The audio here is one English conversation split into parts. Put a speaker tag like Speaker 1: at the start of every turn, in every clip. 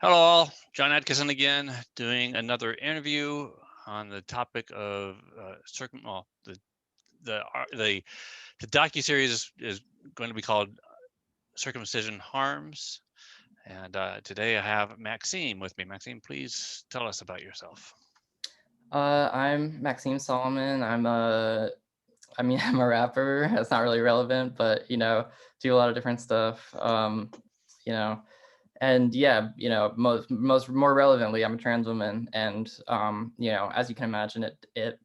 Speaker 1: Hello all, John Adkison again, doing another interview on the topic of the docu-series is going to be called Circumcision Harms. And today I have Maxim with me. Maxim, please tell us about yourself.
Speaker 2: I'm Maxim Solomon. I'm a rapper. That's not really relevant, but do a lot of different stuff. You know, and yeah, most more relevantly, I'm a trans woman, and as you can imagine, it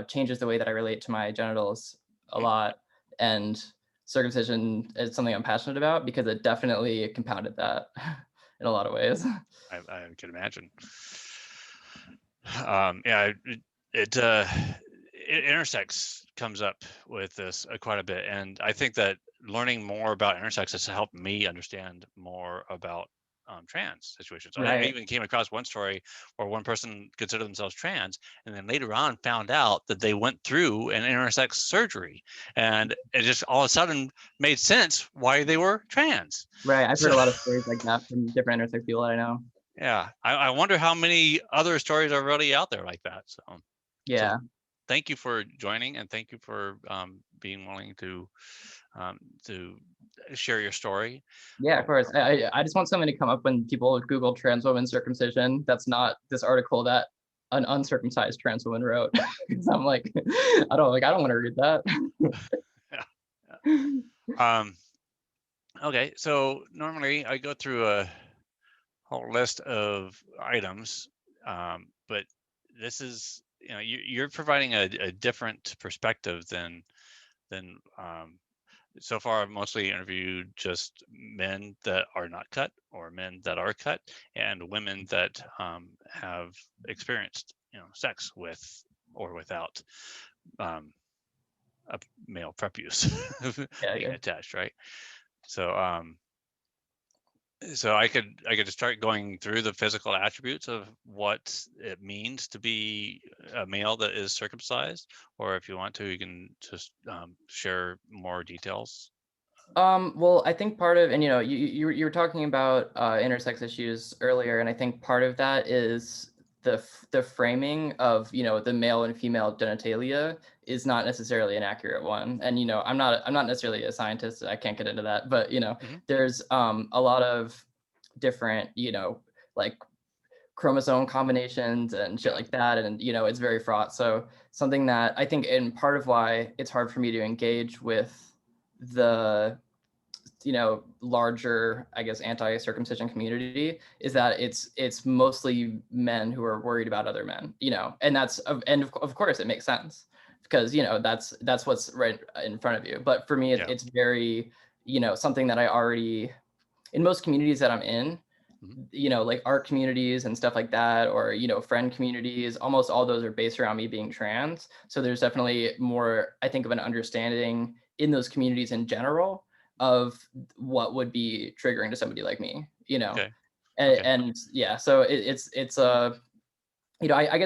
Speaker 2: changes the way that I relate to my genitals a
Speaker 1: Mhm.
Speaker 2: lot, and circumcision is something I'm passionate about because it definitely compounded that in a lot of ways.
Speaker 1: I can imagine. Yeah, it intersects comes up with this quite a bit, and I think that learning more about intersex has helped me understand more about trans situations. I
Speaker 2: Right.
Speaker 1: even came across one story where one person considered themselves trans, and then later on found out that they went through an intersex surgery, and it just all of a sudden made sense why they were trans.
Speaker 2: Right. I've heard
Speaker 1: So
Speaker 2: a lot of stories like that from different intersex people that I know.
Speaker 1: yeah, I wonder how many other stories are really out there like that. So
Speaker 2: Yeah.
Speaker 1: thank you for joining, and thank you for being willing um, to share your story.
Speaker 2: Yeah,
Speaker 1: Uh,
Speaker 2: of course. I just want something to come up when people Google trans woman circumcision. That's not this article that an uncircumcised trans woman wrote. Because I'm like, I don't want to read that.
Speaker 1: yeah, yeah. Okay, so normally I go through a whole list of items, but this is you're providing a different perspective than so far. I've mostly interviewed just men that are not cut or men that are cut and women that have experienced sex with or without um, a male prepuce
Speaker 2: Yeah,
Speaker 1: being
Speaker 2: yeah.
Speaker 1: attached, right? So um so I could just start going through the physical attributes of what it means to be a male that is circumcised, or if you want to, you can just share more details.
Speaker 2: Well, I think part of, and you were talking about intersex issues earlier, and I think part of that is the framing of the male and female genitalia is not necessarily an accurate one. And I'm not necessarily a scientist. I can't get into that, but
Speaker 1: Hmm.
Speaker 2: there's a lot of different like chromosome combinations and shit
Speaker 1: Yeah.
Speaker 2: like that, and it's very fraught. So something that I think, and part of why it's hard for me to engage with the larger, I guess, anti-circumcision community is that it's mostly men who are worried about other men, and of course it makes sense because that's what's right in front of you. But for me,
Speaker 1: Yeah.
Speaker 2: it's very something that I already, in most communities that I'm in,
Speaker 1: Mhm.
Speaker 2: like art communities and stuff like that, or friend communities, almost all those are based around me being trans. So there's definitely more, I think, of an understanding in those communities in general of what would be triggering to somebody like me,
Speaker 1: Okay.
Speaker 2: and,
Speaker 1: Okay.
Speaker 2: and yeah, so I guess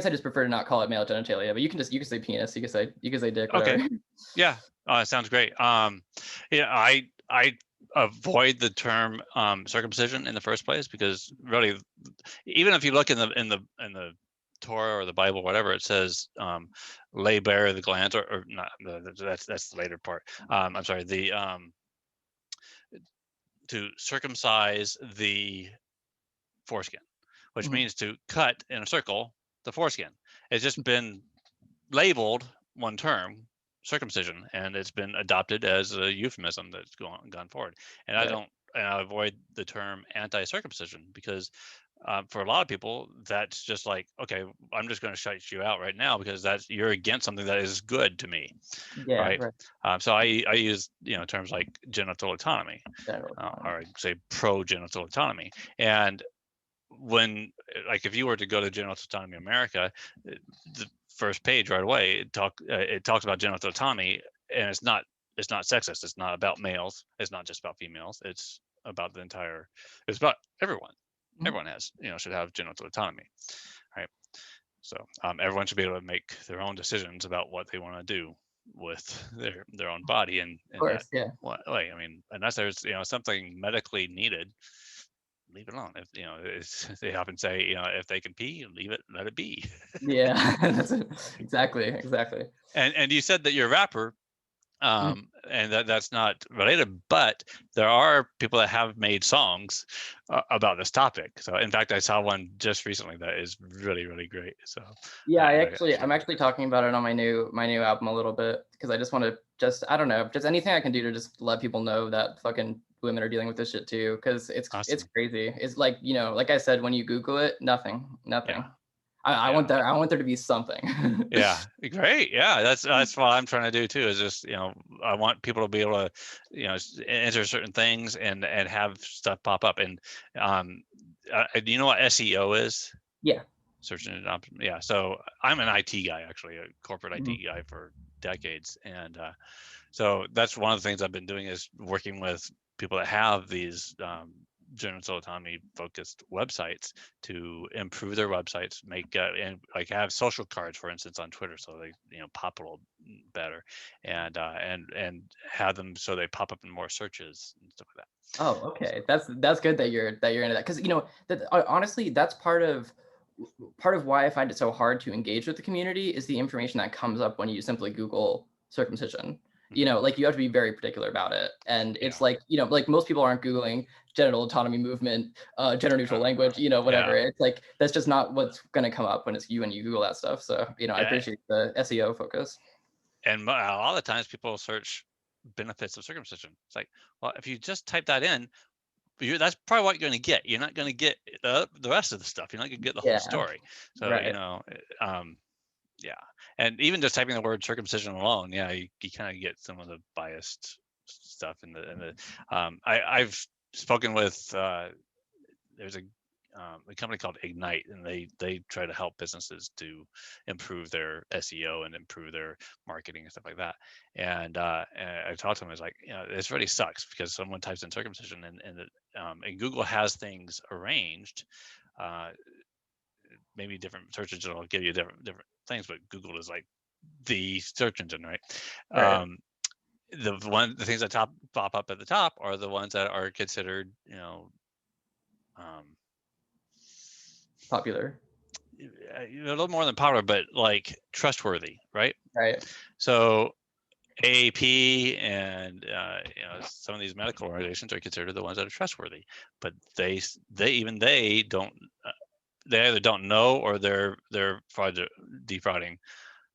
Speaker 2: I just prefer to not call it male genitalia, but you can say penis, you can say dick,
Speaker 1: Okay.
Speaker 2: whatever.
Speaker 1: Yeah. Sounds great. Yeah, I avoid the term circumcision in the first place because really, even if you look in the Torah or the Bible, whatever, it says lay bare the glands, or not. That's the later part. I'm sorry. The To circumcise the foreskin, which
Speaker 2: Mhm.
Speaker 1: means to cut in a circle the foreskin. It's just been labeled one term, circumcision, and it's been adopted as a euphemism that's gone forward. And I
Speaker 2: Right.
Speaker 1: don't, and I avoid the term anti-circumcision because for a lot of people, that's just like, okay, I'm just going to shut you out right now because that's you're against something that is good to me,
Speaker 2: Yeah,
Speaker 1: right?
Speaker 2: right.
Speaker 1: So I use terms like genital autonomy,
Speaker 2: General
Speaker 1: or
Speaker 2: autonomy.
Speaker 1: I say pro genital autonomy, and when like if you were to go to Genital Autonomy America, the first page right away it talks about genital autonomy, and it's not sexist. It's not about males. It's not just about females. It's about the entire. It's about everyone.
Speaker 2: Mhm.
Speaker 1: Everyone has should have genital autonomy, right? So everyone should be able to make their own decisions about what they want to do with their own body, and
Speaker 2: Of
Speaker 1: in that
Speaker 2: course, yeah.
Speaker 1: way. I mean, unless there's something medically needed, leave it alone. If they often say, if they can pee, let it be.
Speaker 2: Yeah, that's exactly.
Speaker 1: And you said that you're a rapper,
Speaker 2: Mhm.
Speaker 1: and that's not related, but there are people that have made songs about this topic. So in fact, I saw one just recently that is really, really great. So
Speaker 2: Yeah,
Speaker 1: I got
Speaker 2: I'm actually talking about it on my new album a little bit because I just want to I don't know, just anything I can do to just let people know that fucking women are dealing with this shit too, because it's
Speaker 1: awesome.
Speaker 2: crazy. It's like, like I said, when you Google it, nothing.
Speaker 1: Yeah.
Speaker 2: I
Speaker 1: Yeah.
Speaker 2: want there to be something.
Speaker 1: Yeah, great. Yeah, that's what I'm trying to do too. Is just I want people to be able to enter certain things and have stuff pop up. And do you know what SEO is?
Speaker 2: Yeah.
Speaker 1: Search engine yeah. So I'm an IT guy, actually, a corporate
Speaker 2: Mhm.
Speaker 1: IT guy for decades, and so that's one of the things I've been doing is working with people that have these genital autonomy focused websites to improve their websites, make and like have social cards, for instance, on Twitter, so they pop a little better, and have them so they pop up in more searches and stuff like that.
Speaker 2: Oh,
Speaker 1: So
Speaker 2: okay. That's good that you're into that, because that honestly, that's part of why I find it so hard to engage with the community is the information that comes up when you simply Google circumcision. Like, you have to be very particular about it, and
Speaker 1: yeah,
Speaker 2: it's like, like most people aren't Googling genital autonomy movement, gender neutral language,
Speaker 1: yeah,
Speaker 2: whatever. It's like that's just not what's gonna come up when you Google that stuff. So I
Speaker 1: yeah.
Speaker 2: appreciate the SEO focus.
Speaker 1: And a lot of times people search benefits of circumcision. It's like, well, if you just type that in, that's probably what you're going to get. You're not going to get the rest of the stuff. You're not going to get the whole
Speaker 2: Yeah,
Speaker 1: story. So,
Speaker 2: right.
Speaker 1: um, yeah. And even just typing the word circumcision alone, yeah, you kind of get some of the biased stuff I've spoken with, there's a company called Ignite, and they try to help businesses to improve their SEO and improve their marketing and stuff like that. And I talked to them. It's like, this really sucks because someone types in circumcision, and Google has things arranged. Uh, Maybe different search engine will give you different things, but Google is like the search engine, right?
Speaker 2: Right.
Speaker 1: Um, the things that pop up at the top are the ones that are considered, um,
Speaker 2: Popular.
Speaker 1: a little more than popular, but like trustworthy, right?
Speaker 2: Right.
Speaker 1: So AAP and some of these medical organizations are considered the ones that are trustworthy, but they don't they either don't know or they're defrauding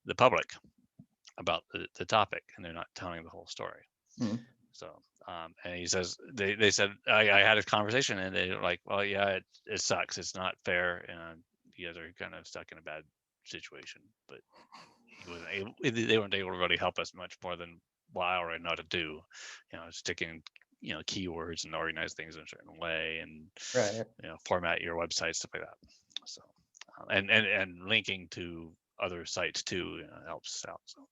Speaker 1: the public about the topic, and they're not telling the whole story.
Speaker 2: Mm.
Speaker 1: So and he says they said I had a conversation and they're like, well, yeah, it sucks, it's not fair, and you guys are kind of stuck in a bad situation, but they weren't able to really help us much more than what I already know how to do, sticking keywords and organize things in a certain way, and
Speaker 2: Right.
Speaker 1: format your website, stuff like that. So and linking to other sites too, helps out. So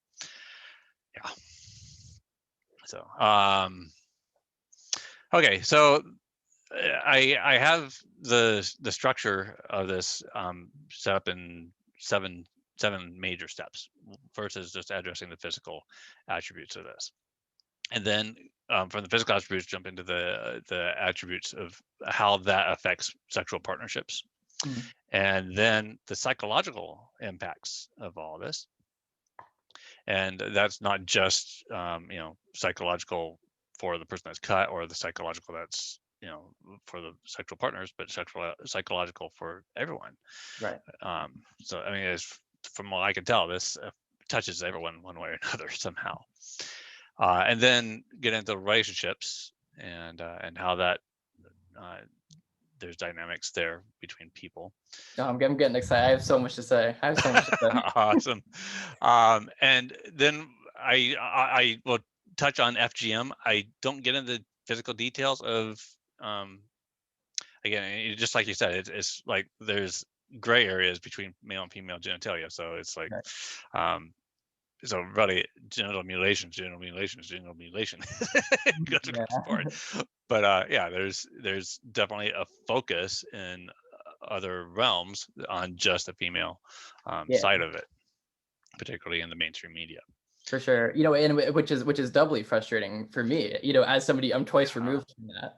Speaker 1: yeah. So okay, so I have the structure of this set up in seven major steps. First is just addressing the physical attributes of this, and then from the physical attributes, jump into the attributes of how that affects sexual partnerships,
Speaker 2: Mm.
Speaker 1: and then the psychological impacts of all this. And that's not just psychological for the person that's cut, or the psychological that's for the sexual partners, but psychological for everyone.
Speaker 2: Right.
Speaker 1: So I mean, from what I can tell, this touches everyone one way or another somehow. And then get into relationships and how that there's dynamics there between people.
Speaker 2: Oh, I'm getting excited. I have so much to say.
Speaker 1: Awesome. And then I will touch on FGM. I don't get into physical details of again, just like you said, it's like there's gray areas between male and female genitalia. So it's like
Speaker 2: Right.
Speaker 1: um so really genital mutilation goes
Speaker 2: Yeah.
Speaker 1: across the board. But yeah, there's definitely a focus in other realms on just the female
Speaker 2: Yeah,
Speaker 1: side of it, particularly in the mainstream media.
Speaker 2: for sure. And which is doubly frustrating for me. As somebody, I'm twice
Speaker 1: Yeah.
Speaker 2: removed from that.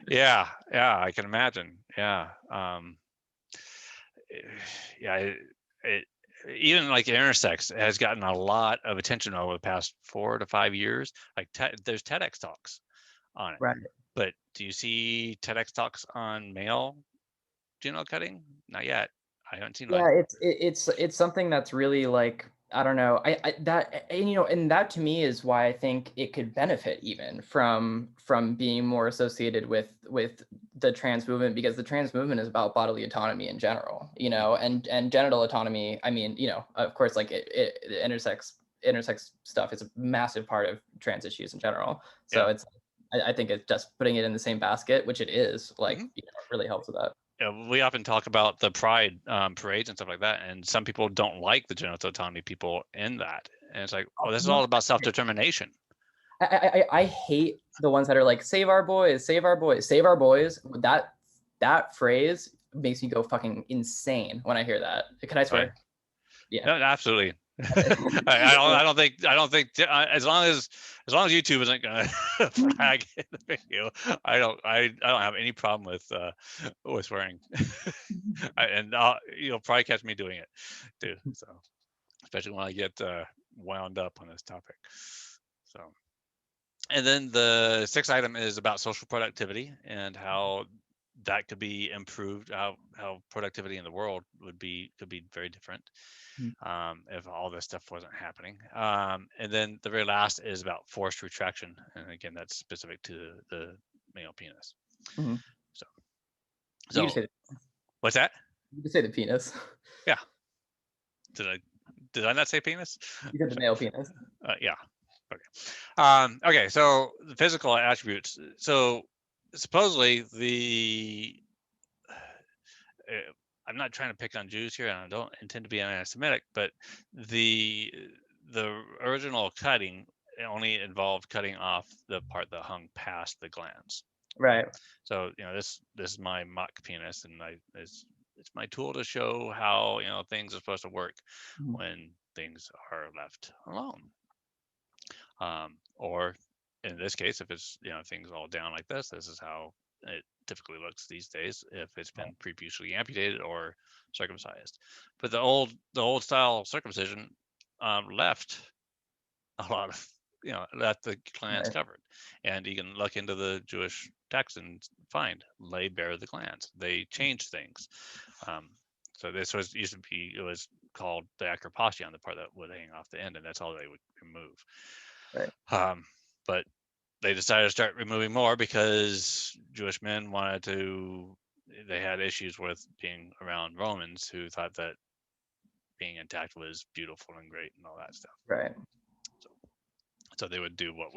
Speaker 1: Yeah, Yeah, I can imagine. Yeah. Yeah, it even like intersex has gotten a lot of attention over the past 4 to 5 years. Like there's TEDx talks on it,
Speaker 2: Right.
Speaker 1: but do you see TEDx talks on male genital cutting? Not yet. I haven't seen
Speaker 2: Yeah,
Speaker 1: one.
Speaker 2: it's something that's really like, I don't know. I that and, you know, and that to me is why I think it could benefit even from being more associated with the trans movement, because the trans movement is about bodily autonomy in general, you know, and genital autonomy. I mean, you know, of course, like the intersex stuff is a massive part of trans issues in general. So
Speaker 1: Yeah.
Speaker 2: it's, I think it's just putting it in the same basket, which it is, like,
Speaker 1: Hmm.
Speaker 2: you know, it really helps with that.
Speaker 1: Yeah, we often talk about the pride parades and stuff like that, and some people don't like the genital autonomy people in that. And it's like, well, this is all about self-determination.
Speaker 2: I hate the ones that are like, save our boys, save our boys, save our boys. That phrase makes me go fucking insane when I hear that. Can I
Speaker 1: Right.
Speaker 2: swear? Yeah.
Speaker 1: No, absolutely. I don't think as long as YouTube isn't gonna flag the video, I don't have any problem with swearing. And you'll probably catch me doing it too. So especially when I get wound up on this topic. So, and then the sixth item is about social productivity and how that could be improved. How productivity in the world could be very different if all this stuff wasn't happening. And then the very last is about forced retraction, and again, that's specific to the male penis.
Speaker 2: Mhm.
Speaker 1: So,
Speaker 2: You just
Speaker 1: so
Speaker 2: say
Speaker 1: what's that?
Speaker 2: you just say the penis.
Speaker 1: Yeah. Did I not say penis?
Speaker 2: You said the male penis.
Speaker 1: Yeah. Okay. Okay. So the physical attributes. So supposedly I'm not trying to pick on Jews here, and I don't intend to be anti-Semitic, but the the original cutting only involved cutting off the part that hung past the glands, right?
Speaker 2: Right.
Speaker 1: So this is my mock penis, and it's my tool to show how things are supposed to work
Speaker 2: Mhm.
Speaker 1: when things are left alone. Or in this case, if it's things all down like this is how it typically looks these days if it's been preputially amputated or circumcised. But the old style circumcision left a lot of left the glands
Speaker 2: Right.
Speaker 1: covered, and you can look into the Jewish text and find lay bare the glands. They changed things. Um, so this was used to be it was called the acropostion, the part that would hang off the end, and that's all they would remove.
Speaker 2: Right.
Speaker 1: Um, but they decided to start removing more because Jewish men wanted to. They had issues with being around Romans who thought that being intact was beautiful and great and all that stuff.
Speaker 2: Right.
Speaker 1: So, so they would do what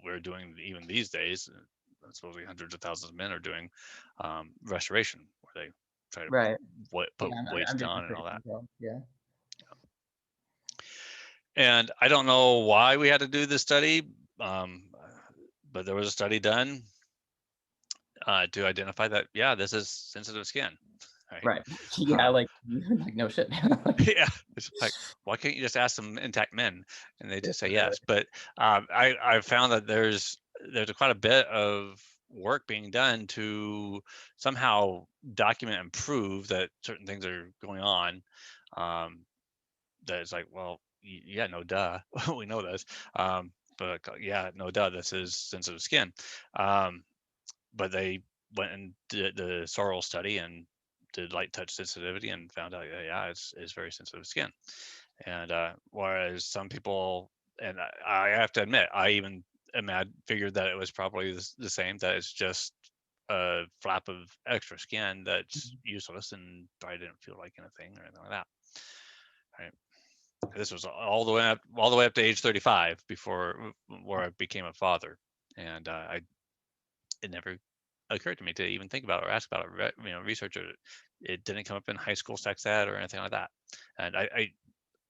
Speaker 1: we're doing even these days. Supposedly hundreds of thousands of men are doing restoration, where they try to
Speaker 2: Right.
Speaker 1: put
Speaker 2: Yeah, I'm
Speaker 1: waste
Speaker 2: doing
Speaker 1: on and all
Speaker 2: restoration
Speaker 1: that.
Speaker 2: as well. Yeah.
Speaker 1: And I don't know why we had to do this study, but there was a study done to identify that, yeah, this is sensitive skin, right?
Speaker 2: Right. Yeah,
Speaker 1: Um,
Speaker 2: like like no shit.
Speaker 1: yeah, it's like, why can't you just ask some intact men and they just say
Speaker 2: Literally.
Speaker 1: yes? But I've found that there's quite a bit of work being done to somehow document and prove that certain things are going on. Um, that it's like, well, yeah, no, duh, we know this. But yeah, no, duh, this is sensitive skin. Um, but they went and did the Sorrells study and did light touch sensitivity and found out, yeah, it's very sensitive skin. And whereas some people, and I have to admit, I even figured that it was probably the same, that it's just a flap of extra skin that's useless and probably didn't feel like anything or anything like that. Right. This was all the way up to age 35 before where I became a father, and it never occurred to me to even think about it or ask about it, research it. It didn't come up in high school sex ed or anything like that. And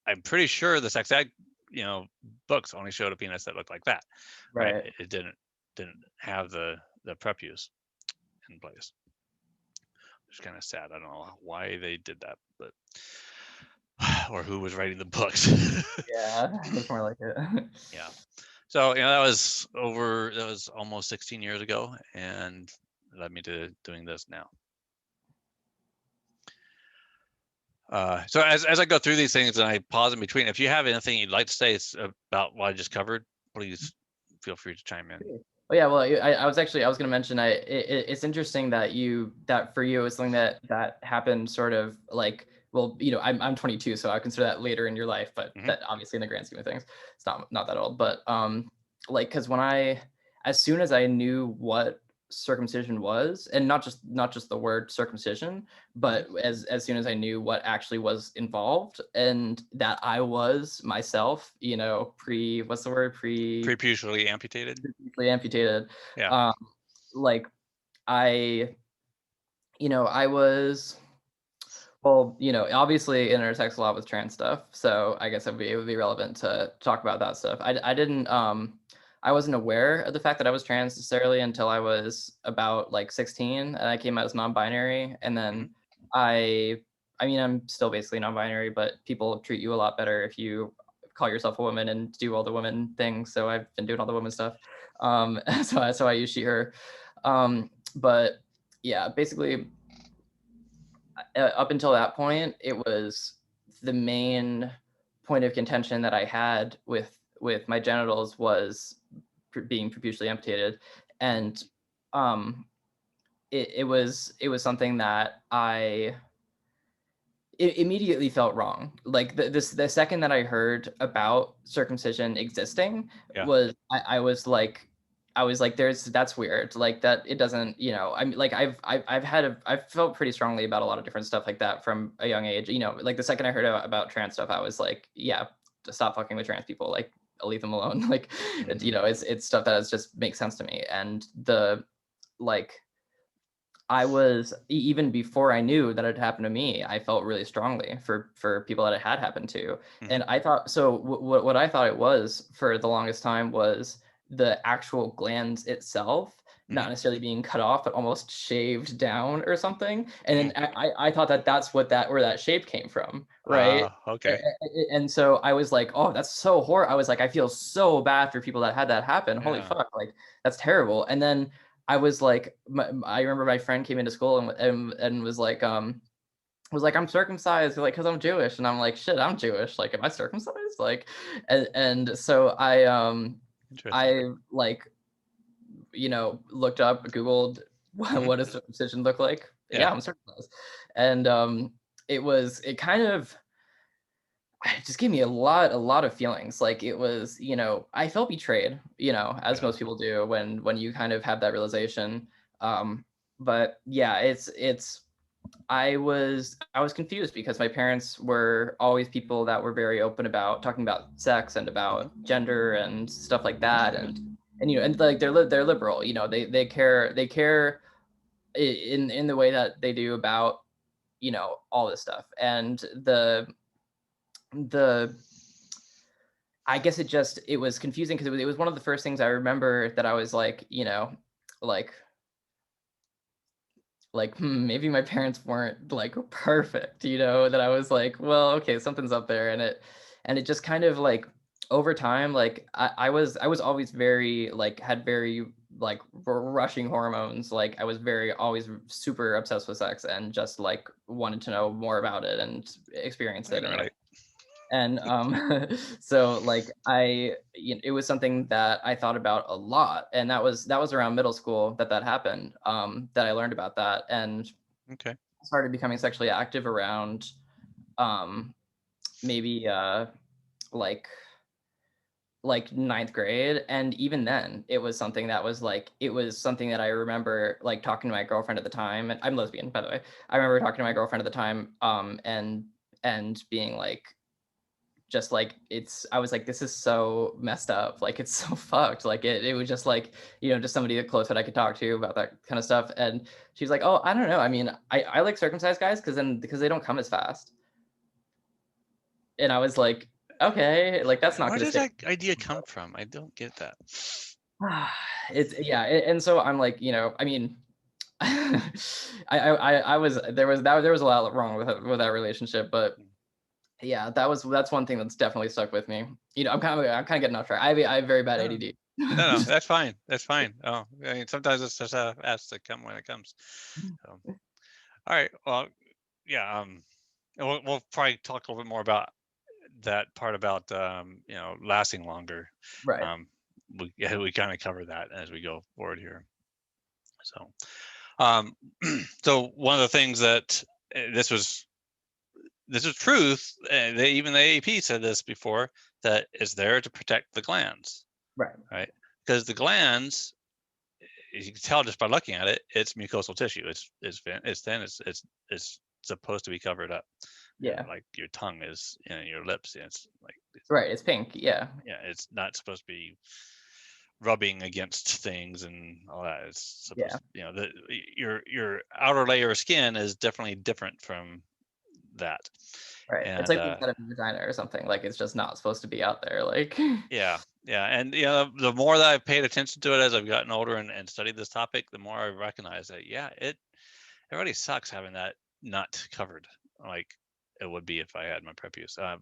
Speaker 1: I'm pretty sure the sex ed, books only showed a penis that looked like that, right?
Speaker 2: Right.
Speaker 1: It didn't have the prepuce in place. It's kind of sad. I don't know why they did that, but or who was writing the books.
Speaker 2: Yeah, it's more like it.
Speaker 1: Yeah. So that was almost 16 years ago, and led me to doing this now. So as I go through these things and I pause in between, if you have anything you'd like to say about what I just covered, please feel free to chime in.
Speaker 2: Oh yeah, well, I was going to mention, it's interesting that for you it was something that happened sort of like, well, I'm 22, so I consider that later in your life, but that obviously in the grand scheme of things, it's not that old. But like, because as soon as I knew what circumcision was, and not just the word circumcision, but as soon as I knew what actually was involved, and that I was myself,
Speaker 1: preputially amputated.
Speaker 2: Preputially amputated.
Speaker 1: Yeah.
Speaker 2: Like I was, well, obviously intersects a lot with trans stuff, so I guess it would be relevant to talk about that stuff. I wasn't aware of the fact that I was trans necessarily until I was about like 16, and I came out as non-binary. And then I'm still basically non-binary, but people treat you a lot better if you call yourself a woman and do all the women things. So I've been doing all the women stuff. So I use she, her. But yeah, basically up until that point, it was the main point of contention that I had with my genitals was being preputially amputated. And it was something that it immediately felt wrong. Like the second that I heard about circumcision existing, was I was like, that's weird. Like that, it doesn't, I mean, like I've felt pretty strongly about a lot of different stuff like that from a young age. Like the second I heard about trans stuff, I was like, yeah, stop fucking with trans people. Like, I'll leave them alone. Like, it's stuff that just makes sense to me. And I was, even before I knew that it happened to me, I felt really strongly for people that it had happened to. And I thought, so what I thought it was for the longest time was the actual glands itself, not necessarily being cut off, but almost shaved down or something. And then I thought that's where that shape came from, right?
Speaker 1: Okay.
Speaker 2: And so I was like, oh, that's so horrible. I was like, I feel so bad for people that had that happen. Holy fuck, like that's terrible. And then I was like, I remember my friend came into school and was like, I'm circumcised, like, because I'm Jewish. And I'm like, shit, I'm Jewish. Like, am I circumcised? Like, and so I like, looked up, Googled what does circumcision look like? Yeah, I'm circumcised. And it kind of, it just gave me a lot of feelings. Like it was, I felt betrayed, as most people do when you kind of have that realization. But yeah, I was confused because my parents were always people that were very open about talking about sex and about gender and stuff like that. And like they're liberal, they care in the way that they do about, all this stuff. And I guess it was confusing because it was one of the first things I remember that I was like, maybe my parents weren't like perfect, that I was like, well, okay, something's up there. And it just kind of like over time, like I was always very like, had very like rushing hormones. Like I was always super obsessed with sex and just like wanted to know more about it and experience it. And so like it was something that I thought about a lot, and that was around middle school that happened, that I learned about that, and started becoming sexually active around maybe like ninth grade. And even then it was something that was like, it was something that I remember like talking to my girlfriend at the time, and I'm lesbian, by the way. I remember talking to my girlfriend at the time, and being like, just like, I was like, this is so messed up, like it's so fucked. Like it was just like, just somebody close that I could talk to about that kind of stuff. And she's like, oh, I don't know, I mean, I like circumcised guys because they don't come as fast. And I was like, okay, like that's not
Speaker 1: where
Speaker 2: gonna
Speaker 1: did that idea come from? I don't get that.
Speaker 2: And so I'm like, I mean, I was there was a lot wrong with that relationship, but yeah, that's one thing that's definitely stuck with me. I'm kind of getting off track. I have very bad ADD.
Speaker 1: No, that's fine. That's fine. Oh, I mean, sometimes it's just has to come when it comes. So, all right. Well, yeah. And we'll probably talk a little bit more about that part about lasting longer.
Speaker 2: Right.
Speaker 1: Um, we kind of cover that as we go forward here. So, um, so one of the things that this was truth. Even the AAP said this before, that it's there to protect the glands,
Speaker 2: Right.
Speaker 1: right? Because the glands, you can tell just by looking at it, it's mucosal tissue. It's thin. It's supposed to be covered up.
Speaker 2: Yeah.
Speaker 1: Like your tongue is, your lips. It's like,
Speaker 2: Right. It's pink. Yeah.
Speaker 1: yeah, it's not supposed to be rubbing against things and all that. It's
Speaker 2: Yeah.
Speaker 1: supposed, your outer layer of skin is definitely different from that.
Speaker 2: Right. It's
Speaker 1: And
Speaker 2: like the inside of a vagina or something. Like it's just not supposed to be out there. Like.
Speaker 1: yeah, and the more that I've paid attention to it as I've gotten older and studied this topic, the more I recognize that it really sucks having that not covered like it would be if I had my prepuce. I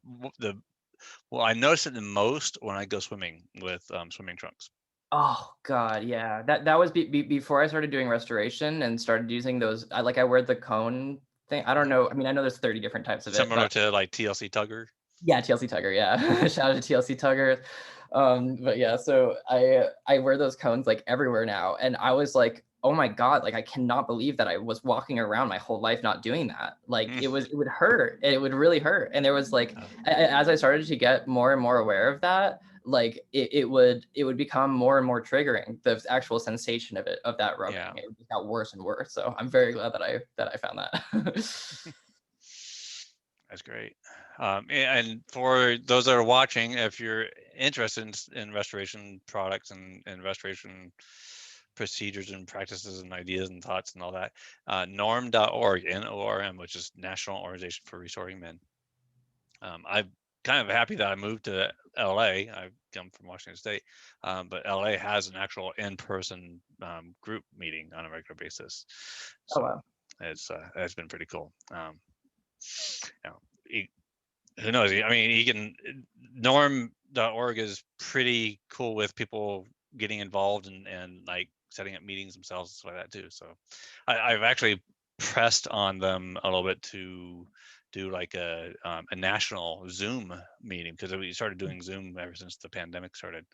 Speaker 1: notice it the most when I go swimming with swimming trunks.
Speaker 2: Oh god, yeah. That was before I started doing restoration and started using those. I wear the cone thing. I don't
Speaker 1: Mhm.
Speaker 2: know. I mean, I know there's 30 different types of it,
Speaker 1: Similar
Speaker 2: but
Speaker 1: to like TLC Tugger.
Speaker 2: yeah, TLC Tugger, yeah. Shout out to TLC Tugger. But yeah, so I wear those cones like everywhere now, and I was like, oh my god, like I cannot believe that I was walking around my whole life not doing that. Like
Speaker 1: Mm.
Speaker 2: it would hurt. It would really hurt. And there was like,
Speaker 1: Uh,
Speaker 2: as I started to get more and more aware of that, like it would become more and more triggering. The actual sensation of it, of that rubbing,
Speaker 1: yeah,
Speaker 2: it just got worse and worse. So I'm very glad that I found that.
Speaker 1: that's great. And for those that are watching, if you're interested in restoration products and restoration procedures and practices and ideas and thoughts and all that, norm.org, NORM, which is National Organization for Restoring Men. I'm kind of happy that I moved to LA. I come from Washington State, but LA has an actual in-person group meeting on a regular basis.
Speaker 2: Oh
Speaker 1: So
Speaker 2: wow.
Speaker 1: it's been pretty cool. You know, who knows? I mean, he can. Norm.org is pretty cool with people getting involved and like setting up meetings themselves and stuff like that too. So I've actually pressed on them a little bit to do like a national Zoom meeting, because we started doing Zoom ever since the pandemic started,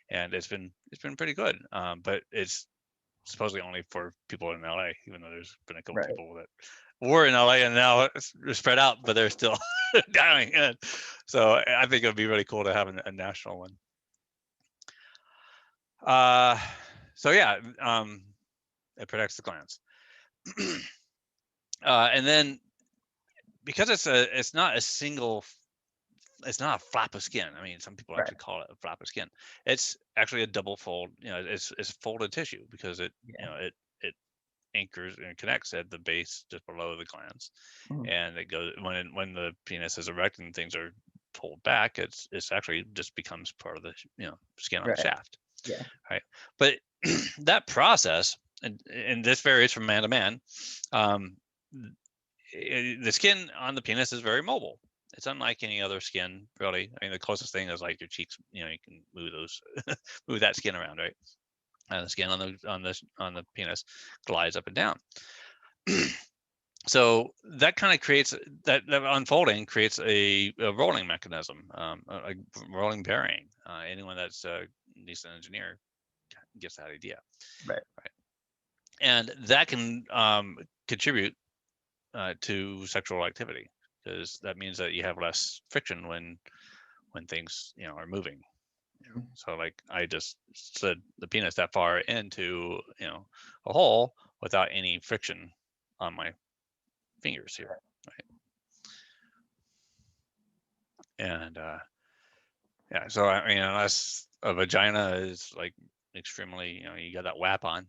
Speaker 1: and it's been pretty good. But it's supposedly only for people in LA, even though there's been a couple
Speaker 2: Right.
Speaker 1: people that were in LA and now it's spread out, but they're still dying. And so I think it would be really cool to have a national one. So yeah, it protects the glands. And then because it's not a single, it's not a flap of skin. I mean, some people
Speaker 2: Right.
Speaker 1: actually call it a flap of skin. It's actually a double fold. It's folded tissue, because
Speaker 2: Yeah.
Speaker 1: it anchors and connects at the base just below the glands,
Speaker 2: Mhm.
Speaker 1: and it goes when the penis is erect and things are pulled back. It's actually just becomes part of the skin on the
Speaker 2: Right.
Speaker 1: shaft,
Speaker 2: Yeah.
Speaker 1: right? But that process, and this varies from man to man. Um, the skin on the penis is very mobile. It's unlike any other skin, really. I mean, the closest thing is like your cheeks. You can move those, move that skin around, right? And the skin on the penis glides up and down. So that kind of creates that unfolding creates a rolling mechanism, a rolling bearing. Anyone that's at least an engineer gets that idea,
Speaker 2: Right.
Speaker 1: right? And that can contribute to sexual activity, because that means that you have less friction when things are moving.
Speaker 2: Mhm.
Speaker 1: So like I just slid the penis that far into a hole without any friction on my fingers here, right? And yeah, so I mean, unless a vagina is like extremely, you got that WAP on.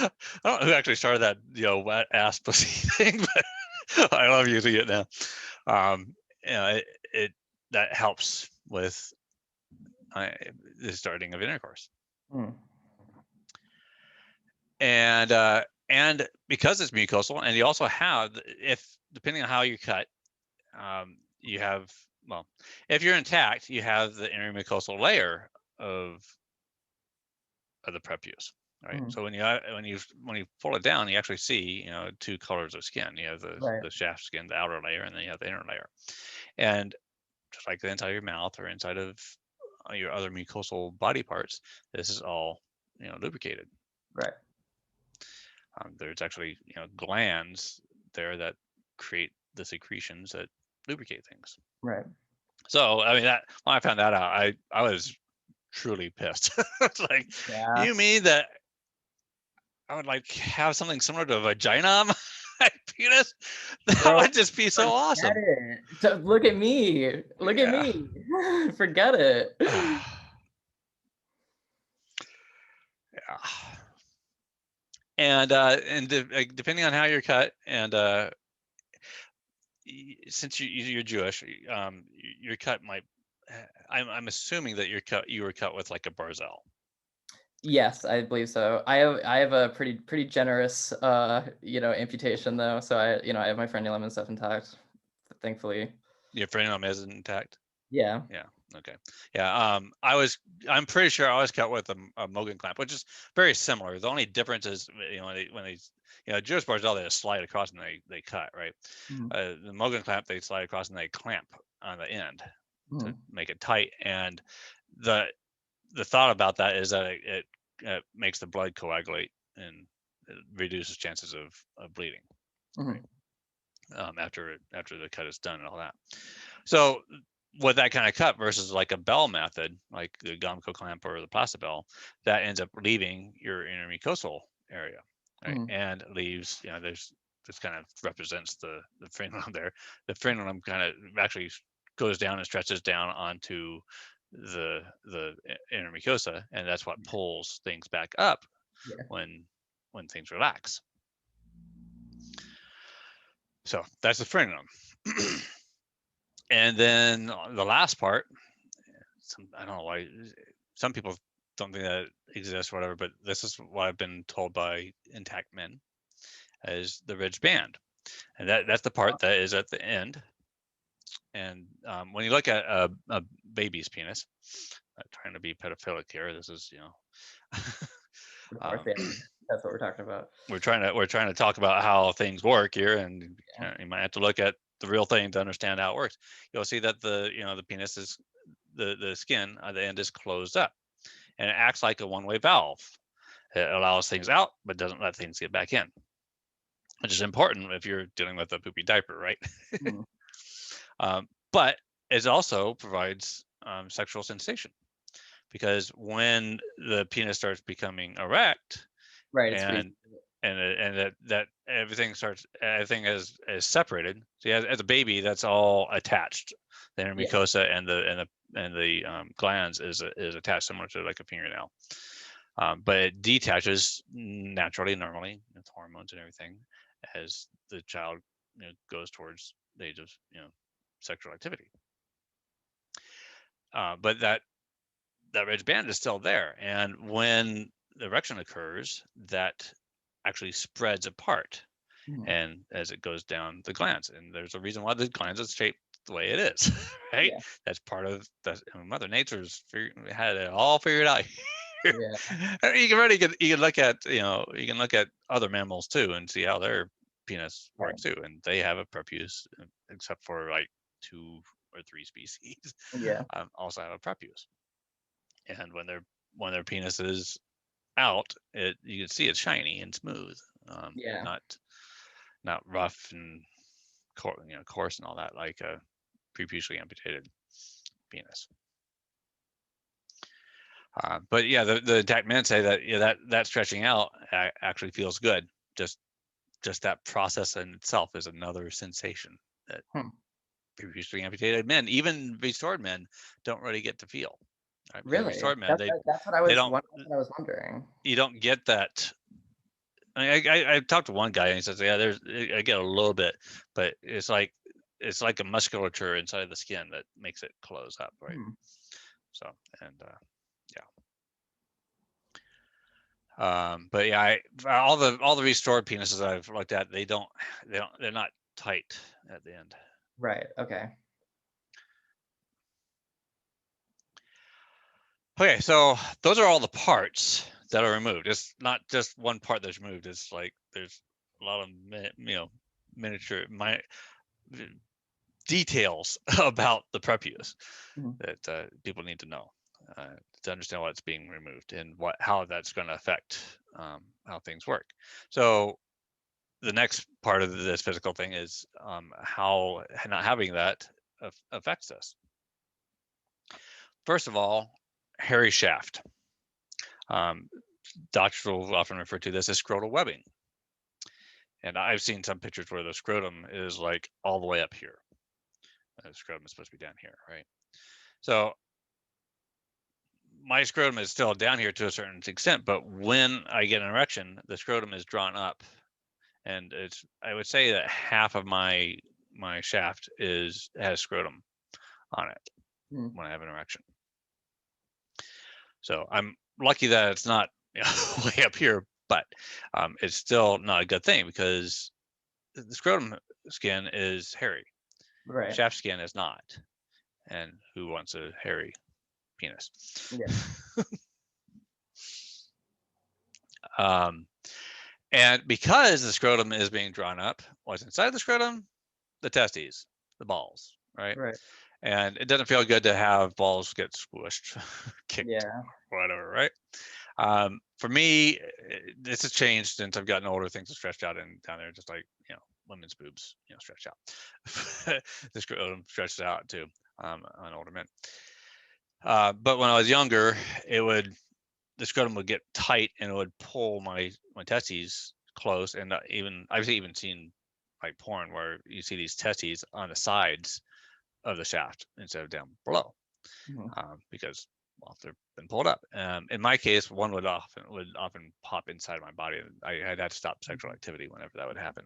Speaker 1: I don't know who actually started that, wet ass pussy thing, but I love using it now. Um, it that helps with the starting of intercourse,
Speaker 2: Mm.
Speaker 1: and because it's mucosal, and you also have, if depending on how you cut, you have, well, if you're intact, you have the intermucosal layer of the prepuce. Right.
Speaker 2: Mhm.
Speaker 1: So when you pull it down, you actually see, two colors of skin. You have
Speaker 2: Right.
Speaker 1: the shaft skin, the outer layer, and then you have the inner layer. And just like the inside of your mouth or inside of your other mucosal body parts, this is all lubricated.
Speaker 2: Right.
Speaker 1: There's actually glands there that create the secretions that lubricate things.
Speaker 2: Right.
Speaker 1: So I mean, that when I found that out, I was truly pissed. It's like,
Speaker 2: Yeah.
Speaker 1: you mean that I would like have something similar to a vagina on my penis? That
Speaker 2: Bro,
Speaker 1: would just be so
Speaker 2: forget
Speaker 1: awesome.
Speaker 2: it. Look at me. Look at
Speaker 1: Yeah.
Speaker 2: me. Forget it.
Speaker 1: Yeah. And depending on how you're cut, and since you're Jewish, your cut might. I'm assuming that you were cut with like a barzel.
Speaker 2: Yes, I believe so. I have a pretty generous amputation though. So I have my frenulum and stuff intact, thankfully.
Speaker 1: Your frenulum is intact.
Speaker 2: Yeah.
Speaker 1: Yeah. Okay. Yeah. I'm pretty sure I was cut with a Mogen clamp, which is very similar. The only difference is, when they Jewish barzel, they just slide across and they cut, right?
Speaker 2: Mhm.
Speaker 1: The Mogen clamp, they slide across and they clamp on the end to
Speaker 2: Mhm.
Speaker 1: make it tight. And the thought about that is that it makes the blood coagulate and it reduces chances of bleeding, right?
Speaker 2: Mhm.
Speaker 1: After the cut is done and all that. So with that kind of cut versus like a Bell method, like the Gomco clamp or the Plastibell, that ends up leaving your intermucosal area, right?
Speaker 2: Mhm.
Speaker 1: And leaves, this kind of represents the frenulum there. The frenulum kind of actually goes down and stretches down onto the intermucosa, and that's what pulls things back up
Speaker 2: Yeah.
Speaker 1: when things relax. So that's the frenulum. And then the last part, I don't know why some people don't think that exists or whatever, but this is what I've been told by intact men, is the ridge band. And that's the part that is at the end. And when you look at a baby's penis, trying to be pedophilic here, this is,
Speaker 2: Of course,
Speaker 1: um,
Speaker 2: yeah. That's what we're talking about.
Speaker 1: we're trying to talk about how things work here, and
Speaker 2: Yeah.
Speaker 1: you might have to look at the real thing to understand how it works. You'll see that the penis is the skin at the end is closed up, and it acts like a one-way valve. It allows things out, but doesn't let things get back in, which is important if you're dealing with a poopy diaper, right?
Speaker 2: Mhm.
Speaker 1: But it also provides sexual sensation, because when the penis starts becoming erect,
Speaker 2: Right. It's pretty.
Speaker 1: and that everything is separated. See, as a baby, that's all attached. The inner
Speaker 2: Yeah.
Speaker 1: mucosa and the glands is attached, similar to like a fingernail. But it detaches naturally, normally, with hormones and everything, as the child goes towards the age of sexual activity. But that ridge band is still there, and when the erection occurs, that actually spreads apart,
Speaker 2: Mhm.
Speaker 1: and as it goes down the glands, and there's a reason why the glands is shaped the way it is, right?
Speaker 2: Yeah.
Speaker 1: That's part of Mother Nature's had it all figured out.
Speaker 2: Yeah.
Speaker 1: You can look at other mammals too and see how their penis
Speaker 2: Right.
Speaker 1: works too, and they have a prepuce, except for like 2 or 3 species
Speaker 2: Yeah.
Speaker 1: also have a prepuce. And when their penis is out, you can see it's shiny and smooth,
Speaker 2: Yeah.
Speaker 1: not rough and coarse and all that, like a preputially amputated penis. But yeah, the intact men say that that stretching out actually feels good. Just that process in itself is another sensation that
Speaker 2: Hmm.
Speaker 1: previously amputated men, even restored men, don't really get to feel. Right? Because
Speaker 2: Really?
Speaker 1: restored men,
Speaker 2: That's what
Speaker 1: they don't
Speaker 2: I was wondering.
Speaker 1: you don't get that. I mean, I talked to one guy and he says, yeah, I get a little bit, but it's like a musculature inside of the skin that makes it close up, right?
Speaker 2: Hmm.
Speaker 1: So, and but yeah, all the restored penises I've looked at, they're not tight at the end.
Speaker 2: Right. Okay.
Speaker 1: Okay, so those are all the parts that are removed. It's not just one part that's removed. It's like there's a lot of miniature details about the prepuce that people need to know to understand why it's being removed and how that's going to affect how things work. So the next part of this physical thing is how not having that affects us. First of all, hairy shaft. Doctors will often refer to this as scrotal webbing. And I've seen some pictures where the scrotum is like all the way up here. The scrotum is supposed to be down here, right? So my scrotum is still down here to a certain extent, but when I get an erection, the scrotum is drawn up. And I would say that half of my shaft has scrotum on it when I have an erection. So I'm lucky that it's not way up here, but it's still not a good thing because the scrotum skin is hairy.
Speaker 2: Right.
Speaker 1: Shaft skin is not. And who wants a hairy penis?
Speaker 2: Yeah.
Speaker 1: And because the scrotum is being drawn up, what's inside the scrotum? The testes, the balls, right?
Speaker 2: Right.
Speaker 1: And it doesn't feel good to have balls get squished, kicked, whatever, right? For me, this has changed since I've gotten older. Things have stretched out and down there, just like women's boobs, stretch out. The scrotum stretches out too on older men. But when I was younger, the scrotum would get tight and it would pull my testes close. And I've even seen like porn where you see these testes on the sides of the shaft instead of down below, because they've been pulled up. In my case, one would often pop inside my body. I'd had to stop sexual activity whenever that would happen,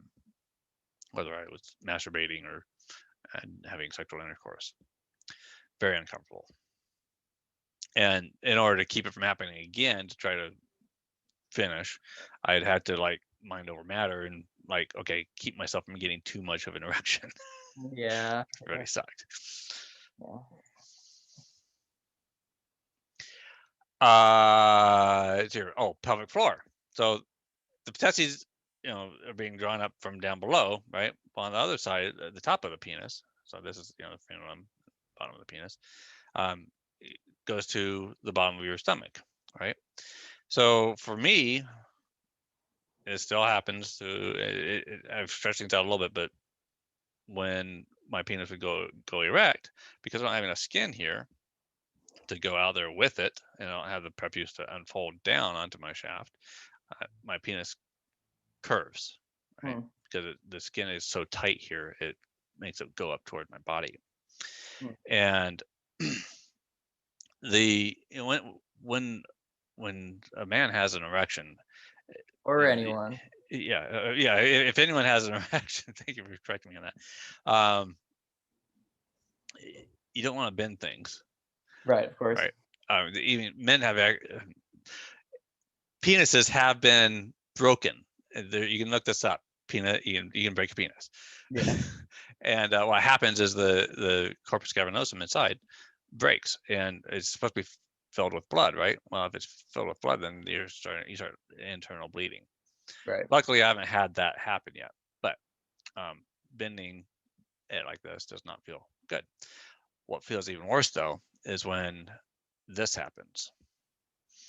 Speaker 1: whether I was masturbating or having sexual intercourse. Very uncomfortable. And in order to keep it from happening again, to try to finish, I'd had to like mind over matter and like, okay, keep myself from getting too much of an erection.
Speaker 2: Yeah.
Speaker 1: It really sucked. Pelvic floor. So the testes, are being drawn up from down below, right? On the other side, the top of the penis. So this is, the frenulum, bottom of the penis. It goes to the bottom of your stomach, right? So for me, it still happens to. I've stretched things out a little bit, but when my penis would go erect, because I don't have enough skin here to go out there with it, and I don't have the prepuce to unfold down onto my shaft, my penis curves, right? Because the skin is so tight here, it makes it go up toward my body. And when a man has an erection,
Speaker 2: or anyone,
Speaker 1: if anyone has an erection, thank you for correcting me on that. You don't want to bend things,
Speaker 2: right? Of course,
Speaker 1: right? Even men have penises have been broken. You can look this up. You can break a penis.
Speaker 2: Yeah.
Speaker 1: And what happens is the corpus cavernosum inside breaks, and it's supposed to be filled with blood, right? Well, if it's filled with blood, then you start internal bleeding.
Speaker 2: Right.
Speaker 1: Luckily, I haven't had that happen yet, but bending it like this does not feel good. What feels even worse, though, is when this happens.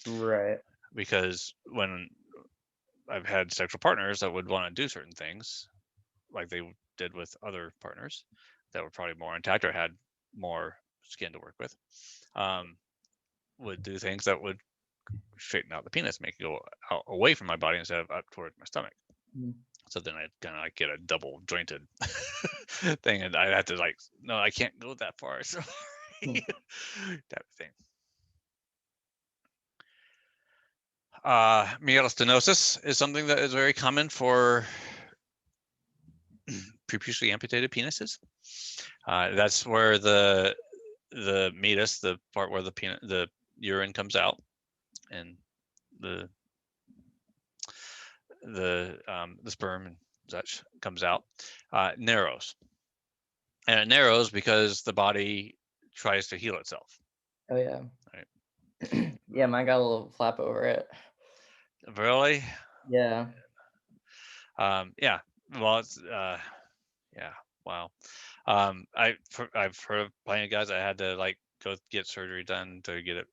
Speaker 2: Right.
Speaker 1: Because when I've had sexual partners that would want to do certain things, like they did with other partners that were probably more intact or had more skin to work with, would do things that would straighten out the penis, make it go out away from my body instead of up towards my stomach. So then I'd kind of like get a double jointed thing, and I'd have to like, no, I can't go that far. So type of thing. Meatal stenosis is something that is very common for preputially amputated penises. That's where the meatus, the part where the urine comes out, and the sperm and such comes out, narrows, and it narrows because the body tries to heal itself.
Speaker 2: Oh yeah.
Speaker 1: Right.
Speaker 2: Yeah, mine got a little flap over it.
Speaker 1: Really?
Speaker 2: Yeah.
Speaker 1: Yeah. Well, it's yeah. Wow. I've heard of plenty of guys that had to like go get surgery done to get it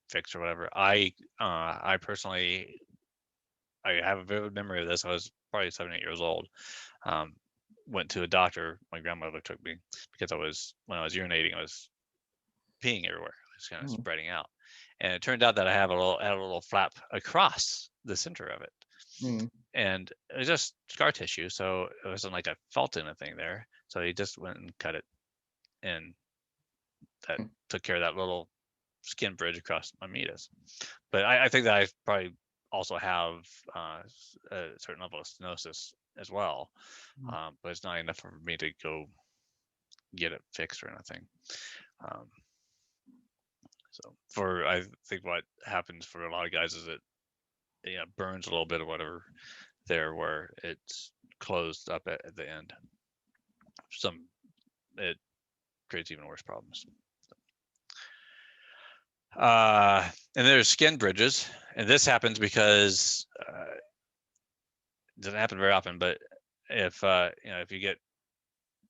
Speaker 1: fixed or whatever. I personally I have a vivid memory of this. I was probably 7, 8 years old. Um, went to a doctor. My grandmother took me because when I was urinating, I was peeing everywhere. It was kind of
Speaker 2: Mm,
Speaker 1: spreading out, and it turned out that I had a little flap across the center of it,
Speaker 2: mm,
Speaker 1: and it was just scar tissue. So it wasn't like I felt anything there. So he just went and cut it, and that
Speaker 2: mm,
Speaker 1: took care of that little skin bridge across my meatus. But I think that I probably also have a certain level of stenosis as well,
Speaker 2: mm.
Speaker 1: but it's not enough for me to go get it fixed or anything. Um, so I think what happens for a lot of guys is it burns a little bit or whatever there where it's closed up at the end. Some it creates even worse problems. And there's skin bridges, and this happens because it doesn't happen very often. But if you get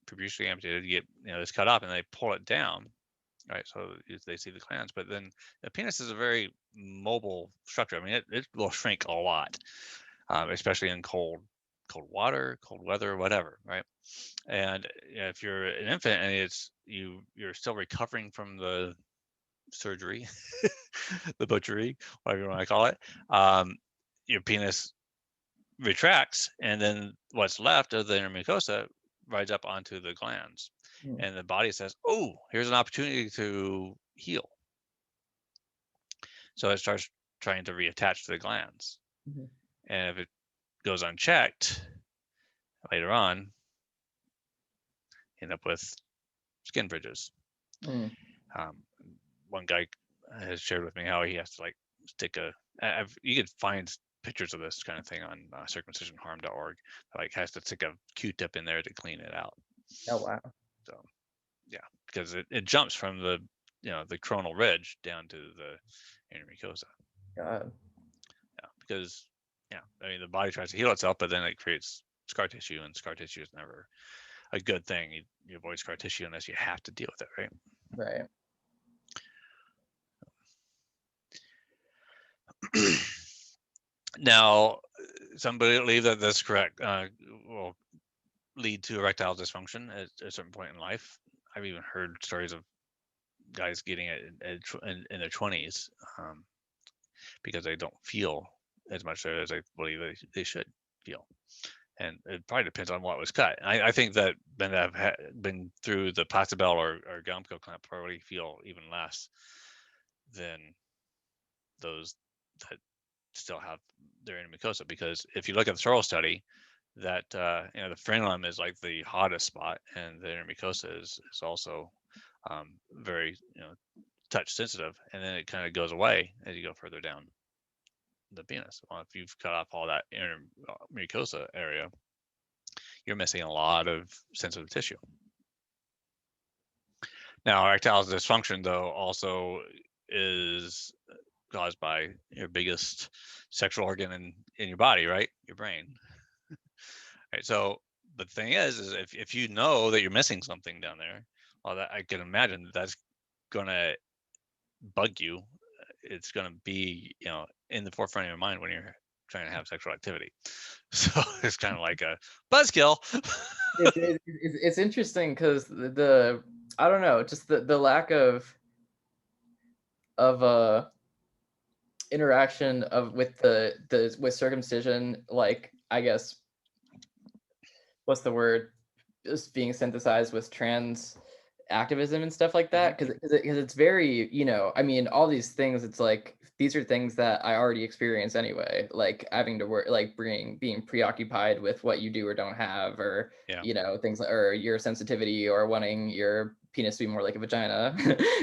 Speaker 1: preputially amputated, you get this cut off, and they pull it down, right? So they see the glands, but then the penis is a very mobile structure. I mean, it will shrink a lot, especially in cold water, cold weather, whatever, right? And if you're an infant and you're still recovering from the surgery, the butchery, whatever you want to call it, your penis retracts, and then what's left of the inner mucosa rides up onto the glands,
Speaker 2: Mm,
Speaker 1: and the body says, "Oh, here's an opportunity to heal." So it starts trying to reattach to the glands,
Speaker 2: mhm,
Speaker 1: and if it goes unchecked later on, you end up with skin bridges.
Speaker 2: mm.
Speaker 1: Um, one guy has shared with me how he has to like stick you could find pictures of this kind of thing on circumcisionharm.org. Like has to stick a Q-tip in there to clean it out.
Speaker 2: Oh wow.
Speaker 1: So yeah, because it jumps from the coronal ridge down to the inner mucosa.
Speaker 2: God.
Speaker 1: Yeah, because I mean the body tries to heal itself, but then it creates scar tissue, and scar tissue is never a good thing. You avoid scar tissue unless you have to deal with it,
Speaker 2: Right.
Speaker 1: right? Now, some believe that that's correct. Will lead to erectile dysfunction at a certain point in life. I've even heard stories of guys getting it in their 20s because they don't feel as much as I believe they should feel. And it probably depends on what was cut. I think that men that have been through the Plastibell or Gomco Clamp probably feel even less than those that still have their inner mucosa. Because if you look at the Sorrells study, that the frenulum is like the hottest spot, and the inner mucosa is also very touch sensitive, and then it kind of goes away as you go further down the penis. Well, if you've cut off all that inner mucosa area, you're missing a lot of sensitive tissue. Now, erectile dysfunction, though, also is caused by your biggest sexual organ in your body, right? Your brain. Right. So the thing is if you know that you're missing something down there, well, that I can imagine that's gonna bug you. It's gonna be in the forefront of your mind when you're trying to have sexual activity. So it's kind of like a buzzkill.
Speaker 2: It's interesting because I don't know, just the lack of interaction of with the with circumcision, like I guess what's the word, just being synthesized with trans activism and stuff like
Speaker 1: Hmm.
Speaker 2: that, because it's very, I mean, all these things, it's like these are things that I already experience anyway, like having to work, like being preoccupied with what you do or don't have, or
Speaker 1: Yeah.
Speaker 2: things like, or your sensitivity, or wanting your penis to be more like a vagina.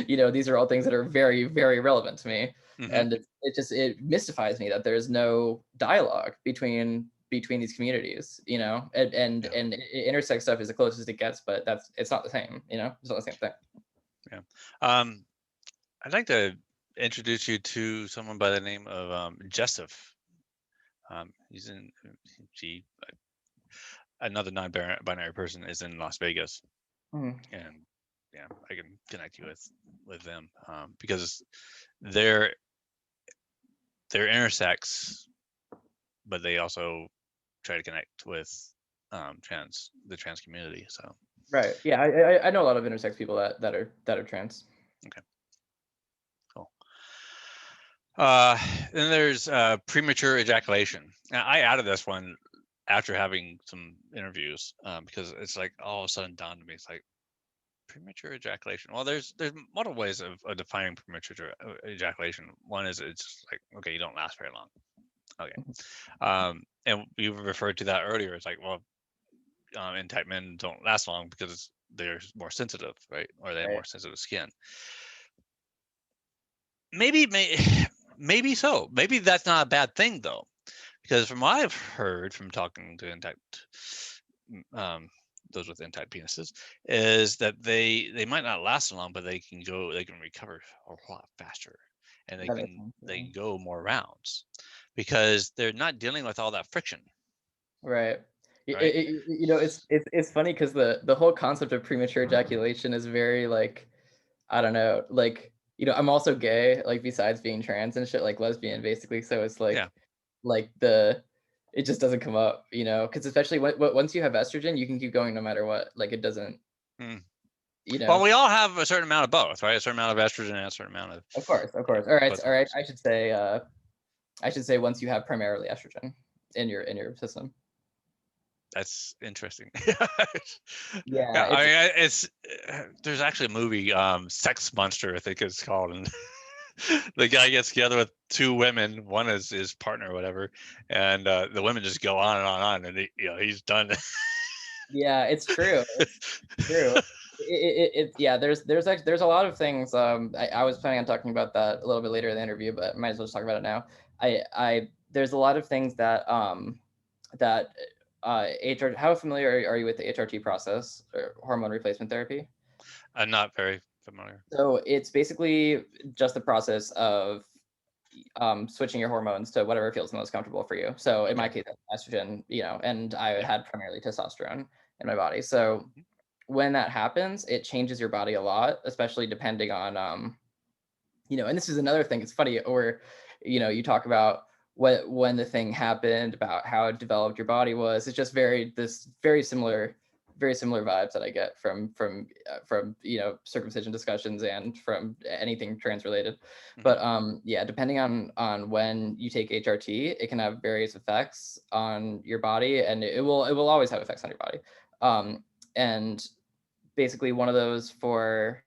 Speaker 2: These are all things that are very, very relevant to me,
Speaker 1: Hmm.
Speaker 2: and it mystifies me that there's no dialogue between these communities,
Speaker 1: Yeah.
Speaker 2: and intersex stuff is the closest it gets, but it's not the same, it's not the same thing.
Speaker 1: Yeah. I'd like to introduce you to someone by the name of Jessif. He's in she another non-binary person is in Las Vegas,
Speaker 2: Mhm.
Speaker 1: and yeah, I can connect you with them because they're intersex, but they also try to connect with the trans community. So
Speaker 2: Right. Yeah, I know a lot of intersex people that are trans.
Speaker 1: okay, cool. Then there's premature ejaculation. Now, I added this one after having some interviews because it's like all of a sudden dawned on me. It's like premature ejaculation. Well, there's multiple ways of defining premature ejaculation. One is it's just like, okay, you don't last very long. Okay. And we referred to that earlier. It's like, well, N-type men don't last long because they're more sensitive, right? Or they have
Speaker 2: Right.
Speaker 1: more sensitive skin. Maybe maybe so. Maybe that's not a bad thing though, because from what I've heard from talking to N-type, those with N-type penises, is that they might not last so long, but they can recover a lot faster, and
Speaker 2: That makes sense,
Speaker 1: they
Speaker 2: yeah.
Speaker 1: can go more rounds because they're not dealing with all that friction,
Speaker 2: Right.
Speaker 1: right?
Speaker 2: You know, it's funny because the whole concept of premature ejaculation is very like, I don't know, like, you know, I'm also gay, like besides being trans and shit, like lesbian basically. So it's
Speaker 1: Yeah.
Speaker 2: like the it just doesn't come up, you know, because especially once you have estrogen, you can keep going no matter what. Like it doesn't,
Speaker 1: Mm.
Speaker 2: you
Speaker 1: Well,
Speaker 2: know.
Speaker 1: we all have a certain amount of both, right? A certain amount of estrogen and a certain amount of
Speaker 2: Of course, of
Speaker 1: yeah,
Speaker 2: course. All right,
Speaker 1: both
Speaker 2: all right.
Speaker 1: hormones.
Speaker 2: I should say once you have primarily estrogen in your system.
Speaker 1: That's interesting.
Speaker 2: Yeah,
Speaker 1: Yeah, I
Speaker 2: it's
Speaker 1: mean, it's there's actually a movie, Sex Monster, I think it's called, and the guy gets together with two women, one is his partner or whatever, and the women just go on and on, and he's done.
Speaker 2: yeah, it's true. True. Yeah, there's a lot of things. I was planning on talking about that a little bit later in the interview, but might as well just talk about it now. There's a lot of things that HR. How familiar are you with the HRT process or hormone replacement therapy?
Speaker 1: I'm not very familiar.
Speaker 2: So it's basically just the process of switching your hormones to whatever feels the most comfortable for you. So in my
Speaker 1: Okay.
Speaker 2: case, estrogen, you know, and I
Speaker 1: Yeah.
Speaker 2: had primarily testosterone in my body. So
Speaker 1: Mhm.
Speaker 2: when that happens, it changes your body a lot, especially depending on, you know, and this is another thing. It's funny, or, you know, you talk about when the thing happened, about how it developed your body was. It's just very similar vibes that I get from you know circumcision discussions and from anything trans related.
Speaker 1: Mhm.
Speaker 2: But yeah, depending on when you take HRT, it can have various effects on your body, and it will always have effects on your body. And basically one of those for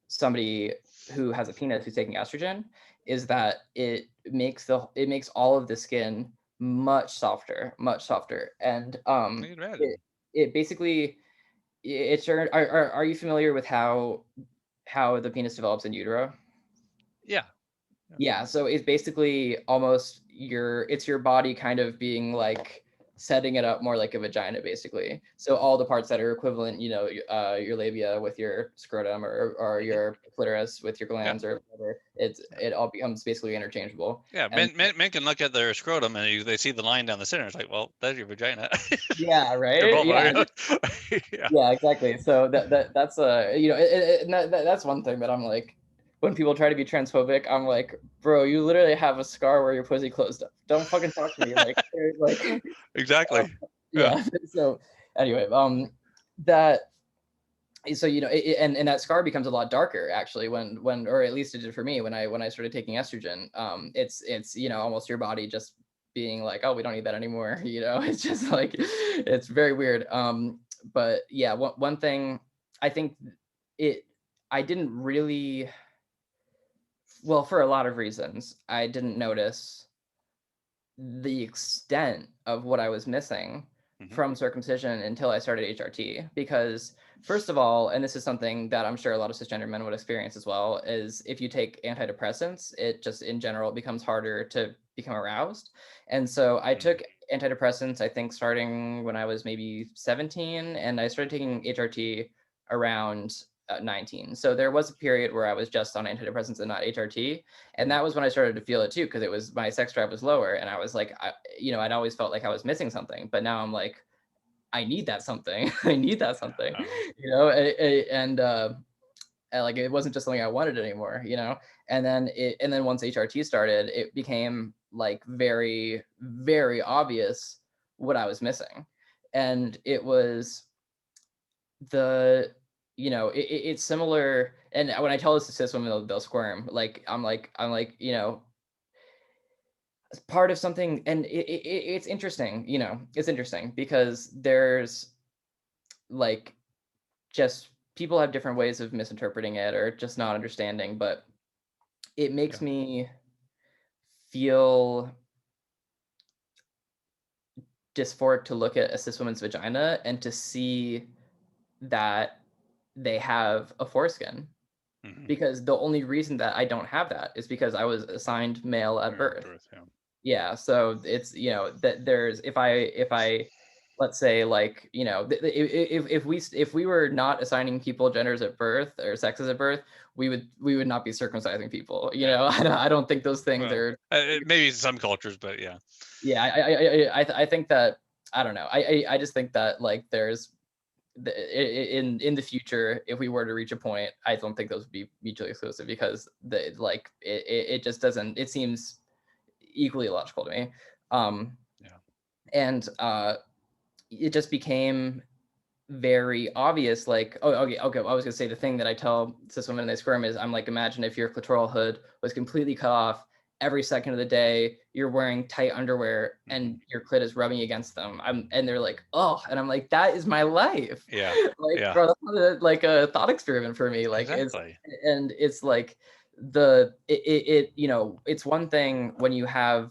Speaker 2: somebody who has a penis who's taking estrogen is that it makes all of the skin much softer, and
Speaker 1: I can imagine.
Speaker 2: it basically it's your are you familiar with how the penis develops in utero?
Speaker 1: Yeah. Yeah.
Speaker 2: Yeah, so it's basically almost it's your body kind of being like setting it up more like a vagina, basically. So all the parts that are equivalent, you know, your labia with your scrotum, or
Speaker 1: Mhm.
Speaker 2: your clitoris with your
Speaker 1: Yeah.
Speaker 2: glands, or whatever,
Speaker 1: Yeah.
Speaker 2: it all becomes basically interchangeable.
Speaker 1: Yeah.
Speaker 2: And
Speaker 1: Men can look at their scrotum and they see the line down the center. It's like, well, that's your vagina.
Speaker 2: yeah,
Speaker 1: They're
Speaker 2: right,
Speaker 1: both.
Speaker 2: yeah.
Speaker 1: Yeah.
Speaker 2: Yeah, exactly. So that's you know, and that's one thing that I'm like, when people try to be transphobic, I'm like, bro, you literally have a scar where your pussy closed up. Don't fucking talk to me like
Speaker 1: Exactly. Yeah.
Speaker 2: yeah. So anyway, that so you know, and that scar becomes a lot darker actually when or at least it did for me when I started taking estrogen. It's you know almost your body just being like, oh, we don't need that anymore. You know, it's just like it's very weird. But yeah, one thing I think it I didn't really, well, for a lot of reasons I didn't notice the extent of what I was missing
Speaker 1: Hmm.
Speaker 2: from circumcision until I started HRT. Because, first of all, and this is something that I'm sure a lot of cisgender men would experience as well, is if you take antidepressants, it just in general becomes harder to become aroused. And so I
Speaker 1: Mm.
Speaker 2: took antidepressants, I think, starting when I was maybe 17, and I started taking HRT around 19. So there was a period where I was just on antidepressants and not HRT, and that was when I started to feel it too, because it was my sex drive was lower, and I was like, I'd always felt like I was missing something, but now I'm like, I need that something. I need that something, and like it wasn't just something I wanted anymore. And then once HRT started, it became like very, very obvious what I was missing. And it was the it's similar. And when I tell this to cis women, they'll squirm. Like I'm like part of something. And it's interesting. It's interesting because there's like just people have different ways of misinterpreting it or just not understanding, but it makes
Speaker 1: Yeah.
Speaker 2: me feel dysphoric to look at a cis woman's vagina and to see that they have a foreskin,
Speaker 1: Mhm.
Speaker 2: because the only reason that I don't have that is because I was assigned male at
Speaker 1: Male
Speaker 2: birth.
Speaker 1: birth, yeah.
Speaker 2: Yeah, so it's that there's if I let's say, like, if we were not assigning people genders at birth or sexes at birth, we would not be circumcising people.
Speaker 1: Yeah.
Speaker 2: I don't think those things
Speaker 1: Well,
Speaker 2: are.
Speaker 1: maybe in some cultures, but yeah.
Speaker 2: Yeah, I think that, I don't know. I just think that, like, there's in the future, if we were to reach a point, I don't think those would be mutually exclusive, because it just doesn't. It seems equally illogical to me.
Speaker 1: Yeah.
Speaker 2: And it just became very obvious, like, oh, okay, I was gonna say, the thing that I tell cis women when they squirm is, I'm like, imagine if your clitoral hood was completely cut off every second of the day, you're wearing tight underwear, and your clit is rubbing against them. And they're like, oh, and I'm like, that is my life.
Speaker 1: Yeah.
Speaker 2: Like,
Speaker 1: Yeah.
Speaker 2: bro, that's not like a thought experiment for me. Like,
Speaker 1: Exactly.
Speaker 2: it's like it's one thing when you have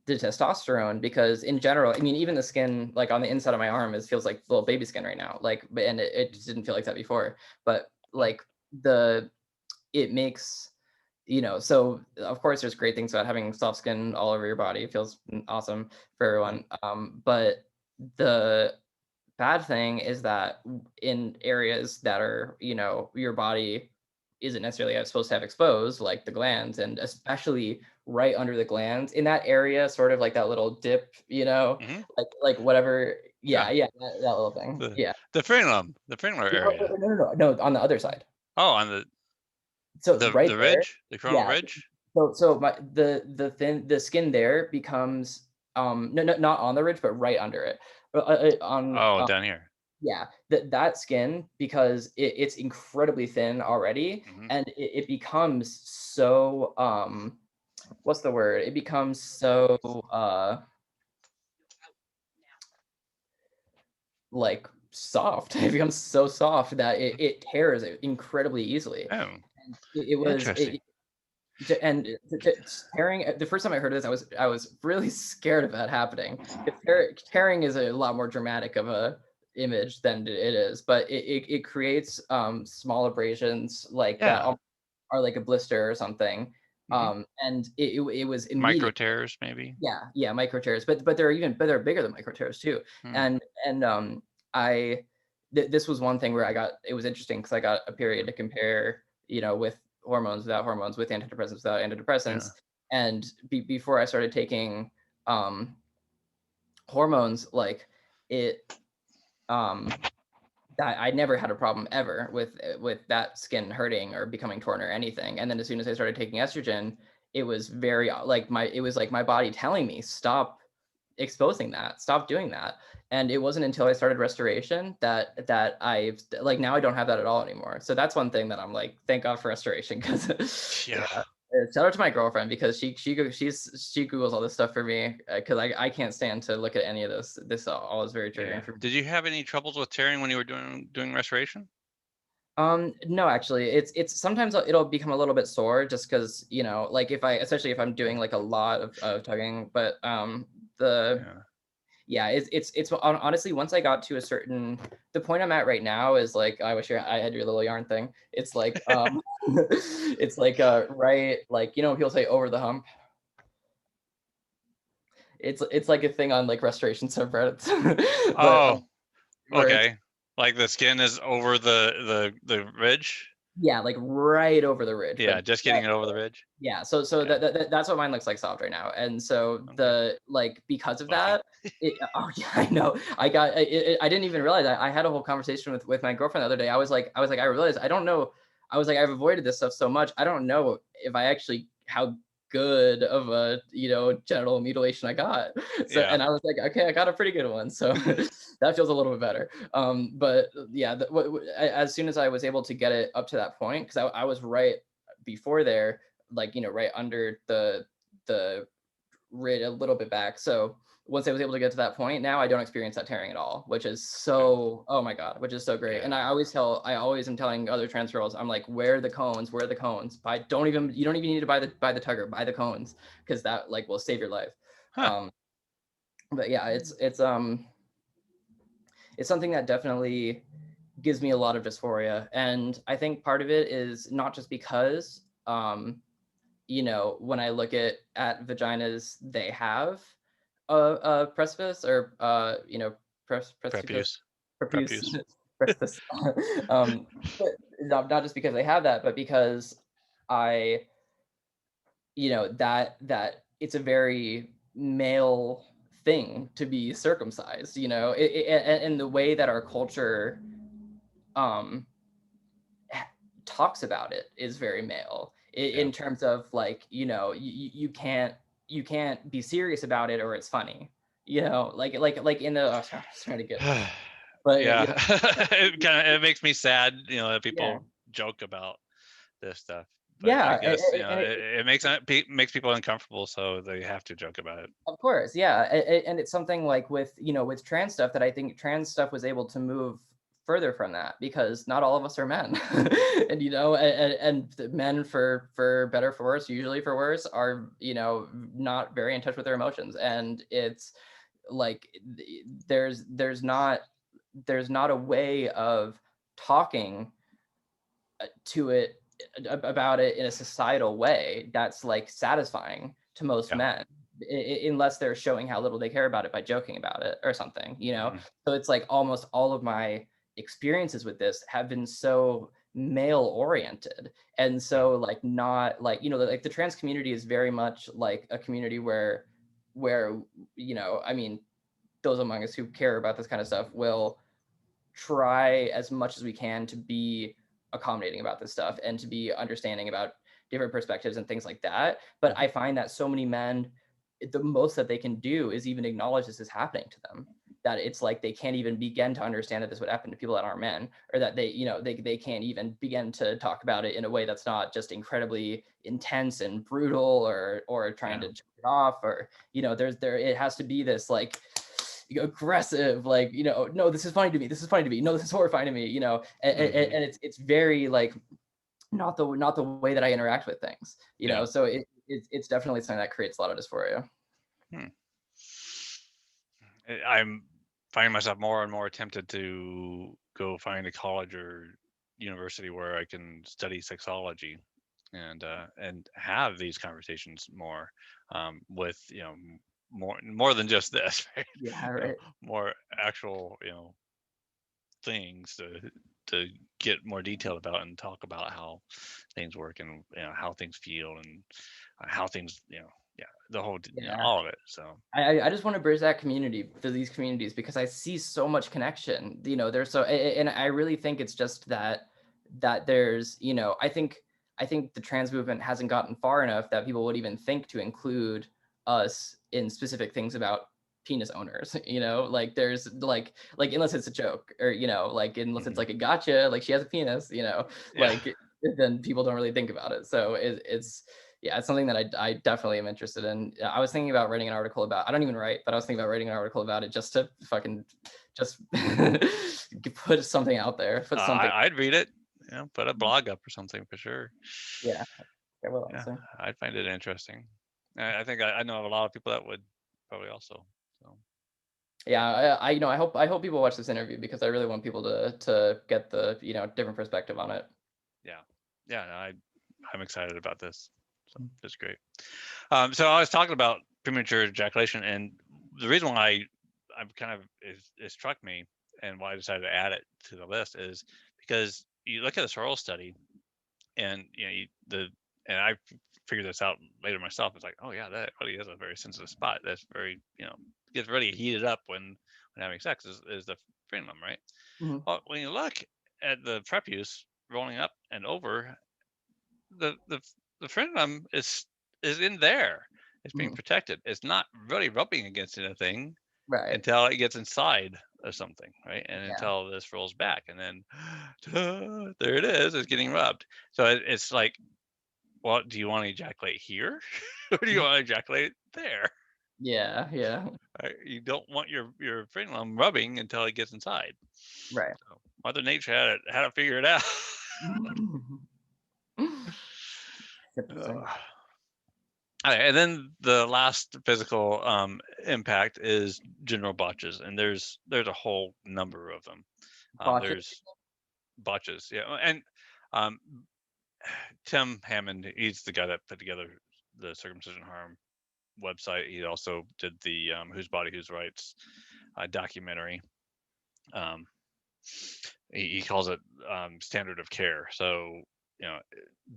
Speaker 2: the testosterone, because in general, I mean, even the skin, like on the inside of my arm, feels like little baby skin right now. Like, and it just didn't feel like that before. But like the it makes so of course there's great things about having soft skin all over your body. It feels awesome for everyone. But the bad thing is that in areas that are, your body isn't necessarily supposed to have exposed, like the glands, and especially right under the glands, in that area, sort of like that little dip,
Speaker 1: Hmm.
Speaker 2: like whatever. Yeah,
Speaker 1: Yeah.
Speaker 2: yeah, that little thing.
Speaker 1: The
Speaker 2: Yeah.
Speaker 1: the frenulum, the frenular
Speaker 2: No,
Speaker 1: area.
Speaker 2: no, no, no, no, no, on the other side.
Speaker 1: Oh, on the
Speaker 2: So
Speaker 1: the
Speaker 2: right
Speaker 1: the
Speaker 2: there.
Speaker 1: ridge, the coronal
Speaker 2: Yeah.
Speaker 1: ridge.
Speaker 2: So the skin there becomes, no, not on the ridge, but right under it. On
Speaker 1: Oh, down here.
Speaker 2: Yeah, that skin, because it's incredibly thin already,
Speaker 1: Hmm.
Speaker 2: and it becomes so, what's the word? It becomes so, like, soft. It becomes so soft that it tears incredibly easily.
Speaker 1: Oh,
Speaker 2: And it was
Speaker 1: interesting.
Speaker 2: and tearing. The first time I heard this, I was really scared of that happening. Tearing is a lot more dramatic of a image than it is, but it creates small abrasions like that,
Speaker 1: Yeah.
Speaker 2: are like a blister or something.
Speaker 1: Hmm.
Speaker 2: And it was
Speaker 1: Micro
Speaker 2: immediate.
Speaker 1: tears, maybe.
Speaker 2: Yeah, micro tears, but they're bigger than micro tears too.
Speaker 1: Hmm.
Speaker 2: And I this was one thing where it was interesting, because I got a period to compare, with hormones, without hormones, with antidepressants, without
Speaker 1: Yeah.
Speaker 2: antidepressants. And before I started taking um hormones, like, it um that I never had a problem ever with that skin hurting or becoming torn or anything. And then as soon as I started taking estrogen, it was very, it was like my body telling me, stop exposing that, stop doing that. And it wasn't until I started restoration that I, like, now I don't have that at all anymore. So that's one thing that I'm like, thank God for restoration, because
Speaker 1: Yeah.
Speaker 2: yeah. Shout out to my girlfriend, because she Googles all this stuff for me, because I can't stand to look at any of this. This all is very
Speaker 1: Yeah.
Speaker 2: triggering for me.
Speaker 1: Did you have any troubles with tearing when you were doing restoration?
Speaker 2: No, actually, it's sometimes it'll become a little bit sore, just because, like, especially if I'm doing like a lot of tugging. But the
Speaker 1: Yeah.
Speaker 2: yeah, honestly, once I got to the point I'm at right now is, like, I wish I had your little yarn thing. It's like, it's like, right, like, people say over the hump. It's like a thing on, like, restoration subreddits, but
Speaker 1: Oh,
Speaker 2: where it's
Speaker 1: okay. Like the skin is over the ridge.
Speaker 2: Yeah, like right over the ridge,
Speaker 1: Yeah,
Speaker 2: but
Speaker 1: just getting it over the ridge.
Speaker 2: yeah, so
Speaker 1: Yeah.
Speaker 2: that's what mine looks like soft right now, and so
Speaker 1: Okay.
Speaker 2: because of
Speaker 1: Lucky.
Speaker 2: that, oh yeah, I know. I didn't even realize I had a whole conversation with my girlfriend the other day. I was like, I realized I don't know. I was like, I've avoided this stuff so much. I don't know if I actually how good of a genital mutilation I got. So
Speaker 1: Yeah.
Speaker 2: and I was like, okay, I got a pretty good one. So that feels a little bit better. But yeah, as soon as I was able to get it up to that point, because I was right before there, like right under the rid a little bit back. So once I was able to get to that point, now I don't experience that tearing at all, which is
Speaker 1: Good.
Speaker 2: so, oh my god, which is so great. And
Speaker 1: Yeah.
Speaker 2: I always am telling other trans girls, I'm like, where are the cones? Where are the cones? You don't even need to buy the tugger, buy the cones, because that like will save your life.
Speaker 1: Huh.
Speaker 2: Um, but yeah, it's something that definitely gives me a lot of dysphoria, and I think part of it is not just because when I look at vaginas, they have a precipice or precipice,
Speaker 1: Prepuce.
Speaker 2: prepuce,
Speaker 1: Prepuce.
Speaker 2: precipice. But not just because they have that, but because I, that it's a very male thing to be circumcised. And the way that our culture um talks about it is very male
Speaker 1: Yeah.
Speaker 2: in terms of like you can't be serious about it or it's funny, like in the I was trying to get, but
Speaker 1: Yeah. It makes me sad, that
Speaker 2: yeah,
Speaker 1: people joke about this stuff. But I
Speaker 2: yeah,
Speaker 1: guess,
Speaker 2: and
Speaker 1: it makes people uncomfortable, so they have to joke about it.
Speaker 2: of course, yeah, and it's something like with trans stuff that I think trans stuff was able to move further from that because not all of us are men, and and the men for better for worse, usually for worse, are not very in touch with their emotions, and it's like there's not a way of talking to it about it in a societal way that's like satisfying to most
Speaker 1: Yeah.
Speaker 2: men, unless they're showing how little they care about it by joking about it or something.
Speaker 1: Mhm.
Speaker 2: So it's like almost all of my experiences with this have been so male oriented, and
Speaker 1: Yeah.
Speaker 2: so like not like like the trans community is very much like a community where I mean, those among us who care about this kind of stuff will try as much as we can to be accommodating about this stuff and to be understanding about different perspectives and things like that. But
Speaker 1: Mhm.
Speaker 2: I find that so many men, the most that they can do is even acknowledge this is happening to them. That it's like they can't even begin to understand that this would happen to people that aren't men, or that they can't even begin to talk about it in a way that's not just incredibly intense and brutal, or trying
Speaker 1: Yeah.
Speaker 2: to joke it off, or it has to be this like aggressive, like no, this is funny to me, this is funny to me, no, this is horrifying to me,
Speaker 1: Mhm.
Speaker 2: and it's very like not the way that I interact with things,
Speaker 1: Yeah.
Speaker 2: so it's definitely something that creates a lot of dysphoria.
Speaker 1: Hmm. I'm finding myself more and more tempted to go find a college or university where I can study sexology and have these conversations more, with more than just this, right?
Speaker 2: Yeah, right.
Speaker 1: More actual things to get more detailed about and talk about how things work and how things feel and how things yeah, the whole
Speaker 2: Yeah,
Speaker 1: all of it. So
Speaker 2: I just want to bridge that community to these communities because I see so much connection. There's and I really think it's just that there's I think the trans movement hasn't gotten far enough that people would even think to include us in specific things about penis owners. Like there's like unless it's a joke, or like unless it's
Speaker 1: mhm.
Speaker 2: like a gotcha, like she has a penis,
Speaker 1: Yeah.
Speaker 2: like then people don't really think about it. So it's yeah, it's something that I definitely am interested in. I was thinking about writing an article about. I don't even write, but I was thinking about writing an article about it just to fucking just put something out there. Put something.
Speaker 1: I'd read it. Put a blog up or something for sure.
Speaker 2: Yeah, I will
Speaker 1: Yeah,
Speaker 2: honestly.
Speaker 1: I'd find it interesting. I think I know of a lot of people that would probably also. So
Speaker 2: Yeah, I hope people watch this interview because I really want people to get the different perspective on it.
Speaker 1: yeah, yeah. No, I'm excited about this. So it's great. So I was talking about premature ejaculation, and the reason why I'm kind of it struck me and why I decided to add it to the list is because you look at the Sorrells study, and and I figured this out later myself. It's like, oh yeah, that really is a very sensitive spot. That's very, gets really heated up when having sex is the frenulum, right?
Speaker 2: Mm-hmm.
Speaker 1: Well, when you look at the prepuce rolling up and over, the frenulum is in there. It's being
Speaker 2: Mm-hmm.
Speaker 1: protected. It's not really rubbing against anything
Speaker 2: Right.
Speaker 1: until it gets inside of something, right? And
Speaker 2: Yeah.
Speaker 1: until this rolls back, and then there it is. It's getting rubbed. So it's like, well, do you want to ejaculate here, or do you want to ejaculate there?
Speaker 2: Yeah. Yeah.
Speaker 1: Right? You don't want your frenulum rubbing until it gets inside.
Speaker 2: Right.
Speaker 1: So Mother Nature had to figure it out.
Speaker 2: Interesting.
Speaker 1: Okay, and then the last physical impact is general botches, and there's a whole number of them.
Speaker 2: Botches.
Speaker 1: There's botches, yeah, and Tim Hammond, he's the guy that put together the Circumcision Harm website. He also did the Whose Body, Whose Rights documentary. He calls it standard of care. So,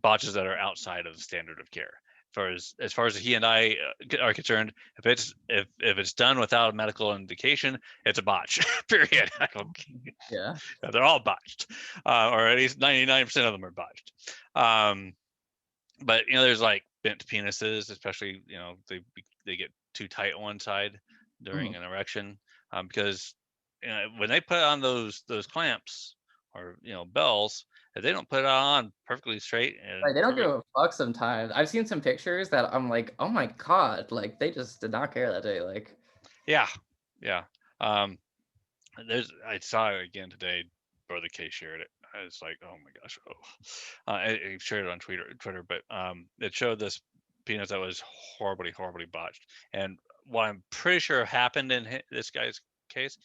Speaker 1: botches that are outside of the standard of care. As far as he and I are concerned, if it's done without a medical indication, it's a botch. Period.
Speaker 2: Yeah.
Speaker 1: They're all botched, or at least 99% of them are botched. But there's like bent penises, especially they get too tight on one side during an erection, because when they put on those clamps or bells, if they don't put it on perfectly straight and
Speaker 2: Right, they don't give
Speaker 1: perfect,
Speaker 2: a fuck sometimes. I've seen some pictures that I'm like, oh my god, like they just did not care that day. Like,
Speaker 1: yeah. I saw it again today. Brother K shared it. I was like, oh my gosh. He shared it on Twitter, but it showed this penis that was horribly botched. And what I'm pretty sure happened in this guy's case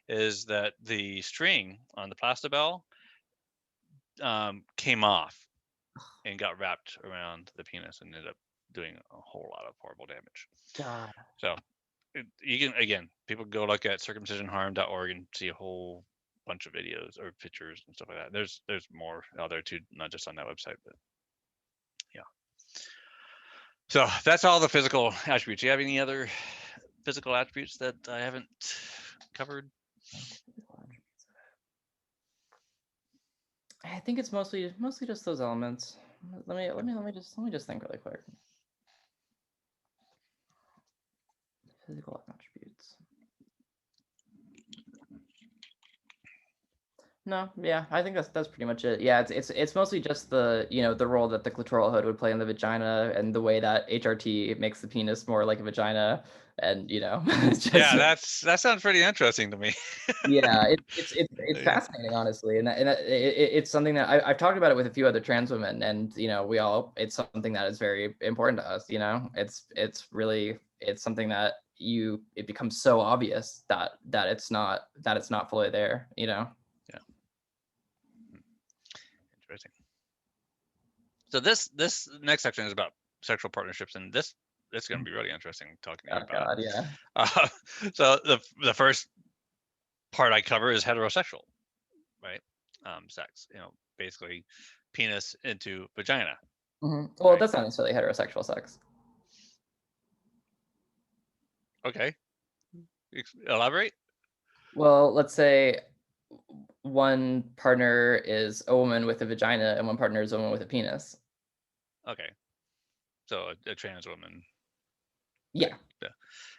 Speaker 1: is that the string on the Plastibell came off and got wrapped around the penis and ended up doing a whole lot of horrible damage.
Speaker 2: God.
Speaker 1: So you can, again, people go look at circumcisionharm.org and see a whole bunch of videos or pictures and stuff like that. There's more out there too, not just on that website, but yeah. So that's all the physical attributes. Do you have any other physical attributes that I haven't covered?
Speaker 2: I think it's mostly just those elements. Let me just think really quick. Physical attributes. No, yeah, I think that's pretty much it. Yeah, it's mostly just the the role that the clitoral hood would play in the vagina and the way that HRT makes the penis more like a vagina, and it's just
Speaker 1: Yeah, that sounds pretty interesting to me.
Speaker 2: yeah, it's
Speaker 1: Yeah.
Speaker 2: fascinating, honestly, and it's something that I've talked about it with a few other trans women, and it's something that is very important to us. It's something that it becomes so obvious that it's not fully there.
Speaker 1: Yeah. Interesting. So this next section is about sexual partnerships, and this is going to be really interesting talking to you
Speaker 2: Oh
Speaker 1: about
Speaker 2: God,
Speaker 1: it.
Speaker 2: yeah.
Speaker 1: So the first part I cover is heterosexual, right? Sex, basically penis into vagina.
Speaker 2: Well,
Speaker 1: Right.
Speaker 2: that's not necessarily heterosexual sex.
Speaker 1: Okay. Elaborate.
Speaker 2: Well, let's say one partner is a woman with a vagina and one partner is a woman with a penis.
Speaker 1: Okay. So a trans woman.
Speaker 2: Yeah.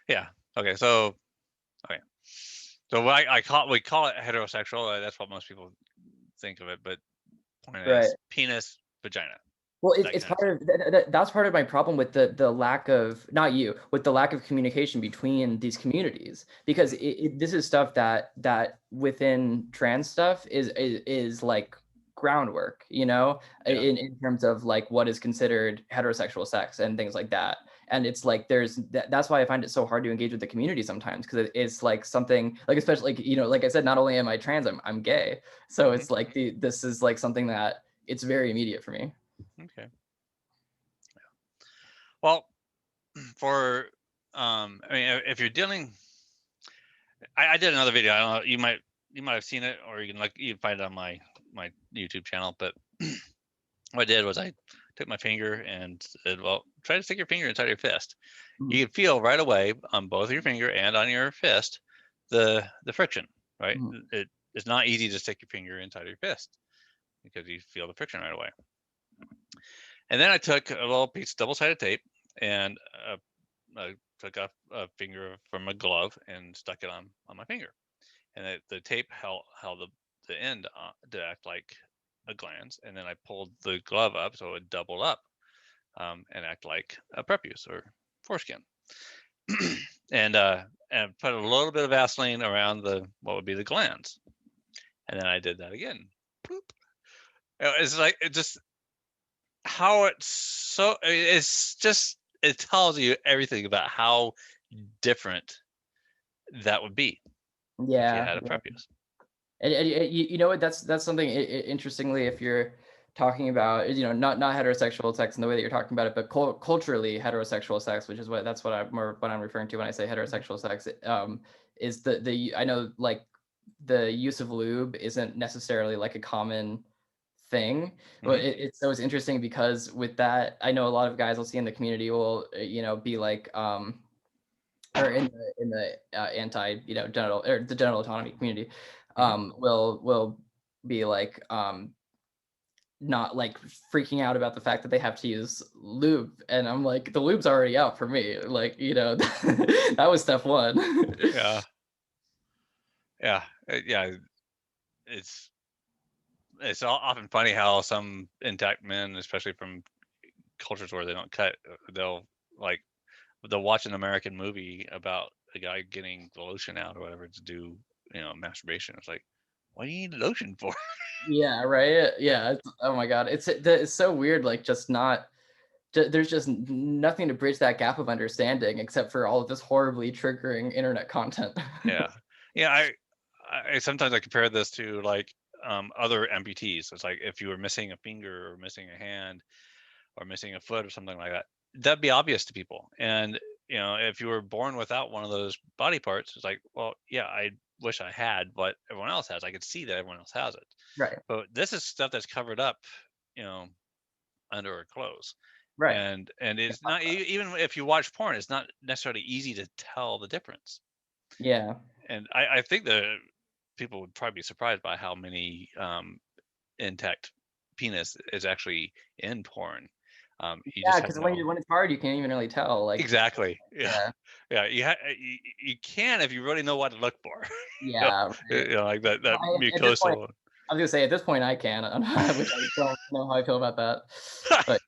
Speaker 1: Yeah. Okay. So okay. So we call it heterosexual. That's what most people think of it, but point
Speaker 2: Right.
Speaker 1: is penis, vagina.
Speaker 2: Well,
Speaker 1: That
Speaker 2: it's
Speaker 1: kind of
Speaker 2: part of that's part of my problem with the lack of not you with the lack of communication between these communities, because this is stuff that within trans stuff is like groundwork,
Speaker 1: yeah.
Speaker 2: in terms of like what is considered heterosexual sex and things like that. And it's like that's why I find it so hard to engage with the community sometimes, because it's like something like, especially like like I said, not only am I trans, I'm gay, so it's like this is like something that it's very immediate for me.
Speaker 1: Okay. Well, I mean, if you're dealing, I did another video. I don't know, you might you might have seen it, or you can find it on my YouTube channel. But what I did was I took my finger and said, well, try to stick your finger inside your fist. You can feel right away on both your finger and on your fist the friction, right? It's not easy to stick your finger inside your fist because you feel the friction right away. And then I took a little piece of double-sided tape and I took a finger from a glove and stuck it on my finger. And the tape held the end to act like a glans, and then I pulled the glove up so it would double up and act like a prepuce or foreskin. and put a little bit of Vaseline around what would be the glands, and then I did that again. Boop. It's like it just how it's just it tells you everything about how different that would be if you
Speaker 2: Yeah.
Speaker 1: had a prepuce.
Speaker 2: And you know what? That's something interestingly, if you're talking about, not heterosexual sex in the way that you're talking about it, but culturally heterosexual sex, which is what I'm referring to when I say heterosexual sex. Is the I know like the use of lube isn't necessarily like a common thing, but it's so it's interesting because with that, I know a lot of guys I'll see in the community will be like or in the anti genital or the genital autonomy community will be like not like freaking out about the fact that they have to use lube, and I'm like, the lube's already out for me, like that was step one.
Speaker 1: Yeah. Yeah. Yeah. It's often funny how some intact men, especially from cultures where they don't cut, they'll watch an American movie about a guy getting the lotion out or whatever to do, masturbation. It's like, what do you need lotion for?
Speaker 2: Yeah, right. Yeah, oh my god, it's so weird, like just not there's just nothing to bridge that gap of understanding except for all of this horribly triggering internet content.
Speaker 1: Yeah. Yeah. I sometimes I compare this to like other amputees. So it's like if you were missing a finger or missing a hand or missing a foot or something like that, that'd be obvious to people. And if you were born without one of those body parts, it's like, well, yeah, I wish I had what everyone else has. I could see that everyone else has it.
Speaker 2: Right.
Speaker 1: But this is stuff that's covered up, under our clothes.
Speaker 2: Right.
Speaker 1: And it's not even if you watch porn, it's not necessarily easy to tell the difference.
Speaker 2: Yeah.
Speaker 1: And I think that people would probably be surprised by how many intact penis is actually in porn. You
Speaker 2: Yeah,
Speaker 1: just have
Speaker 2: because
Speaker 1: no.
Speaker 2: when it's hard, you can't even really tell. Like,
Speaker 1: Exactly. Yeah.
Speaker 2: yeah,
Speaker 1: Yeah. You can if you really know what to look for.
Speaker 2: yeah. Right.
Speaker 1: Like that
Speaker 2: At this point,
Speaker 1: mucosal.
Speaker 2: I was gonna say at this point I can, which I don't know how I feel about that. But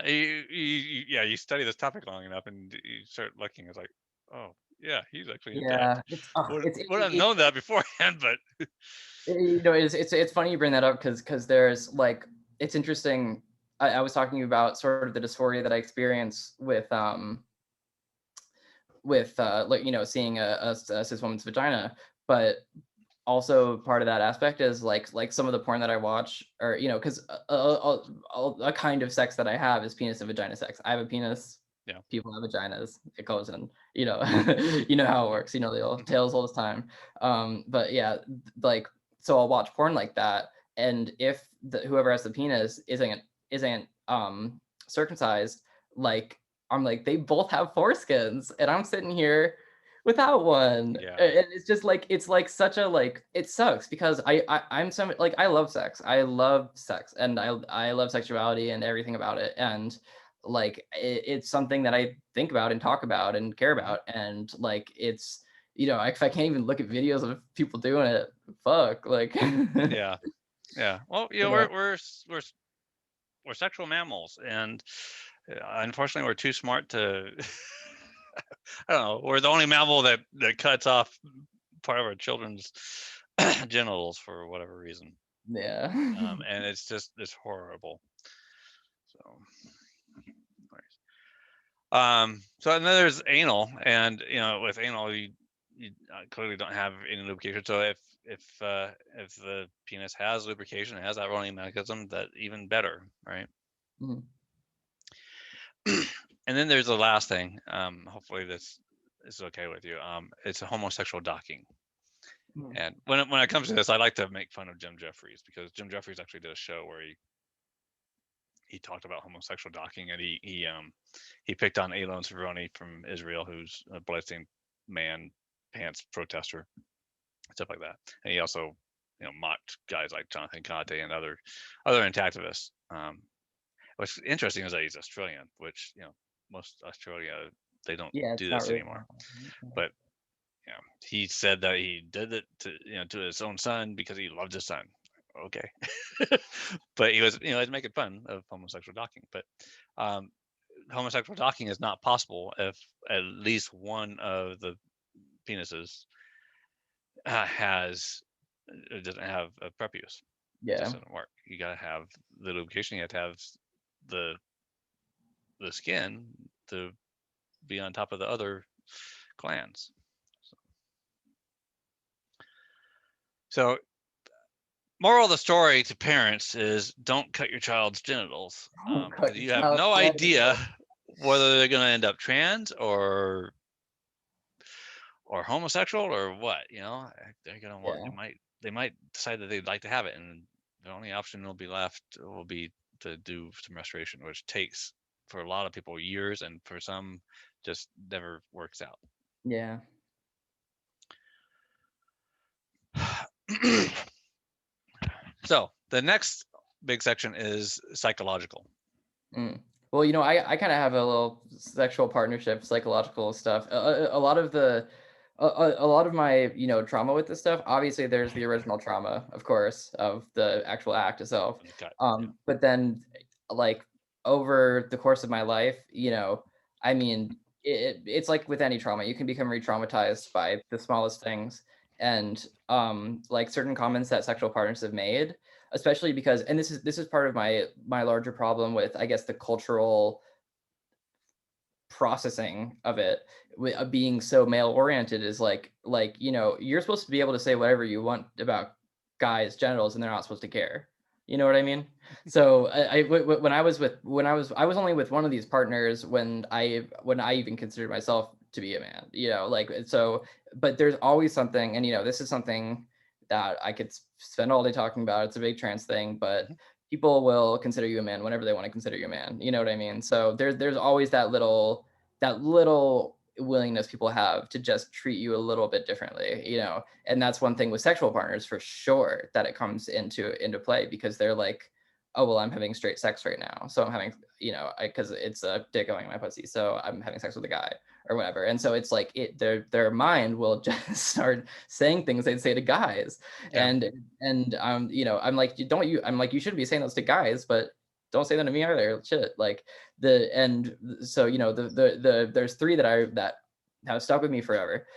Speaker 1: You study this topic long enough and you start looking. It's like, oh yeah, he's actually intact.
Speaker 2: yeah,
Speaker 1: Would have known that beforehand, but
Speaker 2: it's funny you bring that up because there's like it's interesting. I was talking about sort of the dysphoria that I experience with like seeing a cis woman's vagina, but also part of that aspect is like some of the porn that I watch, or because a kind of sex that I have is penis and vagina sex. I have a penis.
Speaker 1: yeah.
Speaker 2: People have vaginas. It goes in. You know how it works. The old tales all the time. But yeah, like so I'll watch porn like that, and if whoever has the penis isn't circumcised, like I'm like they both have foreskins, and I'm sitting here without one.
Speaker 1: Yeah.
Speaker 2: And it's just like it's like such a like it sucks because I'm some like I love sex. I love sex and I love sexuality and everything about it. And like it's something that I think about and talk about and care about. And like it's if I can't even look at videos of people doing it, fuck, like
Speaker 1: Yeah. Yeah. Well,
Speaker 2: you know.
Speaker 1: we're sexual mammals, and unfortunately, we're too smart to. I don't know. We're the only mammal that cuts off part of our children's genitals for whatever reason,
Speaker 2: Yeah.
Speaker 1: and it's horrible. So, so and then there's anal, and with anal, you clearly don't have any lubrication. So if the penis has lubrication, it has that running mechanism, that even better, right?
Speaker 2: Mhm.
Speaker 1: And then there's the last thing. Hopefully this is okay with you. It's a homosexual docking. And when it comes to this, I like to make fun of Jim Jeffries, because Jim Jeffries actually did a show where he talked about homosexual docking, and he picked on Elon Cerrone from Israel, who's a Palestinian man pants protester, stuff like that. And he also, mocked guys like Jonathan Conte and other activists. What's interesting is that he's Australian, which most Australia, they don't
Speaker 2: Yeah,
Speaker 1: do
Speaker 2: it's not
Speaker 1: this
Speaker 2: really.
Speaker 1: anymore. But he said that he did it to his own son because he loved his son. Okay. But he was making fun of homosexual docking. But homosexual docking is not possible if at least one of the penises doesn't have a prepuce. It just doesn't work. You got to have the lubrication. You have to have the skin to be on top of the other glands. So moral of the story to parents is don't cut your child's genitals, because you have no idea whether they're going to end up trans or homosexual or what. They're going to want, they might decide that they'd like to have it, and the only option will be to do some restoration, which takes, for a lot of people, years, and for some just never works out.
Speaker 2: Yeah.
Speaker 1: So the next big section is psychological.
Speaker 2: Well, I kind of have a little sexual partnership, psychological stuff. A lot of my, trauma with this stuff, obviously there's the original trauma, of course, of the actual act itself. But then, like, over the course of my life, I mean, it's like with any trauma, you can become re-traumatized by the smallest things. And like certain comments that sexual partners have made, especially because, and this is part of my larger problem with, I guess, the cultural processing of it, being so male oriented, is like you're supposed to be able to say whatever you want about guys' genitals, and they're not supposed to care. You know what I mean? So when I was only with one of these partners when I even considered myself to be a man. So, but there's always something, and this is something that I could spend all day talking about. It's a big trans thing, but people will consider you a man whenever they want to consider you a man. You know what I mean? So there's always that little willingness people have to just treat you a little bit differently, and that's one thing with sexual partners for sure, that it comes into play, because they're like, oh, well, I'm having straight sex right now, so I'm having, because it's a dick going in my pussy, so I'm having sex with a guy or whatever. And so it's like their mind will just start saying things they'd say to guys. And I'm like, I'm like, you shouldn't be saying those to guys, but don't say that to me either. Shit. Like so there's three that have stuck with me forever.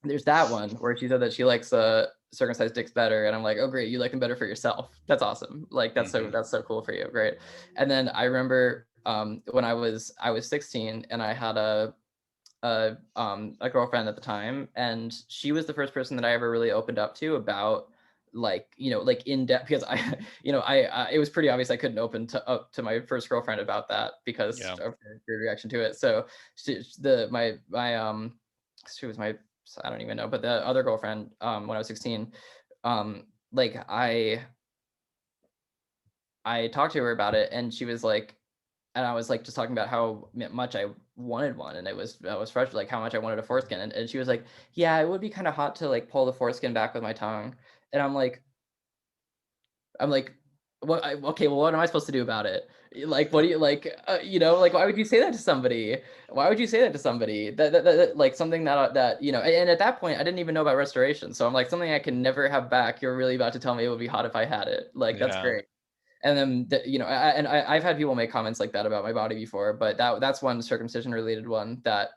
Speaker 2: There's that one where she said that she likes circumcised dicks better, and I'm like, oh great, you like them better for yourself. That's awesome. Like that's so cool for you. Great. And then I remember when I was 16, and I had a girlfriend at the time, and she was the first person that I ever really opened up to about like in depth, because I it was pretty obvious I couldn't open up to my first girlfriend about that because of her reaction to it. So she was my, I don't even know, but the other girlfriend when I was 16, like I talked to her about it, and she was like, and I was like just talking about how much I wanted one, and I was frustrated, like how much I wanted a foreskin, and she was like, yeah, it would be kind of hot to like pull the foreskin back with my tongue. And I'm like, okay, well, what am I supposed to do about it? Like, what do you like? Like, why would you say that to somebody? Why would you say that to somebody? That like something that and at that point, I didn't even know about restoration. So I'm like, something I can never have back. You're really about to tell me it would be hot if I had it? Like, that's great. And then I've had people make comments like that about my body before, but that's one circumcision related one that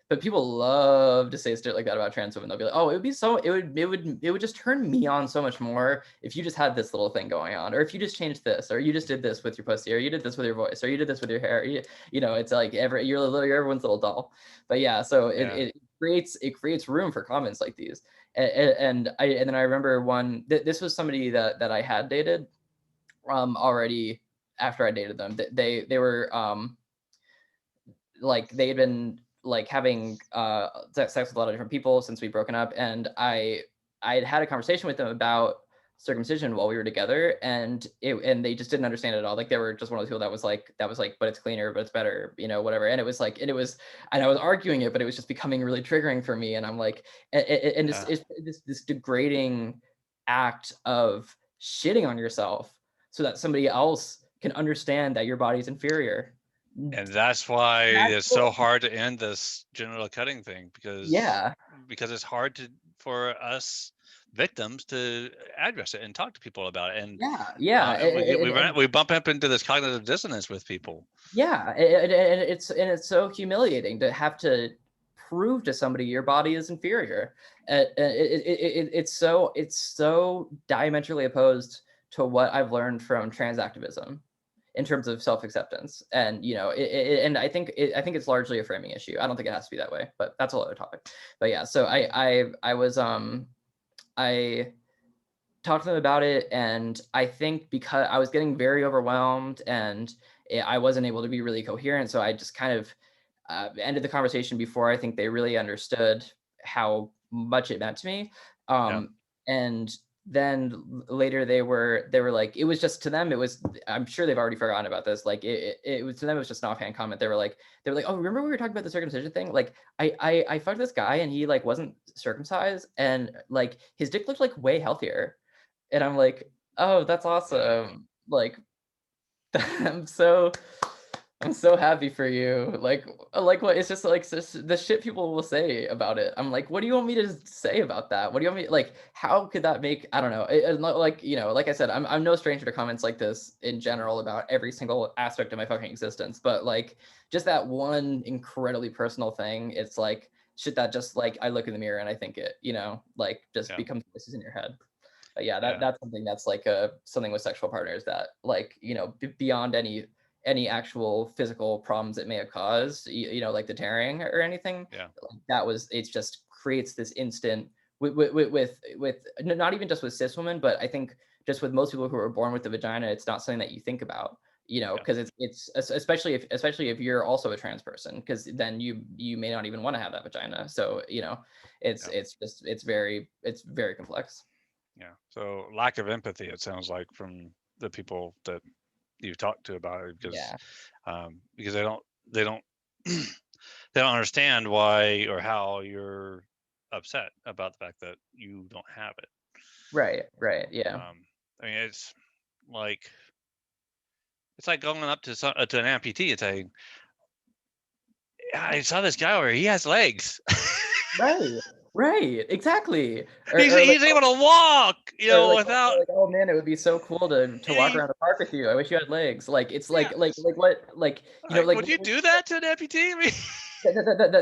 Speaker 2: but people love to say shit like that about trans women. They'll be like, oh, it would just turn me on so much more if you just had this little thing going on, or if you just changed this, or you just did this with your pussy, or you did this with your voice, or you did this with your hair. It's like you're everyone's little doll. But yeah, so it creates room for comments like these. And then I remember one. This was somebody that I had dated already after I dated them. They were like, they'd been like having sex with a lot of different people since we'd broken up, and I had a conversation with them about circumcision while we were together, and they just didn't understand it at all. Like they were just one of those people that was like, but it's cleaner, but it's better, whatever. And it was like, and I was arguing it, but it was just becoming really triggering for me. And I'm like, and
Speaker 1: Yeah.
Speaker 2: it's this degrading act of shitting on yourself so that somebody else can understand that your body's inferior.
Speaker 1: And that's why
Speaker 2: That's
Speaker 1: it's so hard to end this genital cutting thing, because
Speaker 2: yeah,
Speaker 1: it's hard for us victims to address it and talk to people about it. And
Speaker 2: yeah.
Speaker 1: we bump up into this cognitive dissonance with people.
Speaker 2: Yeah, and it's so humiliating to have to prove to somebody your body is inferior. It's so diametrically opposed to what I've learned from trans activism in terms of self-acceptance. And and I think it's largely a framing issue. I don't think it has to be that way, but that's a whole other topic. But yeah, so I talked to them about it, and I think because I was getting very overwhelmed and I wasn't able to be really coherent, so I just kind of ended the conversation before I think they really understood how much it meant to me.
Speaker 1: Yeah.
Speaker 2: And then later they were like, it was just to them, it was, I'm sure they've already forgotten about this. Like it was to them, it was just an offhand comment. They were like, oh, remember we were talking about the circumcision thing? Like I fucked this guy and he like wasn't circumcised, and like his dick looked like way healthier. And I'm like, oh, that's awesome. Like, I'm so I'm so happy for you. Like what? It's just like the shit people will say about it. I'm like, what do you want me to say about that? What do you want me like? How could that make? I don't know. Like like I said, I'm no stranger to comments like this in general about every single aspect of my fucking existence. But like, just that one incredibly personal thing, it's like shit that just like I look in the mirror and I think it, like just
Speaker 1: Yeah.
Speaker 2: becomes voices in your head. But yeah,
Speaker 1: Yeah.
Speaker 2: that's something that's like something with sexual partners that like beyond any actual physical problems it may have caused, like the tearing or anything.
Speaker 1: Yeah.
Speaker 2: It's just creates this instant with not even just with cis women, but I think just with most people who are born with the vagina, it's not something that you think about,
Speaker 1: Yeah.
Speaker 2: because it's especially if you're also a trans person, because then you may not even want to have that vagina. So it's very complex.
Speaker 1: Yeah. So lack of empathy, it sounds like, from the people that you've talked to about it,
Speaker 2: Yeah.
Speaker 1: because they don't they don't understand why or how you're upset about the fact that you don't have it.
Speaker 2: Right. Yeah.
Speaker 1: I mean, like it's like going up to to an amputee and saying, I saw this guy over here, he has legs.
Speaker 2: Right. Exactly. Like,
Speaker 1: He's able to walk, without.
Speaker 2: like, oh man, it would be so cool to walk
Speaker 1: Any,
Speaker 2: around the park with you. I wish you had legs. Like, it's
Speaker 1: yeah,
Speaker 2: like what, like,
Speaker 1: like,
Speaker 2: like
Speaker 1: would you do that to an amputee? I mean,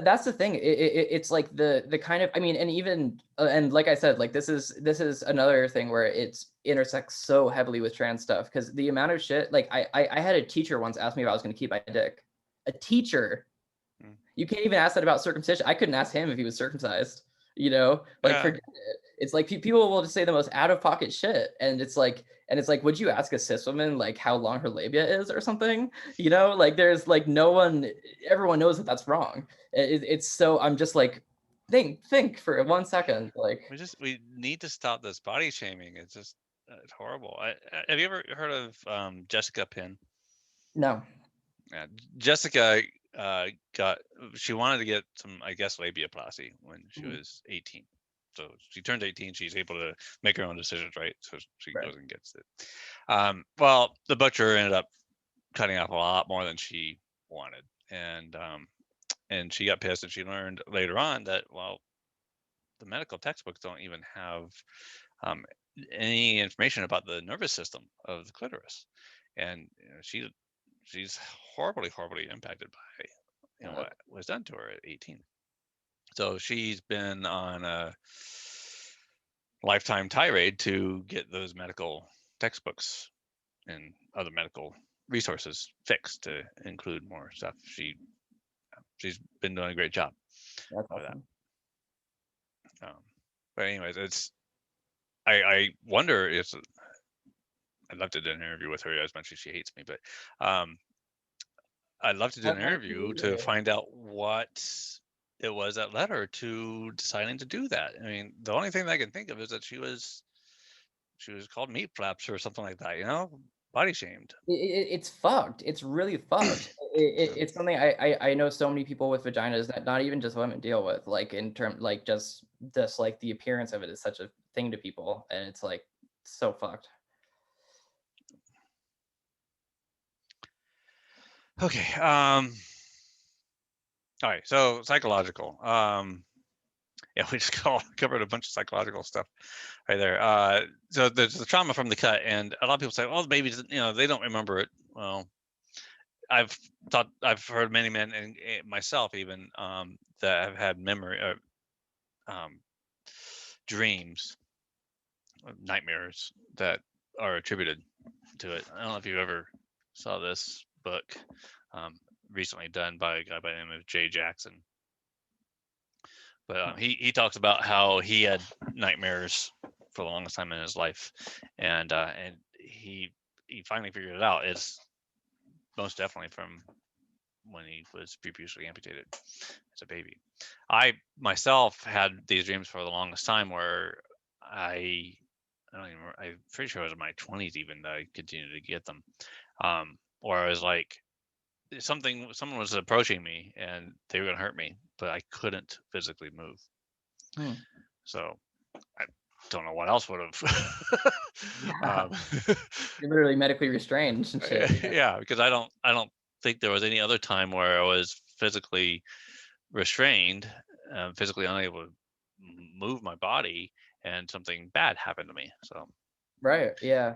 Speaker 2: that's the thing. It's like the kind of, I mean, and even and like I said, like this is another thing where it's intersects so heavily with trans stuff, because the amount of shit, like I had a teacher once ask me if I was going to keep my dick. A teacher. You can't even ask that about circumcision. I couldn't ask him if he was circumcised. Like
Speaker 1: yeah,
Speaker 2: forget it. It's like people will just say the most out of pocket shit, and it's like, would you ask a cis woman like how long her labia is or something? Like there's like no one. Everyone knows that that's wrong. It's so I'm just like, think for 1 second. Like
Speaker 1: we need to stop this body shaming. It's just it's horrible. Have you ever heard of Jessica Pinn?
Speaker 2: no.
Speaker 1: Yeah, Jessica she wanted to get some, I guess, labiaplasty when she was 18. So she turns 18, she's able to make her own decisions, right? So she
Speaker 2: Right.
Speaker 1: goes and gets it. Well, the butcher ended up cutting off a lot more than she wanted, and she got pissed, and she learned later on that, well, the medical textbooks don't even have um, any information about the nervous system of the clitoris, and she's horribly impacted by what was done to her at 18. So she's been on a lifetime tirade to get those medical textbooks and other medical resources fixed to include more stuff. She's been doing a great job
Speaker 2: That's
Speaker 1: with that.
Speaker 2: awesome.
Speaker 1: But anyways, I wonder if I'd love to do an interview with her. As much as she hates me, but I'd love to do an interview to
Speaker 2: Absolutely.
Speaker 1: find out what it was that led her to deciding to do that. I mean, the only thing that I can think of is that she was called meat flaps or something like that, body shamed.
Speaker 2: It's fucked. It's really fucked.
Speaker 1: So,
Speaker 2: It's something I know so many people with vaginas that not even just women deal with, like in term like just like the appearance of it is such a thing to people, and it's like so fucked.
Speaker 1: okay. All right. So psychological. Yeah, we just covered a bunch of psychological stuff right there. So there's the trauma from the cut, and a lot of people say, "Oh, the babies, they don't remember it." Well, I've heard many men, and myself even, that have had memory dreams, nightmares that are attributed to it. I don't know if you ever saw this book, um, recently done by a guy by the name of Jay Jackson. But he talks about how he had nightmares for the longest time in his life, and he finally figured it out. It's most definitely from when he was preputially amputated as a baby. I myself had these dreams for the longest time where I don't even I'm pretty sure it was in my 20s even that I continued to get them. Or I was like someone was approaching me and they were gonna hurt me, but I couldn't physically move.
Speaker 2: Hmm.
Speaker 1: So I don't know what else would have.
Speaker 2: Yeah, you're literally medically restrained and shit. Yeah.
Speaker 1: Yeah, because I don't think there was any other time where I was physically restrained, physically unable to move my body, and something bad happened to me. So,
Speaker 2: Right. Yeah.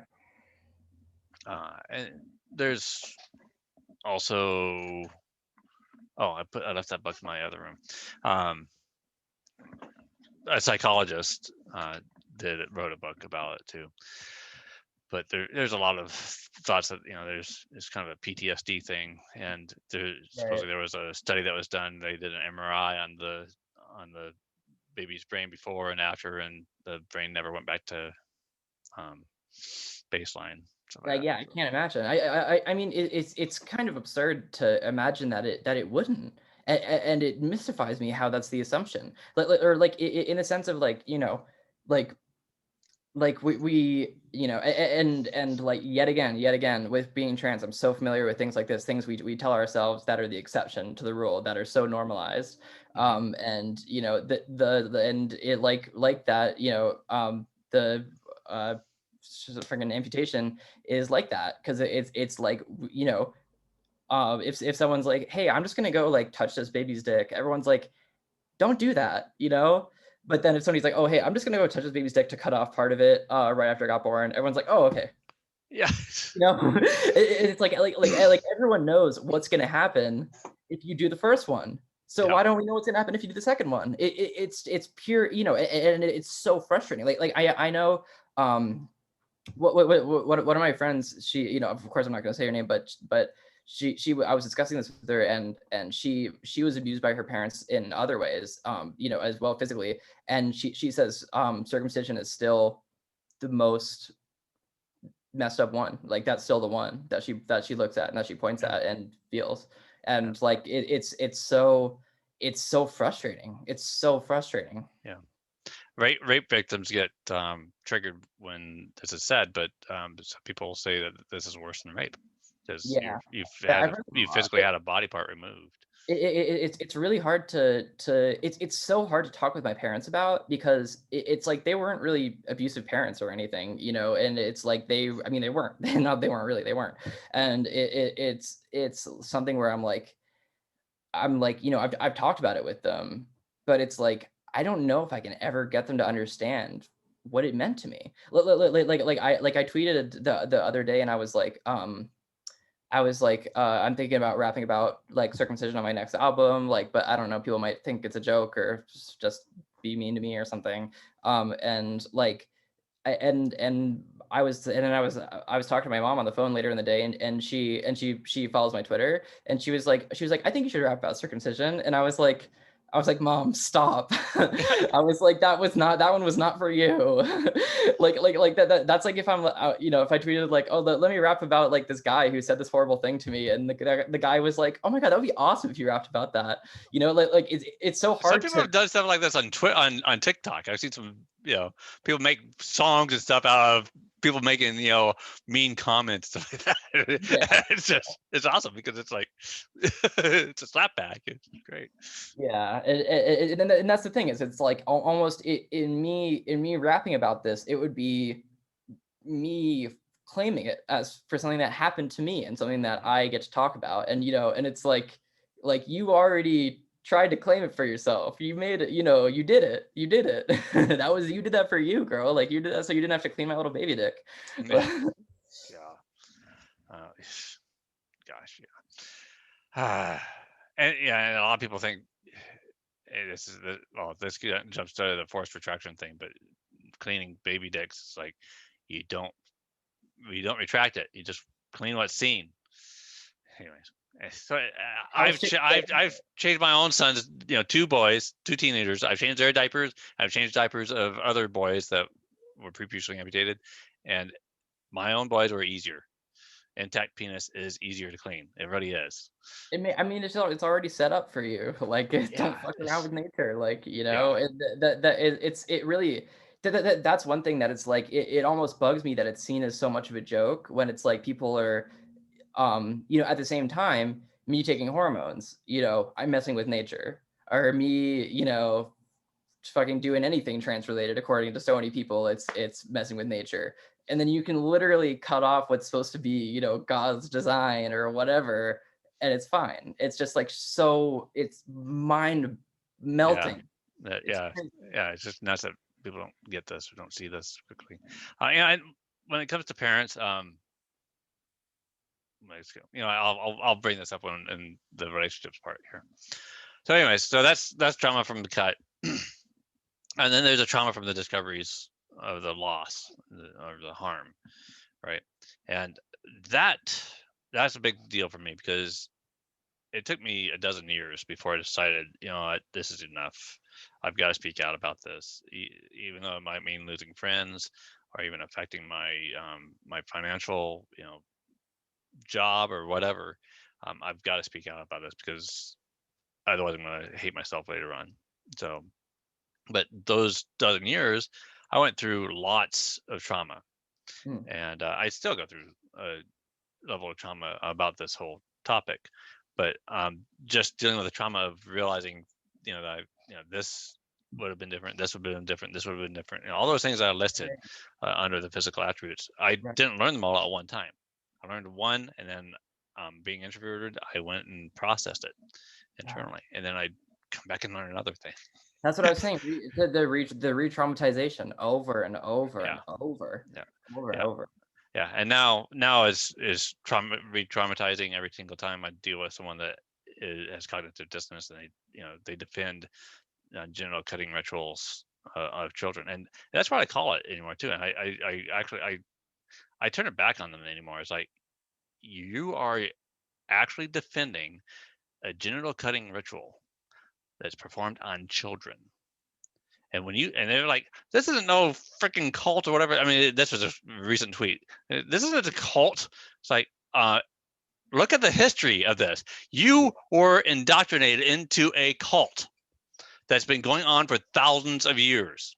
Speaker 1: and there's also, oh, I left that book in my other room. Um, a psychologist wrote a book about it too. But there's a lot of thoughts that there's it's kind of a PTSD thing, and
Speaker 2: Right.
Speaker 1: supposedly there was a study that was done. They did an MRI on the baby's brain before and after, and the brain never went back to um, baseline, stuff like
Speaker 2: Like,
Speaker 1: that.
Speaker 2: yeah, I
Speaker 1: So,
Speaker 2: can't imagine. I mean, it's kind of absurd to imagine that it wouldn't, and it mystifies me how that's the assumption. Or like in the sense of like like we and like yet again with being trans, I'm so familiar with things like this, things we tell ourselves that are the exception to the rule, that are so normalized,
Speaker 1: mhm.
Speaker 2: and the and it like that, the uh freaking amputation is like that, because it's like, if someone's like, hey, I'm just gonna go like touch this baby's dick, everyone's like, don't do that. But then if somebody's like, oh, hey, I'm just gonna go touch this baby's dick to cut off part of it right after it got born, everyone's like, oh, okay.
Speaker 1: Yeah,
Speaker 2: It's like everyone knows what's gonna happen if you do the first one. So
Speaker 1: yeah,
Speaker 2: why don't we know what's gonna happen if you do the second one? It's pure, and it's so frustrating. Like I know, one of my friends, she, of course I'm not gonna say her name, but I was discussing this with her, and she was abused by her parents in other ways, as well physically, and she says circumcision is still the most messed up one. Like that's still the one that she looks at and that she points
Speaker 1: yeah,
Speaker 2: at and feels.
Speaker 1: yeah,
Speaker 2: And like it's so frustrating. It's so frustrating.
Speaker 1: yeah. Rape victims get triggered when this is said, but some people say that this is worse than rape because
Speaker 2: Yeah. I've heard
Speaker 1: you
Speaker 2: a lot.
Speaker 1: physically had a body part removed.
Speaker 2: It's really hard it's so hard to talk with my parents about, because it's like they weren't really abusive parents or anything, and it's like I mean, they weren't. They weren't really, they weren't. And it's something where I'm like, I've talked about it with them, but it's like I don't know if I can ever get them to understand what it meant to me. I tweeted the other day, and I was like, I'm thinking about rapping about like circumcision on my next album, like, but I don't know, people might think it's a joke or just be mean to me or something. And like, and I was talking to my mom on the phone later in the day, and she follows my Twitter, and she was like, I think you should rap about circumcision, and I was like, I was like, Mom, stop. I was like, that one was not for you. That's like if I'm, if I tweeted like, oh, let me rap about like this guy who said this horrible thing to me. And the guy was like, oh my God, that would be awesome if you rapped about that. It's so
Speaker 1: Some
Speaker 2: hard
Speaker 1: people have done stuff like this on on TikTok. I've seen some, people make songs and stuff out of people making, mean comments, stuff like that.
Speaker 2: Yeah.
Speaker 1: It's awesome because it's like, it's a slapback. It's great.
Speaker 2: Yeah, and that's the thing is it's like almost in me rapping about this, it would be me claiming it as for something that happened to me and something that I get to talk about. And and it's like you already tried to claim it for yourself. You made it, you did it. You did it. You did that for you, girl. Like you did that so you didn't have to clean my little baby dick.
Speaker 1: Yeah. Gosh, yeah. And a lot of people think this jumps to the forced retraction thing, but cleaning baby dicks is like you don't retract it. You just clean what's seen. Anyways, so I've changed my own sons. 2 boys, 2 teenagers. I've changed their diapers. I've changed diapers of other boys that were preputially amputated, and my own boys were easier. Intact penis is easier to clean. It really is.
Speaker 2: It's already set up for you. Like, don't fuck around with nature. Like, that's one thing that it's like it almost bugs me that it's seen as so much of a joke when it's like people are, at the same time, me taking hormones, I'm messing with nature, or me, fucking doing anything trans related according to so many people, it's messing with nature. And then you can literally cut off what's supposed to be, God's design or whatever, and it's fine. It's just like it's mind melting.
Speaker 1: It's just nuts that people don't get this or don't see this quickly. And when it comes to parents, I'll bring this up in the relationships part here. So anyways, that's trauma from the cut. And then there's a trauma from the discoveries of the loss or the harm, right? And that's a big deal for me because it took me a dozen years before I decided, this is enough. I've got to speak out about this, even though it might mean losing friends or even affecting my my financial, job or whatever. I've got to speak out about this because otherwise I'm going to hate myself later on. So. But those dozen years, I went through lots of trauma, and I still go through a level of trauma about this whole topic. But just dealing with the trauma of realizing, that this would have been different, this would have been different, this would have been different, all those things I listed under the physical attributes. I didn't learn them all at one time. I learned one, and then being introverted, I went and processed it internally, and then I come back and learn another thing.
Speaker 2: That's what I was saying. The re-traumatization over and over and over, over and over.
Speaker 1: Yeah, and now is re-traumatizing every single time I deal with someone that has cognitive dissonance, and they defend genital cutting rituals of children, and that's what I call it anymore too. And I turn it back on them anymore. It's like you are actually defending a genital cutting ritual that's performed on children. And they're like, this isn't no freaking cult or whatever. I mean, this was a recent tweet. This isn't a cult. It's like, look at the history of this. You were indoctrinated into a cult that's been going on for thousands of years.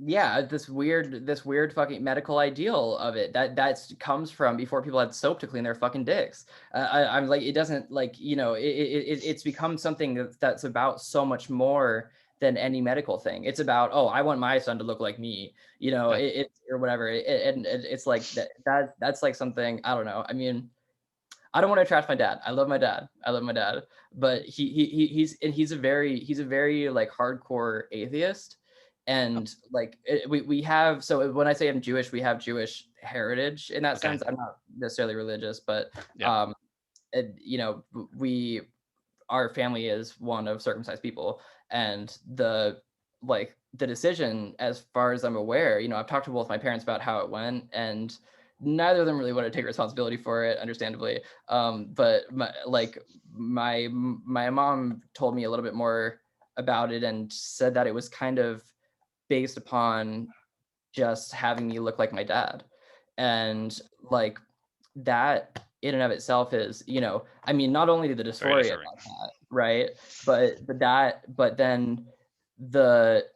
Speaker 2: Yeah, this weird fucking medical ideal of it that comes from before people had soap to clean their fucking dicks. I'm like, it doesn't like, it's become something that's about so much more than any medical thing. It's about, oh, I want my son to look like me, or whatever. It's like that's like something, I don't know. I mean, I don't want to trash my dad. I love my dad, but he's a very like hardcore atheist. And like we have, so when I say I'm Jewish, we have Jewish heritage in that sense. I'm not necessarily religious, but our family is one of circumcised people, and the decision, as far as I'm aware, I've talked to both my parents about how it went, and neither of them really want to take responsibility for it, understandably. But my mom told me a little bit more about it and said that it was kind of based upon just having me look like my dad. And like that in and of itself is, I mean, not only the
Speaker 1: Very
Speaker 2: dysphoria
Speaker 1: disturbing.
Speaker 2: about that, right? But then the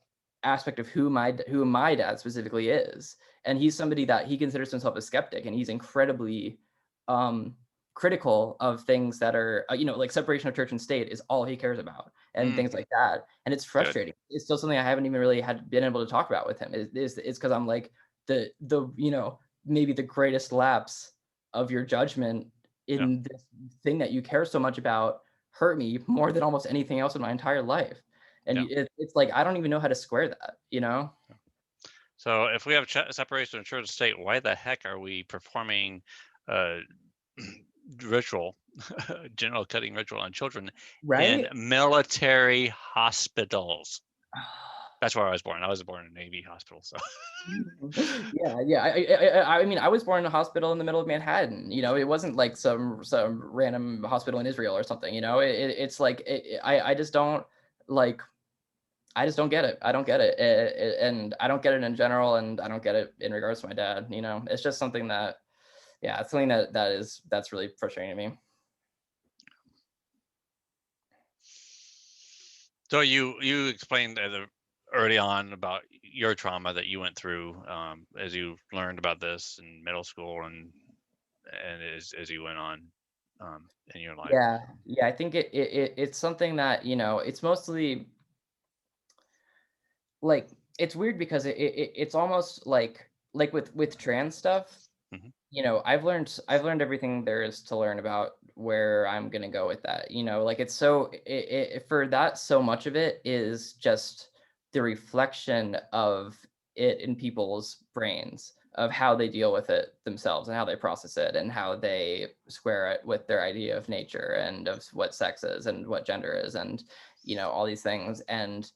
Speaker 2: aspect of who my dad specifically is. And he's somebody that he considers himself a skeptic, and he's incredibly um critical of things that are, like separation of church and state is all he cares about, and
Speaker 1: Mm,
Speaker 2: things like that. And it's
Speaker 1: good.
Speaker 2: frustrating. It's still something I haven't even really had been able to talk about with him. It's because I'm like, the maybe the greatest lapse of your judgment
Speaker 1: Yeah.
Speaker 2: in this thing that you care so much about hurt me more than almost anything else in my entire life. And
Speaker 1: Yeah.
Speaker 2: it's like I don't even know how to square that.
Speaker 1: So if we have separation of church and state, why the heck are we performing uh, ritual, genital cutting ritual on children in
Speaker 2: Right?
Speaker 1: military hospitals? That's where I was born. I was born in a Navy hospital. So
Speaker 2: Yeah, yeah. I mean, I was born in a hospital in the middle of Manhattan. It wasn't like some random hospital in Israel or something. It's like I just don't like. I just don't get it. I don't get it, and I don't get it in general, and I don't get it in regards to my dad. It's just something that, yeah, it's something that's really frustrating to me.
Speaker 1: so you explained early on about your trauma that you went through as you learned about this in middle school and as you went on in your life.
Speaker 2: Yeah, yeah. I think it's something that it's mostly like it's weird because it's almost like with trans stuff.
Speaker 1: Hmm.
Speaker 2: I've learned everything there is to learn about where I'm gonna go with that. Like it's so for that, so much of it is just the reflection of it in people's brains of how they deal with it themselves and how they process it and how they square it with their idea of nature and of what sex is and what gender is and all these things. And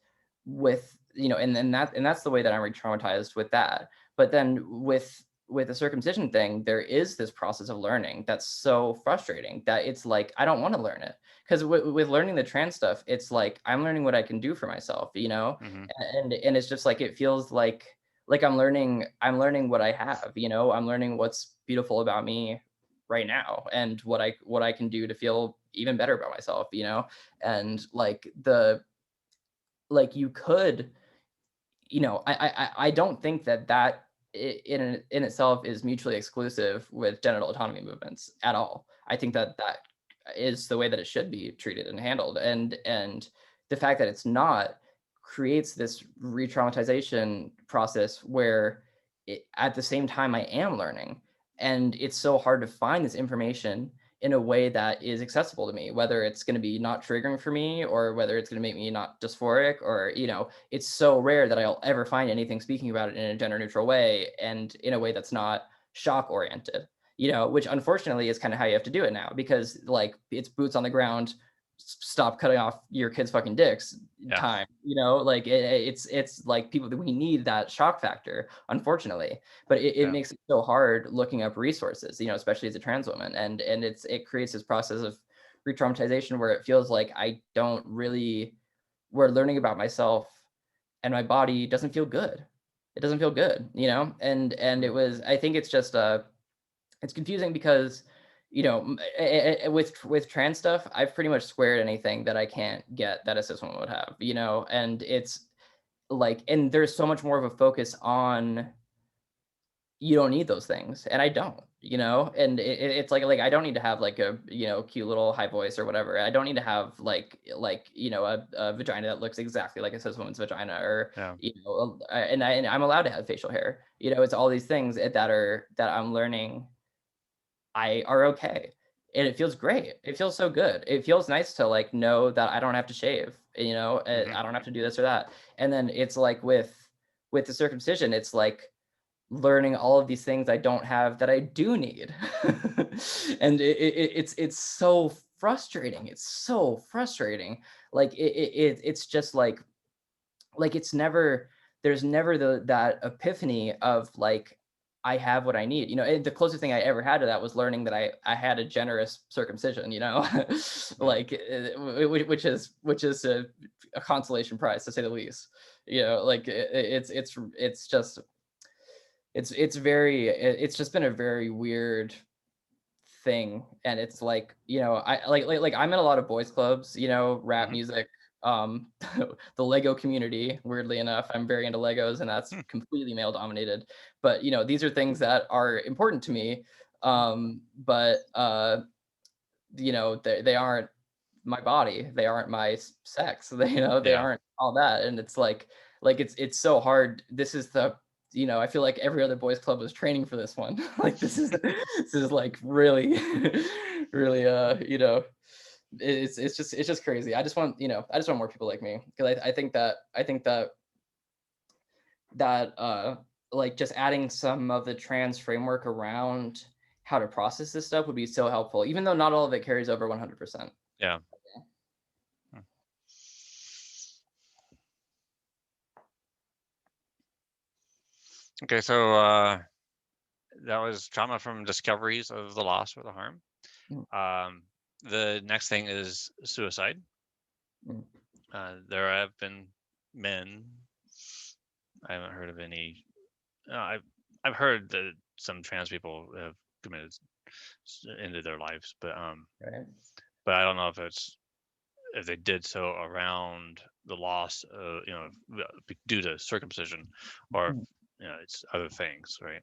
Speaker 2: with and that's the way that I'm re-traumatized with that. But then with the circumcision thing, there is this process of learning that's so frustrating that it's like I don't want to learn it, because with learning the trans stuff, it's like I'm learning what I can do for myself,
Speaker 1: Hmm.
Speaker 2: and it's just like it feels like I'm learning what I have, I'm learning what's beautiful about me right now and what I can do to feel even better about myself, and like you could, I don't think that in itself is mutually exclusive with genital autonomy movements at all. I think that is the way that it should be treated and handled, and the fact that it's not creates this re-traumatization process where at the same time I am learning, and it's so hard to find this information in a way that is accessible to me, whether it's going to be not triggering for me or whether it's going to make me not dysphoric, or it's so rare that I'll ever find anything speaking about it in a gender neutral way and in a way that's not shock oriented, which unfortunately is kind of how you have to do it now, because like it's boots on the ground, stop cutting off your kids fucking dicks
Speaker 1: Yeah.
Speaker 2: time, like it's like people that we need that shock factor, unfortunately. But it
Speaker 1: Yeah.
Speaker 2: makes it so hard looking up resources, especially as a trans woman, and it creates this process of re-traumatization where it feels like I don't really, where learning about myself and my body doesn't feel good. It doesn't feel good, and it was, I think it's just it's confusing because with trans stuff, I've pretty much squared anything that I can't get that a cis woman would have, and it's like, and there's so much more of a focus on you don't need those things, and I don't, and it's like I don't need to have like a cute little high voice or whatever. I don't need to have like a vagina that looks exactly like a cis woman's vagina, or
Speaker 1: Yeah.
Speaker 2: and I'm allowed to have facial hair. It's all these things that I'm learning are okay. And it feels great. It feels so good. It feels nice to like know that I don't have to shave,
Speaker 1: Hmm.
Speaker 2: I don't have to do this or that. And then it's like with the circumcision, it's like learning all of these things I don't have that I do need. And it's so frustrating. It's so frustrating. Like it's just like it's never, there's never that epiphany of like I have what I need. And the closest thing I ever had to that was learning that I had a generous circumcision,
Speaker 1: Mm.
Speaker 2: like which is a consolation prize to say the least. Like it's just it's just been a very weird thing. And it's like, I like I'm in a lot of boys clubs, rap
Speaker 1: Hmm.
Speaker 2: music, um the Lego community. Weirdly enough, I'm very into Legos, and that's
Speaker 1: Hmm.
Speaker 2: completely male dominated. But these are things that are important to me.
Speaker 1: Hmm.
Speaker 2: But they aren't my body, they aren't my sex. They
Speaker 1: Yeah.
Speaker 2: aren't all that. And it's like it's so hard. This is the I feel like every other boys club was training for this one. Like this is like really really it's just crazy. I just want more people like me, because I think that like just adding some of the trans framework around how to process this stuff would be so helpful, even though not all of it carries over 100%.
Speaker 1: Yeah. Hmm. Okay, so that was trauma from discoveries of the loss or the harm.
Speaker 2: Mm,
Speaker 1: Um, the next thing is suicide.
Speaker 2: mm,
Speaker 1: There have been men. I haven't heard of any. I've heard that some trans people have committed ended their lives,
Speaker 2: right.
Speaker 1: but I don't know if they did so around the loss, due to circumcision, or
Speaker 2: Mm.
Speaker 1: it's other things, right?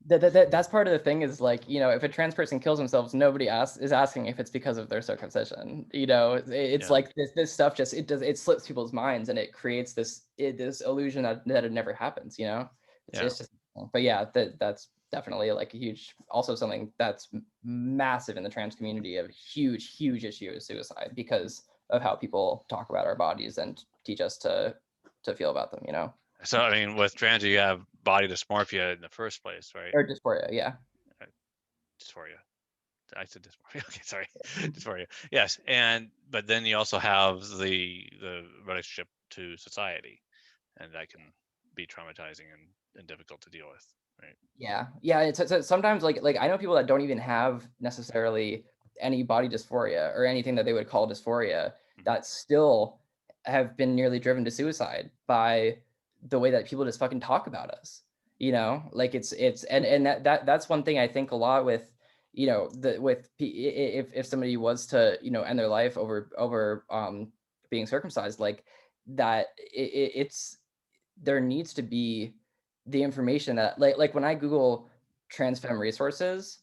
Speaker 2: That's part of the thing, is like, if a trans person kills themselves, nobody is asking if it's because of their circumcision. It's
Speaker 1: Yeah,
Speaker 2: like this stuff just it slips people's minds, and it creates this illusion that it never happens. It's
Speaker 1: yeah.
Speaker 2: it's just but yeah, that's definitely like a huge, also something that's massive in the trans community. A huge issue is suicide, because of how people talk about our bodies and teach us to feel about them.
Speaker 1: So I mean, with trans, you have body dysmorphia in the first place, right?
Speaker 2: Or dysphoria, yeah.
Speaker 1: Uh, Dysphoria. I said dysmorphia. Okay, sorry, dysphoria. Yes, but then you also have the relationship to society, and that can be traumatizing and difficult to deal with, right?
Speaker 2: Yeah. It's sometimes, like I know people that don't even have necessarily any body dysphoria or anything that they would call dysphoria,
Speaker 1: Mhm.
Speaker 2: that still have been nearly driven to suicide by the way that people just fucking talk about us. Like it's and that's one thing I think a lot with, the with if somebody was to, end their life over being circumcised, like that, it's there needs to be the information that, like when I Google trans femme resources,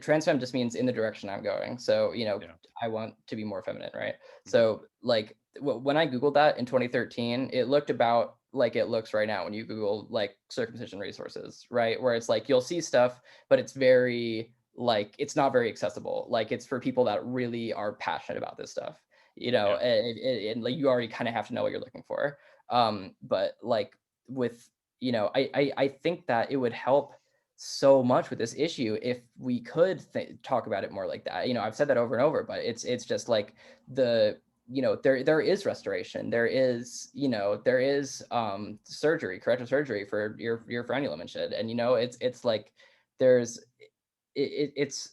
Speaker 2: trans femme just means in the direction I'm going. So,
Speaker 1: Yeah.
Speaker 2: I want to be more feminine, right?
Speaker 1: Mhm.
Speaker 2: So like when I Googled that in 2013, it looked about like it looks right now when you Google like circumcision resources, right? Where it's like you'll see stuff, but it's very like it's not very accessible. Like it's for people that really are passionate about this stuff,
Speaker 1: Yeah.
Speaker 2: and like you already kind of have to know what you're looking for. But like with I think that it would help so much with this issue if we could talk about it more like that. I've said that over and over, but it's just like the there is restoration, there is surgery, corrective surgery for your frenulum and shit. And it's like there's it's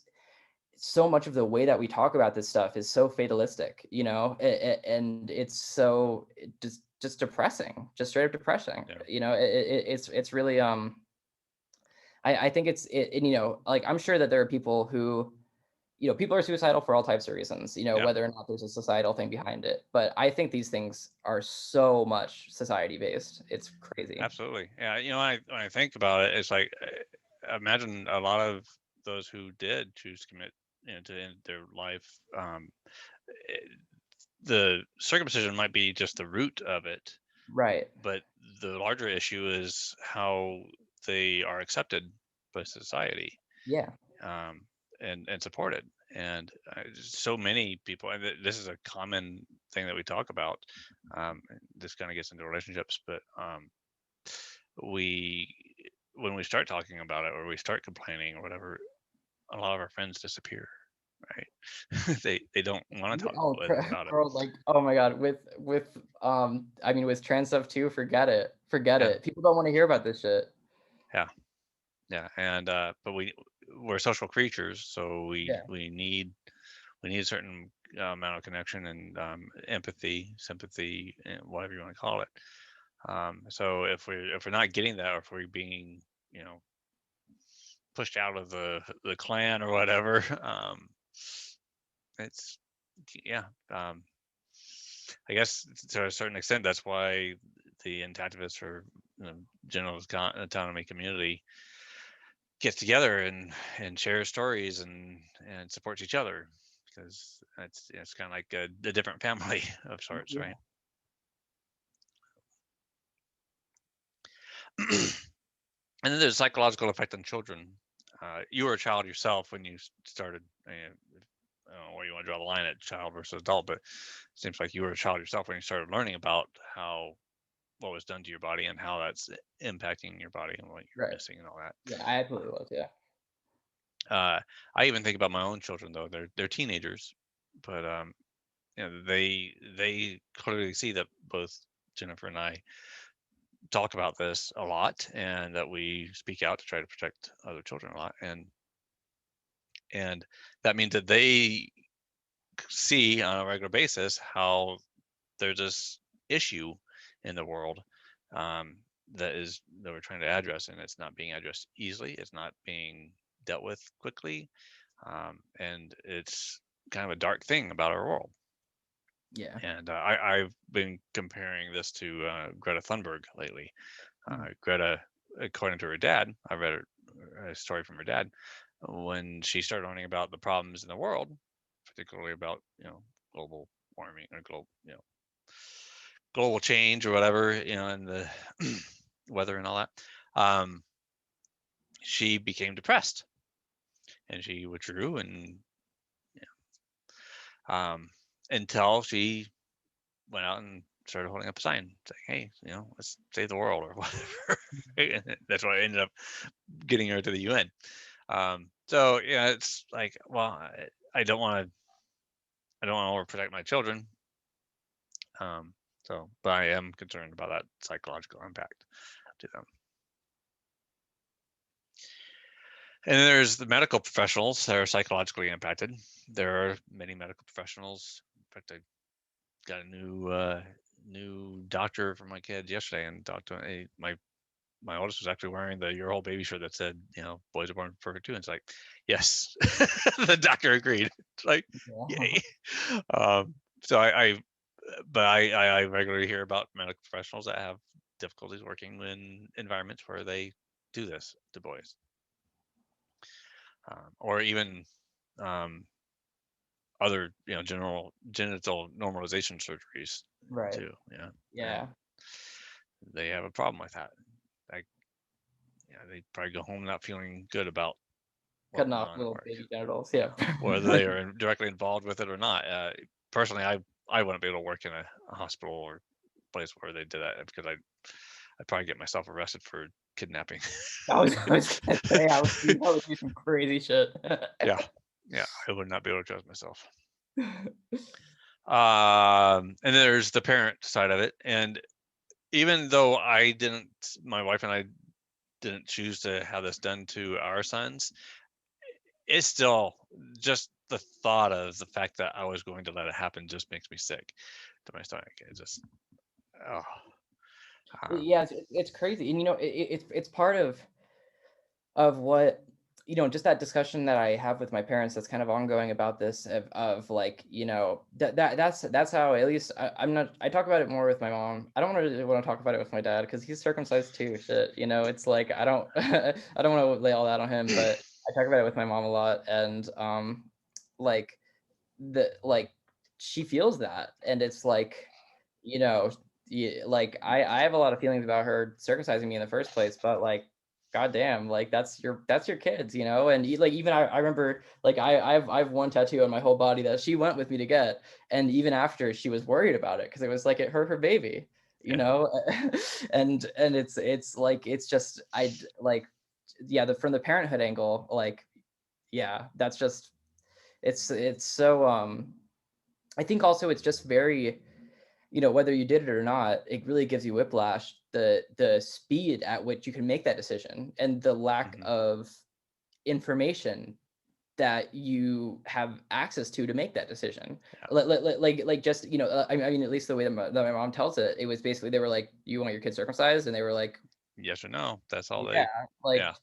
Speaker 2: so much of the way that we talk about this stuff is so fatalistic, and it's so just depressing, just straight up depressing.
Speaker 1: Yeah.
Speaker 2: It's really I think like I'm sure that there are people who, people are suicidal for all types of reasons,
Speaker 1: Yeah.
Speaker 2: whether or not there's a societal thing behind it. But I think these things are so much society based. It's crazy.
Speaker 1: Absolutely. Yeah. When I think about it, it's like, imagine a lot of those who did choose to commit, to end their life. eh, the circumcision might be just the root of it,
Speaker 2: Right.
Speaker 1: but the larger issue is how they are accepted by society,
Speaker 2: Yeah.
Speaker 1: um, and supported. And so many people, and this is a common thing that we talk about. This kind of gets into relationships, but we when we start talking about it or we start complaining or whatever, a lot of our friends disappear, right? They don't want to
Speaker 2: Yeah,
Speaker 1: talk
Speaker 2: oh,
Speaker 1: with us about it.
Speaker 2: bro, like, oh my God, I mean, with trans stuff too, forget it, forget
Speaker 1: Yeah.
Speaker 2: it. People don't want to hear about this shit.
Speaker 1: Yeah. Yeah, and but we're social creatures, so
Speaker 2: Yeah.
Speaker 1: we need a certain amount of connection and empathy, sympathy, and whatever you want to call it. So if we're not getting that, or if we're being, you know, pushed out of the clan or whatever, it's yeah. I guess to a certain extent, that's why the intactivists or, you know, genital autonomy community gets together and shares stories and supports each other, because it's kind of like a different family of sorts,
Speaker 2: Yeah.
Speaker 1: right? And then there's psychological effect on children. You were a child yourself when you started. I don't know where you want to draw the line at child versus adult, but it seems like you were a child yourself when you started learning about how what was done to your body and how that's impacting your body and what you're
Speaker 2: Right.
Speaker 1: missing and all that.
Speaker 2: Yeah, I absolutely was. Yeah.
Speaker 1: I even think about my own children, though they're teenagers, but you know, they clearly see that both Jennifer and I talk about this a lot, and that we speak out to try to protect other children a lot, and that means that they see on a regular basis how there's this issue in the world, um, that we're trying to address, and it's not being addressed easily. It's not being dealt with quickly, and it's kind of a dark thing about our world.
Speaker 2: Yeah.
Speaker 1: And I've been comparing this to Greta Thunberg lately.
Speaker 2: Mm.
Speaker 1: Greta, according to her dad, I read a story from her dad when she started learning about the problems in the world, particularly about, you know, global warming or global change or whatever, you know, and the weather and all that. Um, she became depressed and she withdrew, and um, until she went out and started holding up a sign saying, "Hey, you know, let's save the world," or whatever. And that's why I ended up getting her to the UN. So yeah, it's like, well, I don't want to, overprotect my children. Um, but I am concerned about that psychological impact to them. And then there's the medical professionals that are psychologically impacted. There are many medical professionals. In fact, I got a new doctor for my kids yesterday, and my oldest was actually wearing the "Your Whole Baby" shirt that said, you know, "Boys are born perfect too." And it's like, yes, the doctor agreed. It's like,
Speaker 2: Yeah.
Speaker 1: yay. Um, so I regularly hear about medical professionals that have difficulties working in environments where they do this to boys, or even um, other, you know, genital normalization surgeries
Speaker 2: Right.
Speaker 1: too. Yeah, and
Speaker 2: Yeah.
Speaker 1: they have a problem with that. Like, yeah, they probably go home not feeling good about what
Speaker 2: Cutting
Speaker 1: went
Speaker 2: off
Speaker 1: on at
Speaker 2: little
Speaker 1: work,
Speaker 2: baby genitals. Yeah.
Speaker 1: whether they are directly involved with it or not. Personally, I wouldn't be able to work in a hospital or place where they did that, because I'd probably get myself arrested for kidnapping.
Speaker 2: I was gonna say I would do some crazy shit.
Speaker 1: Yeah, yeah, I would not be able to trust myself. And there's the parent side of it, and even though my wife and I didn't choose to have this done to our sons, it's still just the thought of the fact that I was going to let it happen just makes me sick to my stomach. It just, oh, um,
Speaker 2: Yeah, it's crazy, and it's part of what just that discussion that I have with my parents that's kind of ongoing about this of like that's how at least I'm not I talk about it more with my mom. I don't really want to talk about it with my dad because he's circumcised too. Shit, it's like I don't I don't want to lay all that on him, but I talk about it with my mom a lot, and like like she feels that, and it's like you know like I have a lot of feelings about her circumcising me in the first place, but like goddamn, like that's your kids, and like even I remember like I've one tattoo on my whole body that she went with me to get, and even after she was worried about it because it was like it hurt her baby,
Speaker 1: yeah,
Speaker 2: and it's like it's just like yeah, from the parenthood angle, like yeah, that's just it's so I think also it's just very, whether you did it or not, it really gives you whiplash the speed at which you can make that decision and the lack
Speaker 1: Hmm.
Speaker 2: of information that you have access to make that decision.
Speaker 1: Yeah.
Speaker 2: Like just, I mean, at least the way that my mom tells it, it was basically, they were like, you want your kid circumcised? And they were like,
Speaker 1: Yes or no. That's all
Speaker 2: yeah,
Speaker 1: they.
Speaker 2: like,
Speaker 1: Yeah.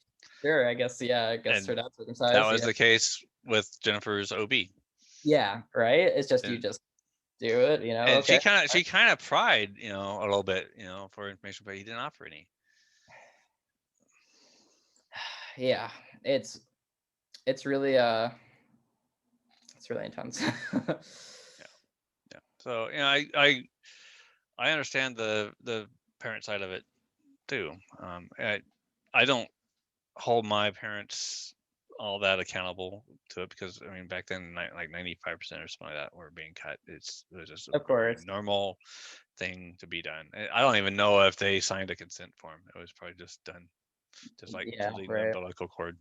Speaker 2: sure, I guess, yeah, I guess
Speaker 1: And
Speaker 2: her dad's
Speaker 1: that
Speaker 2: circumcised,
Speaker 1: was the case with Jennifer's OB.
Speaker 2: yeah, right? It's just, you
Speaker 1: And
Speaker 2: just do it,
Speaker 1: and
Speaker 2: okay.
Speaker 1: she kind of pried, a little bit, for information, but he didn't offer any.
Speaker 2: Yeah, it's it's really it's really intense.
Speaker 1: Yeah. Yeah. So, I understand the parent side of it too. I don't hold my parents all that accountable to it, because I mean, back then, like 95% or something like that were being cut. It was just a
Speaker 2: Of
Speaker 1: very
Speaker 2: course.
Speaker 1: normal thing to be done. I don't even know if they signed a consent form. It was probably just done, just like
Speaker 2: Yeah,
Speaker 1: deleting the
Speaker 2: right.
Speaker 1: umbilical cord.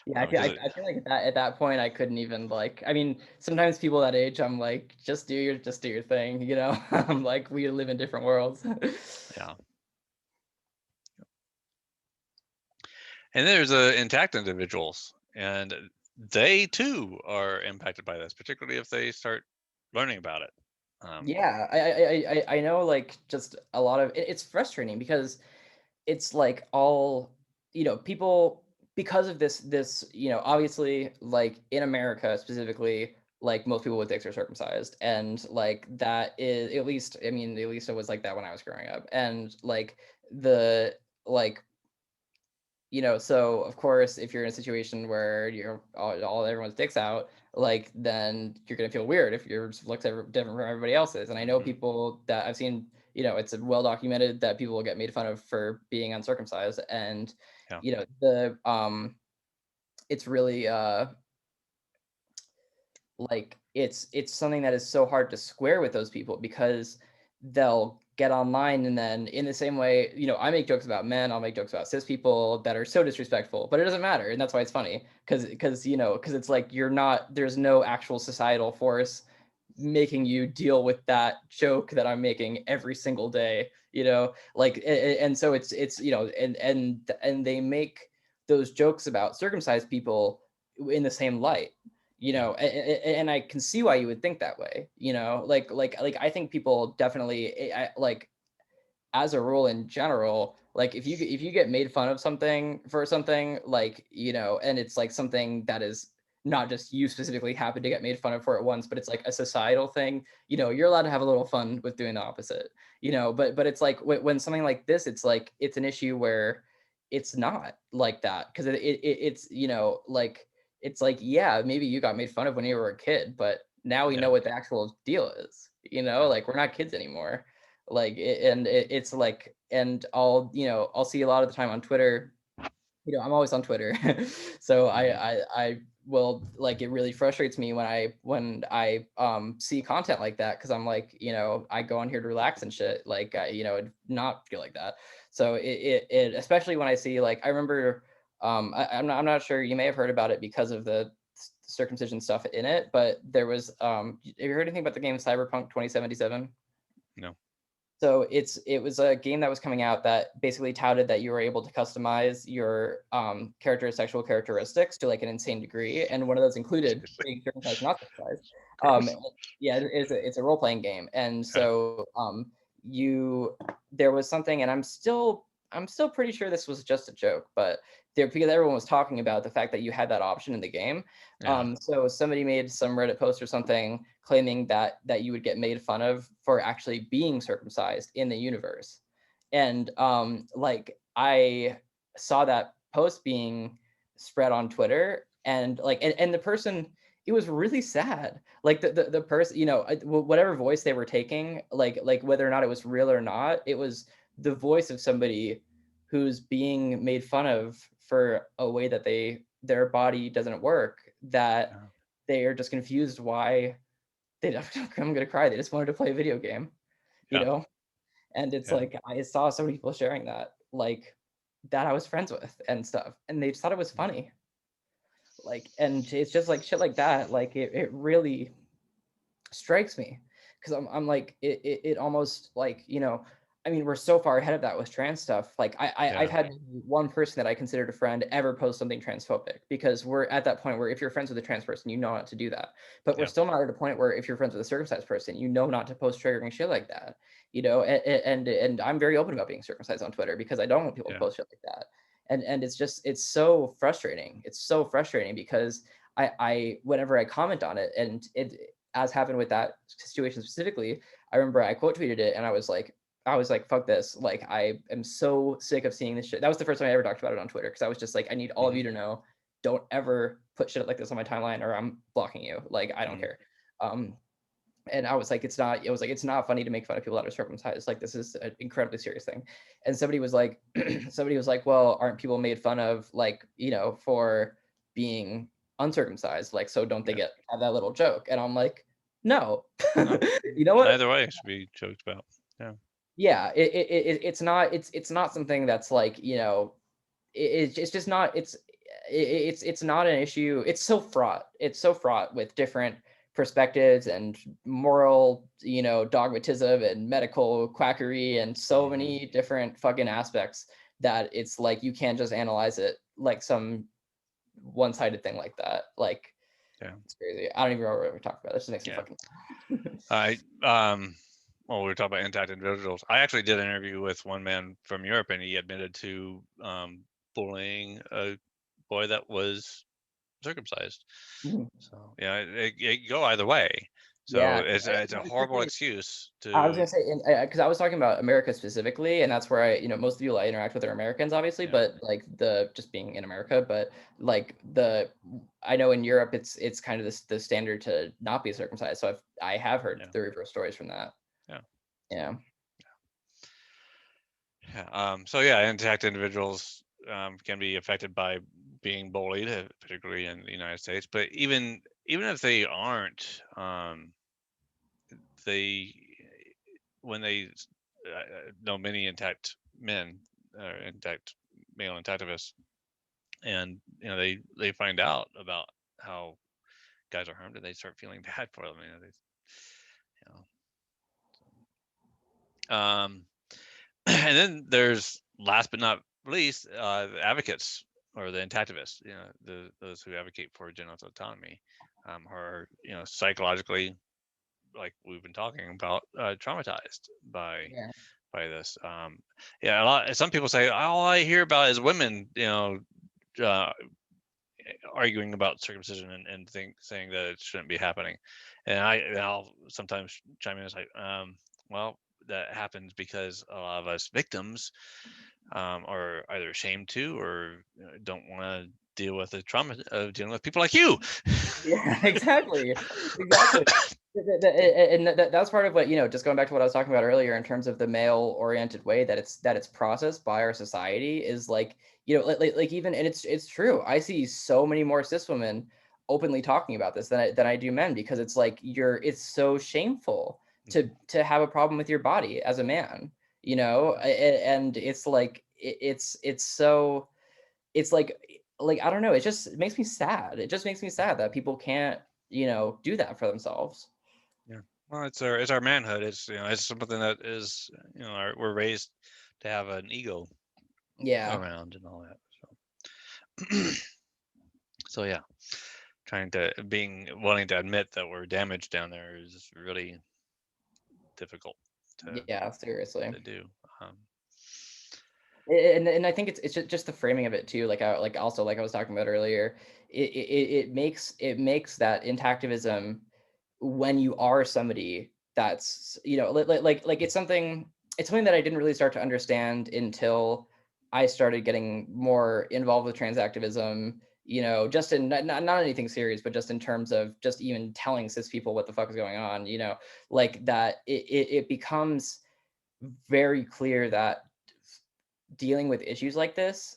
Speaker 2: Yeah,
Speaker 1: Because
Speaker 2: I feel like at that point I couldn't even, like, I mean, sometimes people that age, I'm like, just do your thing, I'm like, we live in different worlds.
Speaker 1: yeah. And there's intact individuals, and they too are impacted by this, particularly if they start learning about it.
Speaker 2: Yeah, I know, like, just a lot of it's frustrating because it's like all, people, because of this, obviously, like, in America specifically, like, most people with dicks are circumcised, and like that is, at least, I mean, at least it was like that when I was growing up, and like the like so of course, if you're in a situation where you're all everyone's dicks out, like, then you're gonna feel weird if yours looks different from everybody else's. And I know
Speaker 1: Mhm.
Speaker 2: people that I've seen, it's well documented that people will get made fun of for being uncircumcised, and
Speaker 1: Yeah.
Speaker 2: the it's really like, it's something that is so hard to square with those people, because they'll get online, and then in the same way, I make jokes about men, I'll make jokes about cis people that are so disrespectful, but it doesn't matter, and that's why it's funny, because it's like, there's no actual societal force making you deal with that joke that I'm making every single day, like, and so it's and they make those jokes about circumcised people in the same light,
Speaker 1: Yeah.
Speaker 2: and I can see why you would think that way, like I think people definitely, like, as a rule in general, like, if you get made fun of something for something, like, and it's like something that is not just you specifically happen to get made fun of for it once, but it's like a societal thing, you're allowed to have a little fun with doing the opposite, but it's like, when something like this, it's like, it's an issue where it's not like that, because it's, like, it's like, yeah, maybe you got made fun of when you were a kid, but now we
Speaker 1: Yeah.
Speaker 2: know what the actual deal is,
Speaker 1: Yeah.
Speaker 2: like, we're not kids anymore, like, it's like, and I'll see a lot of the time on Twitter, I'm always on Twitter. So
Speaker 1: Mhm.
Speaker 2: I will, like, it really frustrates me when I see content like that, because I'm like, I go on here to relax and shit, like, not feel like that. So it especially when I see, like, I remember, I'm not sure, you may have heard about it because of the circumcision stuff in it, but there was, have you heard anything about the game Cyberpunk 2077?
Speaker 1: No.
Speaker 2: So it was a game that was coming out that basically touted that you were able to customize your character's sexual characteristics to, like, an insane degree, and one of those included
Speaker 1: Seriously.
Speaker 2: being circumcised, not circumcised. Um,
Speaker 1: Gross.
Speaker 2: yeah, it's a role playing game, and
Speaker 1: Okay.
Speaker 2: so you there was something, and I'm still pretty sure this was just a joke, but there, because everyone was talking about the fact that you had that option in the game.
Speaker 1: Yeah.
Speaker 2: So somebody made some Reddit post or something claiming that you would get made fun of for actually being circumcised in the universe. And like, I saw that post being spread on Twitter, and like, and the person, it was really sad. Like, the person, whatever voice they were taking, like whether or not it was real or not, it was the voice of somebody who's being made fun of for a way that their body doesn't work, that
Speaker 1: Yeah.
Speaker 2: they are just confused why they don't, I'm gonna cry. They just wanted to play a video game, you
Speaker 1: Yeah.
Speaker 2: know? And it's
Speaker 1: Yeah.
Speaker 2: like, I saw so many people sharing that, like, that I was friends with and stuff, and they just thought it was funny. Like, and it's just like shit like that. Like, it really strikes me, because I'm like, it almost, like, I mean, we're so far ahead of that with trans stuff. Like I've
Speaker 1: Yeah.
Speaker 2: had one person that I considered a friend ever post something transphobic, because we're at that point where if you're friends with a trans person, you know not to do that. But we're
Speaker 1: Yeah.
Speaker 2: still not at a point where if you're friends with a circumcised person, you know not to post triggering shit like that. You know, and I'm very open about being circumcised on Twitter because I don't want people to
Speaker 1: Yeah.
Speaker 2: post shit like that. And it's so frustrating. It's so frustrating because I whenever I comment on it, and it, as happened with that situation specifically, I remember I quote tweeted it and I was like, fuck this. Like, I am so sick of seeing this shit. That was the first time I ever talked about it on Twitter, because I was just like, I need all of
Speaker 1: Hmm.
Speaker 2: you to know, don't ever put shit like this on my timeline or I'm blocking you. Like, I don't
Speaker 1: Hmm.
Speaker 2: care. Um, and I was like, it's not funny to make fun of people that are circumcised. Like, this is an incredibly serious thing. And somebody was like, somebody was like, well, aren't people made fun of, like, you know, for being uncircumcised? Like, so don't they
Speaker 1: Yeah.
Speaker 2: get have that little joke? And I'm like, no.
Speaker 1: No.
Speaker 2: You know what?
Speaker 1: Neither way should be joked about. Yeah.
Speaker 2: Yeah, it's not something that's like, you know, it's just not, it's not an issue. It's so fraught. It's so fraught with different perspectives and moral, you know, dogmatism and medical quackery and so
Speaker 1: Hmm.
Speaker 2: many different fucking aspects that it's like you can't just analyze it like some one-sided thing like that. Like,
Speaker 1: Yeah.
Speaker 2: it's crazy. I don't even remember what we talked about. This just makes me
Speaker 1: Yeah.
Speaker 2: fucking
Speaker 1: I well, we were talking about intact individuals. I actually did an interview with one man from Europe, and he admitted to bullying a boy that was circumcised.
Speaker 2: Mhm.
Speaker 1: So yeah, it go either way. So
Speaker 2: Yeah,
Speaker 1: it's a horrible
Speaker 2: especially,
Speaker 1: excuse
Speaker 2: I was
Speaker 1: to
Speaker 2: gonna say, because I was talking about America specifically, and that's where I, you know, most of the people I interact with are Americans, obviously,
Speaker 1: yeah,
Speaker 2: but like the just being in America, but like I know in Europe it's kind of the standard to not be circumcised. So I have heard
Speaker 1: yeah,
Speaker 2: the reverse stories from that.
Speaker 1: yeah,
Speaker 2: Yeah.
Speaker 1: yeah. So yeah, intact individuals can be affected by being bullied, particularly in the United States. But even if they aren't, they when they know many intact men, intact male intactivists, and they find out about how guys are harmed, and they start feeling bad for them. Um, and then there's, last but not least, the advocates, or the intactivists. Those who advocate for genital autonomy, are psychologically, like we've been talking about, traumatized
Speaker 2: Yeah.
Speaker 1: by this. Yeah, some people say all I hear about is women, uh, arguing about circumcision, and saying that it shouldn't be happening. And I'll sometimes chime in and say, well, that happens because a lot of us victims are either ashamed to, or don't want to deal with the trauma of dealing with people like you.
Speaker 2: Yeah, exactly. Exactly. And that's part of what, you know, just going back to what I was talking about earlier in terms of the male-oriented way that it's processed by our society is like, you know, like even, and it's true. I see so many more cis women openly talking about this than I do men, because it's like it's so shameful to have a problem with your body as a man, you know, and it's like it's so, it's like I don't know, it makes me sad. It just makes me sad that people can't, you know, do that for themselves.
Speaker 1: Yeah. Well, it's our manhood. It's something that is, we're raised to have an ego
Speaker 2: Yeah.
Speaker 1: around and all that. So, so yeah, wanting to admit that we're damaged down there is really difficult to
Speaker 2: Yeah, seriously.
Speaker 1: to do. Um,
Speaker 2: And I think it's just the framing of it too. Like I like also like I was talking about earlier, it makes that intactivism, when you are somebody that's, you know, like it's something that I didn't really start to understand until I started getting more involved with trans activism, you know, just in not anything serious, but just in terms of just even telling cis people what the fuck is going on, you know, like that it becomes very clear that dealing with issues like this,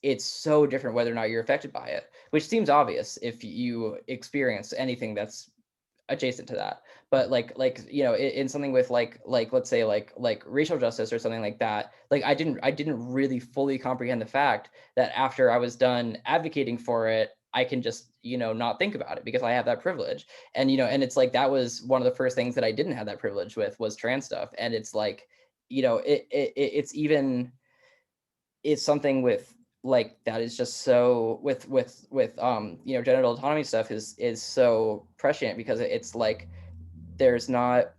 Speaker 2: it's so different whether or not you're affected by it, which seems obvious if you experience anything that's adjacent to that. But like you know, in something with like let's say like racial justice or something like that, like I didn't really fully comprehend the fact that after I was done advocating for it, I can just, you know, not think about it because I have that privilege. And you know, and it's like that was one of the first things that I didn't have that privilege with, was trans stuff. And it's like it's something with like that is just so with genital autonomy stuff is so prescient because it's like there's not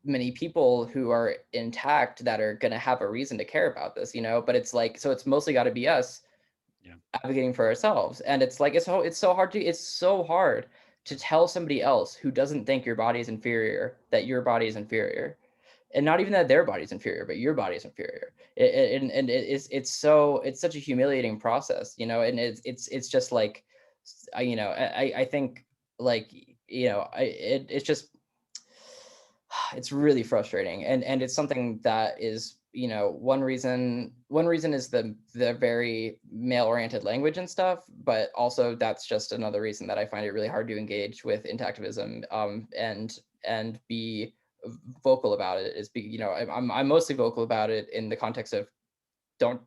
Speaker 2: many people who are intact that are going to have a reason to care about this, but it's like, so it's mostly got to be us
Speaker 1: Yeah.
Speaker 2: advocating for ourselves. And it's like, it's so hard to tell somebody else who doesn't think your body is inferior that your body is inferior, and not even that their body's inferior, but your body is inferior. It's such a humiliating process, and it's just like, I think like, it's just, it's really frustrating, and it's something that is, one reason is the very male oriented language and stuff, but also that's just another reason that I find it really hard to engage with intactivism, and be vocal about it, is I'm mostly vocal about it in the context of don't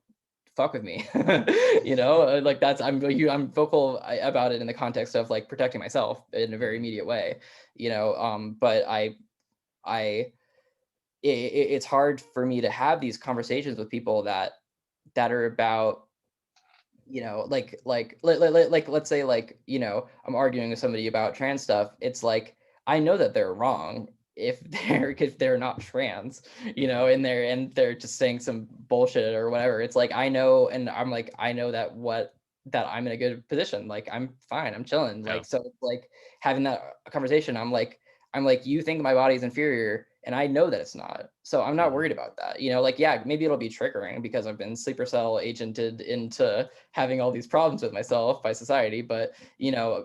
Speaker 2: fuck with me. Like that's, I'm vocal about it in the context of like protecting myself in a very immediate way, but I it's hard for me to have these conversations with people that are about, like let's say, like, I'm arguing with somebody about trans stuff. It's like, I know that they're wrong if they're not trans, and they're just saying some bullshit or whatever. It's like, I know, and I'm like, I know that I'm in a good position. Like, I'm fine, I'm chilling.
Speaker 1: Yeah.
Speaker 2: Like, so it's like having that conversation. I'm like, you think my body is inferior, and I know that it's not. So I'm not worried about that. Like, yeah, maybe it'll be triggering because I've been sleeper cell agented into having all these problems with myself by society. But,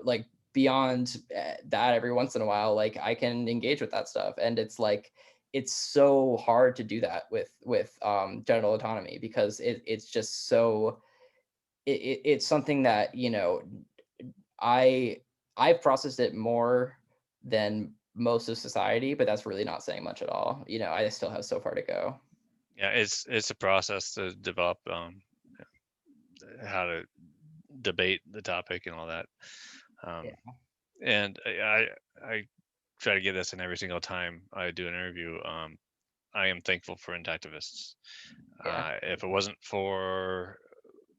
Speaker 2: like, beyond that, every once in a while, like, I can engage with that stuff. And it's like, it's so hard to do that with genital autonomy, because it's just so, it's something that, I've processed it more than most of society, but that's really not saying much at all. I still have so far to go.
Speaker 1: Yeah, it's a process to develop how to debate the topic and all that.
Speaker 2: Yeah.
Speaker 1: And I try to get this in every single time I do an interview. I am thankful for intactivists.
Speaker 2: Yeah.
Speaker 1: If it wasn't for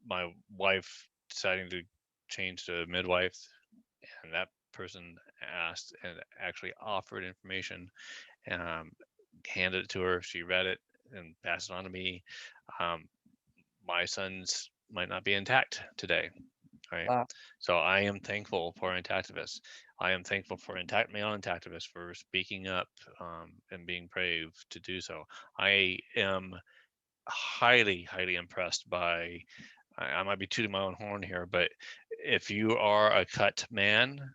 Speaker 1: my wife deciding to change to midwife, and that person asked and actually offered information, um, handed it to her, she read it and passed it on to me, um, my sons might not be intact today. Right.
Speaker 2: Uh,
Speaker 1: So I am thankful for intactivists. I am thankful for intact male intactivists for speaking up, and being brave to do so. I am highly, highly impressed by. I might be tooting my own horn here, but if you are a cut man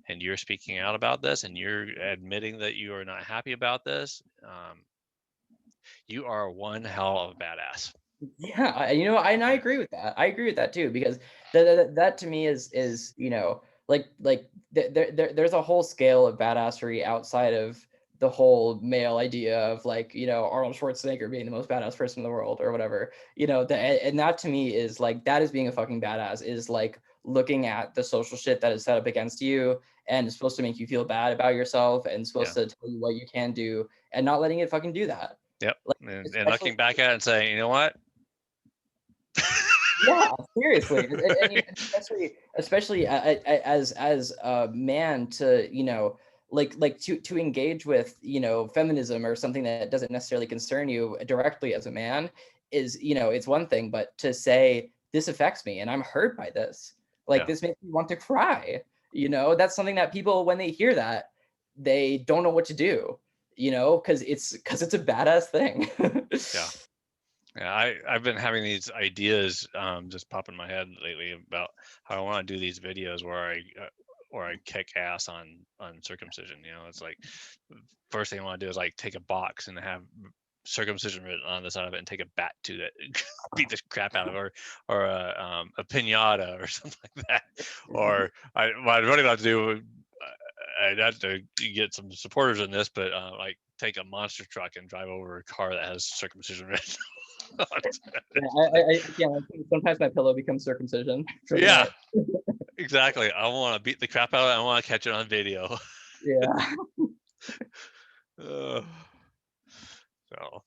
Speaker 1: and you're speaking out about this and you're admitting that you are not happy about this, you are one hell of a badass.
Speaker 2: yeah, and I agree with that. I agree with that too, because that to me is, there's a whole scale of badassery outside of the whole male idea of, like, Arnold Schwarzenegger being the most badass person in the world or whatever. And that to me is like, that is being a fucking badass, is like looking at the social shit that is set up against you and is supposed to make you feel bad about yourself and supposed to tell you what you can do, and not letting it fucking do that.
Speaker 1: Yep.
Speaker 2: Like,
Speaker 1: And
Speaker 2: especially,
Speaker 1: looking back at it and saying, you know what?
Speaker 2: yeah, seriously, and especially as a man, to, to engage with, feminism or something that doesn't necessarily concern you directly as a man, is, it's one thing, but to say, this affects me and I'm hurt by this, like,
Speaker 1: Yeah.
Speaker 2: this makes me want to cry, that's something that people, when they hear that, they don't know what to do, because it's a badass thing.
Speaker 1: Yeah. Yeah, I've been having these ideas just pop in my head lately about how I want to do these videos where I kick ass on circumcision. It's like, first thing I want to do is like take a box and have circumcision written on the side of it and take a bat to it, beat the crap out of it, or a pinata or something like that. Or what I'd really like to do, I'd have to get some supporters in this, but like take a monster truck and drive over a car that has circumcision written.
Speaker 2: Yeah, I think sometimes my pillow becomes circumcision for the
Speaker 1: Yeah,
Speaker 2: night.
Speaker 1: exactly. I want to beat the crap out of it. I want to catch it on video.
Speaker 2: Yeah.
Speaker 1: Uh, So,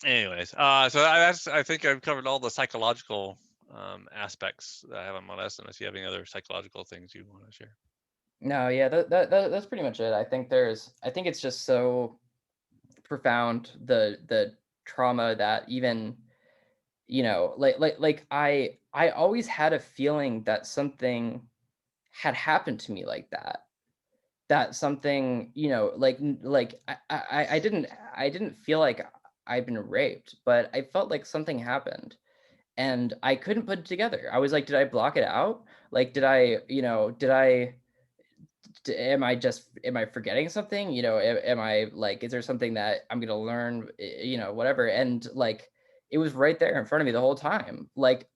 Speaker 1: anyways, I think I've covered all the psychological aspects that I have on my list. Unless you have any other psychological things you want to share.
Speaker 2: No, yeah, that's pretty much it. I think it's just so profound, the trauma that even, I always had a feeling that something had happened to me like that. That something, I didn't feel like I'd been raped, but I felt like something happened and I couldn't put it together. I was like, did I block it out? Like, did I, did I am I forgetting something? Am I like, is there something that I'm gonna learn? Whatever. And like, it was right there in front of me the whole time. Like,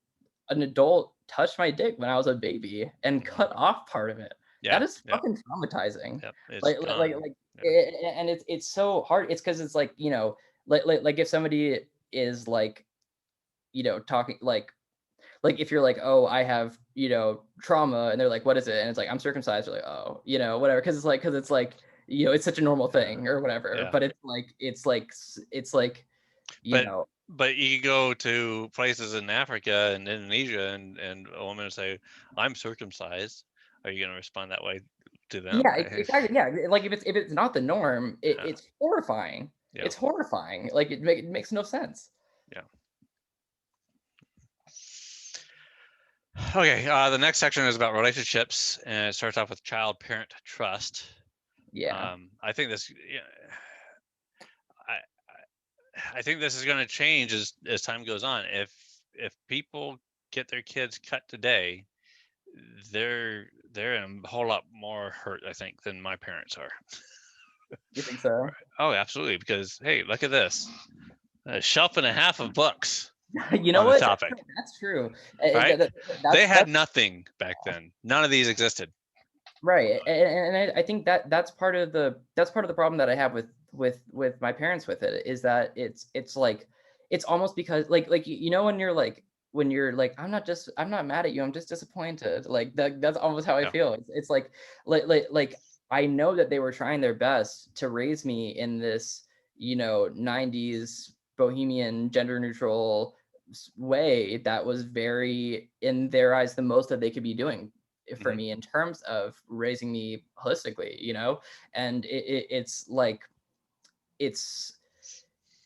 Speaker 2: an adult touched my dick when I was a baby and cut off part of it.
Speaker 1: Yeah,
Speaker 2: That is
Speaker 1: yeah,
Speaker 2: fucking traumatizing.
Speaker 1: yeah. It's gone. Yeah,
Speaker 2: And it's so hard. It's because it's like, if somebody is like, talking like if you're like, oh, I have, trauma, and they're like, what is it? And it's like, I'm circumcised. You're like, oh, whatever. Because it's like, it's such a normal thing or whatever.
Speaker 1: yeah.
Speaker 2: But it's like, you
Speaker 1: But
Speaker 2: know,
Speaker 1: you go to places in Africa and Indonesia, and a woman will say, "I'm circumcised." Are you going to respond that way to them?
Speaker 2: yeah, exactly. Yeah, like if it's not the norm,
Speaker 1: Yeah,
Speaker 2: it's horrifying.
Speaker 1: yeah,
Speaker 2: It's horrifying. Like it makes no sense.
Speaker 1: yeah. Okay, the next section is about relationships, and it starts off with child-parent trust.
Speaker 2: Yeah,
Speaker 1: I think this, yeah, I think this is going to change as time goes on. If people get their kids cut today, they're in a whole lot more hurt, I think, than my parents are.
Speaker 2: you think so?
Speaker 1: Oh, absolutely. Because hey, look at this, a shelf and a half of books
Speaker 2: You know
Speaker 1: on the
Speaker 2: what?
Speaker 1: topic.
Speaker 2: That's true.
Speaker 1: Right? They had
Speaker 2: That's
Speaker 1: nothing back then. None of these existed.
Speaker 2: right. And I think that that's part of the problem that I have with my parents with it is that it's like it's almost because when you're like, I'm not mad at you, I'm just disappointed. Like that's almost how I
Speaker 1: Yeah.
Speaker 2: feel. It's like I know that they were trying their best to raise me in this, 90s bohemian gender neutral way that was very, in their eyes, the most that they could be doing for
Speaker 1: Hmm.
Speaker 2: me in terms of raising me holistically, and it's like it's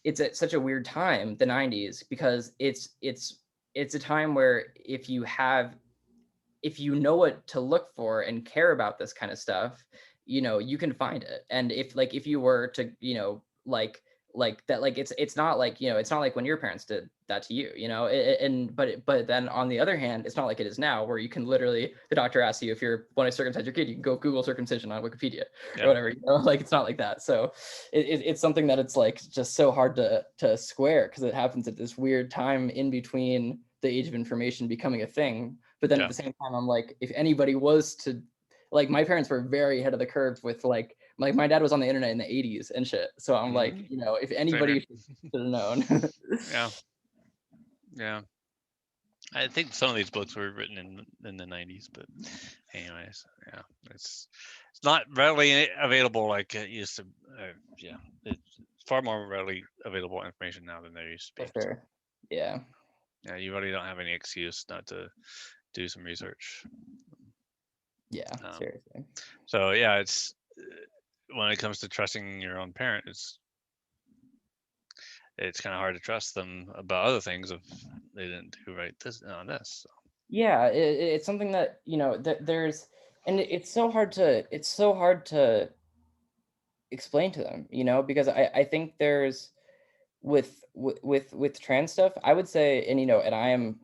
Speaker 2: it's at such a weird time, the 90s, because it's a time where if you know what to look for and care about this kind of stuff, you can find it. And if you were to, like that, like it's not like, it's not like when your parents did that to you, and but then on the other hand, it's not like it is now where you can literally, the doctor asks you if you want to circumcise your kid, you can go Google circumcision on Wikipedia or
Speaker 1: Yeah.
Speaker 2: whatever, like it's not like that. So it's something that it's like just so hard to square because it happens at this weird time in between the age of information becoming a thing. But then at
Speaker 1: Yeah.
Speaker 2: the same time, I'm like, if anybody was to, like, my parents were very ahead of the curve with like my dad was on the internet in the 80s and shit. So I'm like,
Speaker 1: Hmm.
Speaker 2: if
Speaker 1: Same here.
Speaker 2: anybody should have known.
Speaker 1: Yeah. Yeah. I think some of these books were written in the 90s, but anyways, yeah, it's not readily available like it used to. Yeah, it's far more readily available information now than there used to
Speaker 2: For
Speaker 1: be. So,
Speaker 2: sure. Yeah.
Speaker 1: yeah, you really don't have any excuse not to do some research.
Speaker 2: Yeah.
Speaker 1: Um,
Speaker 2: Seriously.
Speaker 1: so yeah, it's when it comes to trusting your own parent, it's kind of hard to trust them about other things if they didn't do right this on this. So,
Speaker 2: Yeah. It's something that, that there's, and it's so hard to explain to them, because I think there's, with trans stuff, I would say, and and I am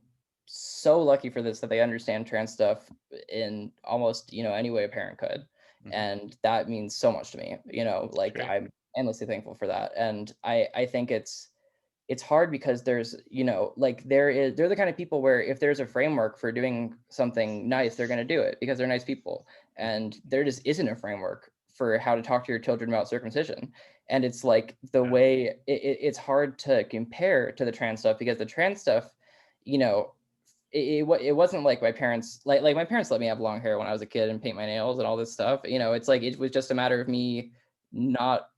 Speaker 2: so lucky for this, that they understand trans stuff in almost, any way a parent could.
Speaker 1: mhm,
Speaker 2: And that means so much to me,
Speaker 1: it's
Speaker 2: like
Speaker 1: great.
Speaker 2: I'm endlessly thankful for that. And I think it's hard because there's, like they're the kind of people where if there's a framework for doing something nice, they're going to do it because they're nice people. And there just isn't a framework for how to talk to your children about circumcision. And it's like the
Speaker 1: Yeah,
Speaker 2: way it's hard to compare to the trans stuff, because the trans stuff, you know it wasn't like my parents, like my parents let me have long hair when I was a kid and paint my nails and all this stuff. It's like it was just a matter of me not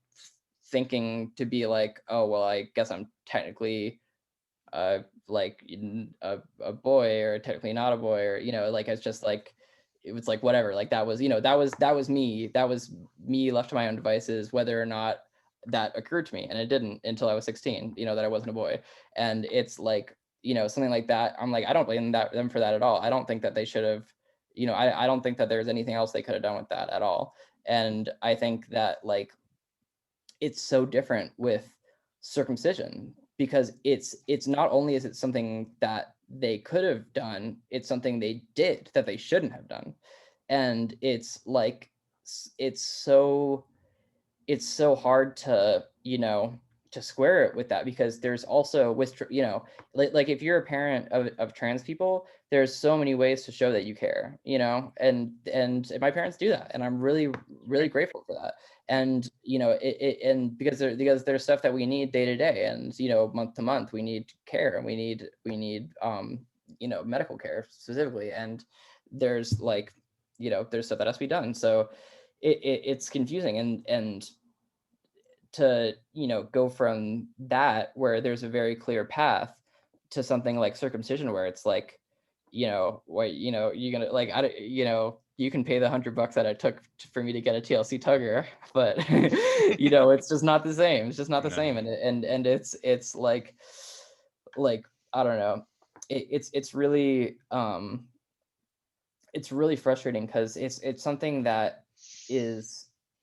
Speaker 2: thinking to be like, oh well, I guess I'm technically like a boy, or technically not a boy, or like it's just like, it was like whatever, like that was that was me left to my own devices, whether or not that occurred to me. And it didn't until I was 16, that I wasn't a boy. And it's like, something like that, I'm like, I don't blame them for that at all. I don't think that they should have, I don't think that there's anything else they could have done with that at all. And I think that, like, it's so different with circumcision, because it's not only is it something that they could have done, it's something they did that they shouldn't have done. And it's like, it's so it's so hard to, to square it with that, because there's also with like if you're a parent of trans people, there's so many ways to show that you care, and my parents do that, and I'm really, really grateful for that. And and because there's stuff that we need day to day, and month to month, we need care, and we need medical care specifically. And there's like, there's stuff that has to be done. So it's confusing. And to go from that, where there's a very clear path, to something like circumcision, where it's like, what, you're gonna, like, I don't, you can pay the $100 that it took for me to get a TLC tugger, but it's just not the same. It's just not the
Speaker 1: No.
Speaker 2: same. And it's like I don't know. It's really it's really frustrating, because it's something that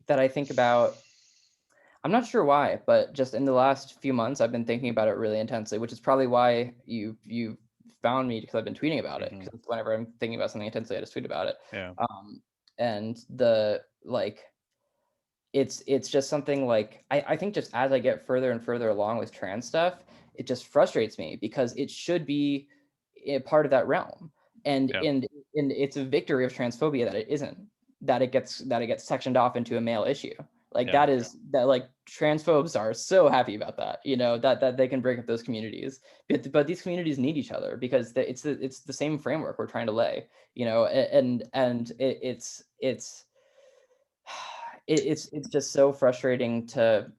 Speaker 2: I think about. I'm not sure why, but just in the last few months, I've been thinking about it really intensely, which is probably why you found me, because I've been tweeting about it. Because whenever I'm thinking about something intensely, I just tweet about it.
Speaker 1: Yeah.
Speaker 2: And the like, it's just something like, I think just as I get further and further along with trans stuff, it just frustrates me, because it should be a part of that realm. And
Speaker 1: Yeah.
Speaker 2: and it's a victory of transphobia that it isn't, that it gets sectioned off into a male issue. Like,
Speaker 1: Yeah.
Speaker 2: that like transphobes are so happy about that, that they can break up those communities. But these communities need each other, because it's the same framework we're trying to lay, and it's just so frustrating to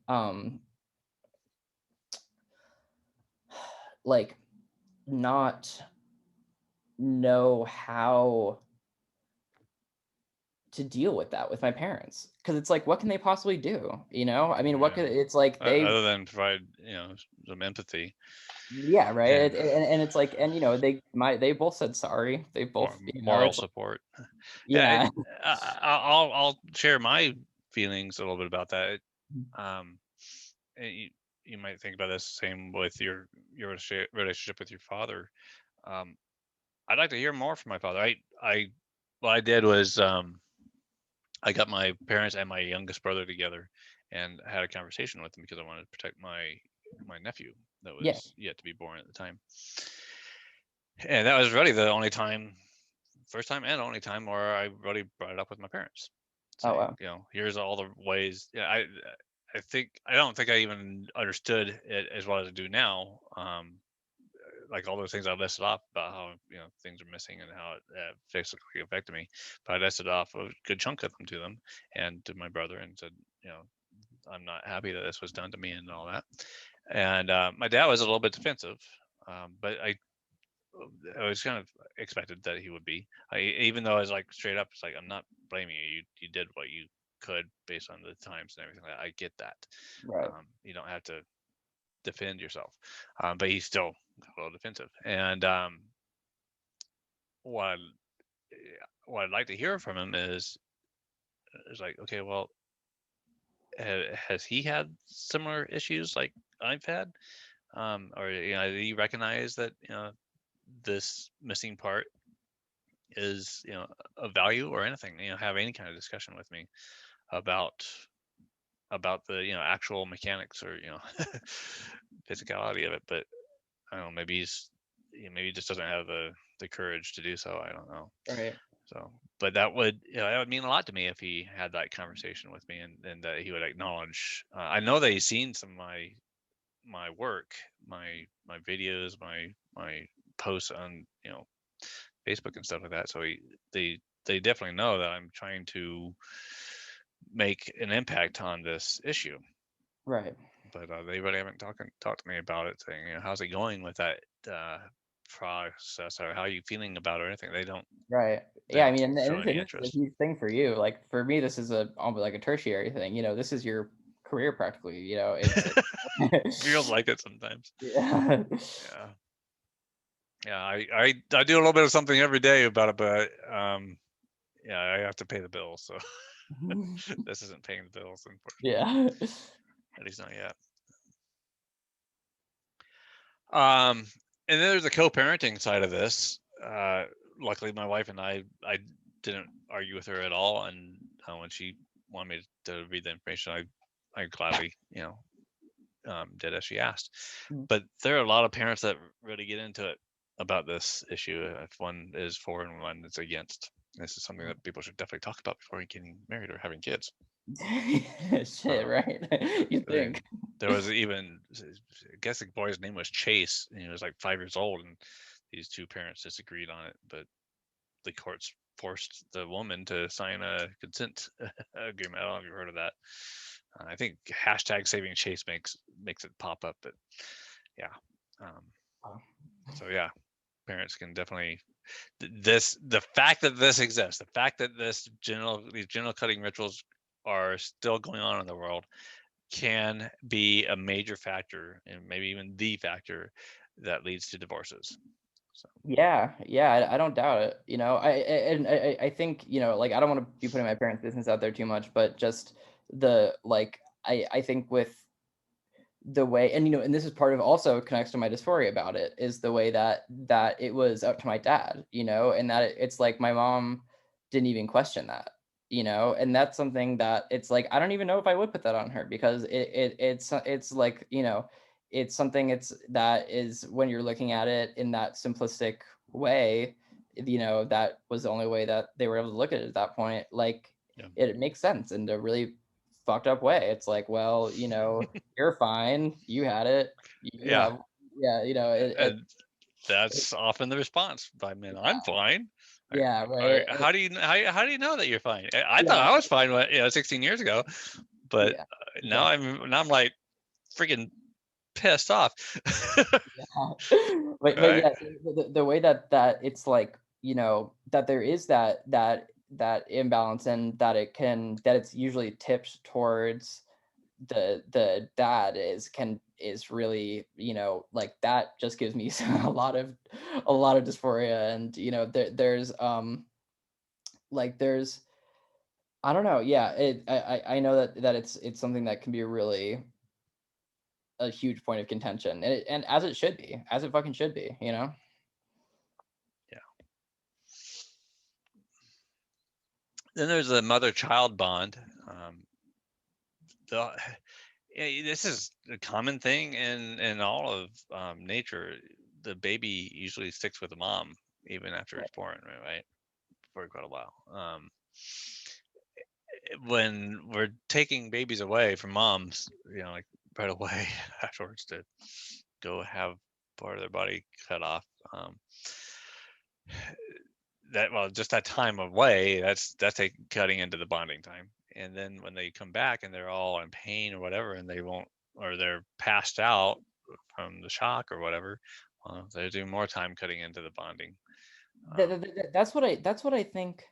Speaker 2: like not know how to deal with that with my parents, because it's like, what can they possibly do? I mean, what
Speaker 1: Yeah.
Speaker 2: could, it's like
Speaker 1: Other than provide, some empathy.
Speaker 2: yeah, right.
Speaker 1: And
Speaker 2: And it's like, and they both said sorry. They both,
Speaker 1: moral
Speaker 2: it's like,
Speaker 1: support. Yeah,
Speaker 2: yeah.
Speaker 1: I'll share my feelings a little bit about that. Um, and you might think about this same with your relationship with your father. Um, I'd like to hear more from my father. What I did was, I got my parents and my youngest brother together and had a conversation with them, because I wanted to protect my nephew that
Speaker 2: Yeah.
Speaker 1: was yet to be born at the time. And that was really the only time, first time and only time, where I really brought it up with my parents,
Speaker 2: Oh
Speaker 1: saying,
Speaker 2: wow.
Speaker 1: here's all the ways. Yeah, I don't think I even understood it as well as I do now. Like all those things I listed off about how things are missing and how it physically affected me, but I listed off a good chunk of them to them and to my brother, and said, I'm not happy that this was done to me and all that. And my dad was a little bit defensive, but I was kind of expected that he would be. Even though I was like straight up, it's like, I'm not blaming you. You did what you could based on the times and everything. I get that.
Speaker 2: Right.
Speaker 1: You don't have to defend yourself, but he's still a little defensive. And what I, what I'd like to hear from him is like, okay, well, has he had similar issues like I've had, or did he recognize that this missing part is of value or anything, have any kind of discussion with me about the actual mechanics or physicality of it. But I don't know, maybe maybe he just doesn't have the courage to do so. I don't know.
Speaker 2: Right.
Speaker 1: So, but that would mean a lot to me if he had that conversation with me, and that he would acknowledge. I know that he's seen some of my work, my videos, my posts on Facebook and stuff like that. So they definitely know that I'm trying to make an impact on this issue.
Speaker 2: Right.
Speaker 1: but they really haven't talked to me about it, saying, how's it going with that process, or how are you feeling about it, or anything.
Speaker 2: Right.
Speaker 1: They
Speaker 2: Yeah, I
Speaker 1: don't
Speaker 2: mean,
Speaker 1: show
Speaker 2: and
Speaker 1: any
Speaker 2: this is a
Speaker 1: interest.
Speaker 2: huge thing for you. Like for me, this is almost like a tertiary thing. This is your career practically.
Speaker 1: Feels like it sometimes.
Speaker 2: Yeah.
Speaker 1: Yeah. Yeah, I do a little bit of something every day about it, but yeah, I have to pay the bills, so this isn't paying the bills, unfortunately.
Speaker 2: Yeah.
Speaker 1: At least not yet. Um, and then there's the co-parenting side of this. Luckily, my wife and I didn't argue with her at all, and when she wanted me to read the information, I gladly, did as she asked. But there are a lot of parents that really get into it about this issue. If one is for and one is against, this is something that people should definitely talk about before getting married or having kids.
Speaker 2: Shit,
Speaker 1: Um,
Speaker 2: right? You think.
Speaker 1: there was even, I guess the boy's name was Chase, and he was like 5 years old, and these two parents disagreed on it, but the courts forced the woman to sign a consent agreement. I don't know if you've heard of that. I think hashtag saving Chase makes it pop up, but yeah. So yeah, parents can definitely the fact that this exists, the fact that these genital cutting rituals are still going on in the world can be a major factor, and maybe even the factor that leads to divorces. So
Speaker 2: Yeah, yeah, I don't doubt it. I think, like I don't want to be putting my parents' business out there too much, but just I think with the way, and this is part of also connects to my dysphoria about it, is the way that it was up to my dad, and that it's like my mom didn't even question that, and that's something that it's like I don't even know if I would put that on her, because it's like, it's something, it's that is when you're looking at it in that simplistic way, that was the only way that they were able to look at it at that point. Like
Speaker 1: yeah,
Speaker 2: it makes sense in a really fucked up way. It's like, well, you're fine. You had it. You
Speaker 1: yeah,
Speaker 2: have, yeah,
Speaker 1: and that's often the response by men. I'm fine.
Speaker 2: yeah, right.
Speaker 1: How do you know that you're fine? I thought
Speaker 2: Yeah,
Speaker 1: I was fine, 16 years ago, but
Speaker 2: yeah,
Speaker 1: now
Speaker 2: exactly.
Speaker 1: I'm like freaking pissed off.
Speaker 2: Yeah. But
Speaker 1: Right?
Speaker 2: yeah, the way that it's like, that there is that imbalance, and that it's usually tipped towards the dad is really, like that just gives me a lot of dysphoria. And there's there's, I don't know, yeah, I know that it's something that can be really a huge point of contention, and as it should be, as it fucking should be.
Speaker 1: Yeah. Then there's the mother-child bond. The, this is a common thing in all of nature. The baby usually sticks with the mom even after
Speaker 2: Right.
Speaker 1: it's born, right? For quite a while. When we're taking babies away from moms, like right away afterwards to go have part of their body cut off, just that time away, that's a cutting into the bonding time. And then when they come back and they're all in pain or whatever, and they won't, or they're passed out from the shock or whatever, they're doing more time cutting into the bonding.
Speaker 2: That's what I think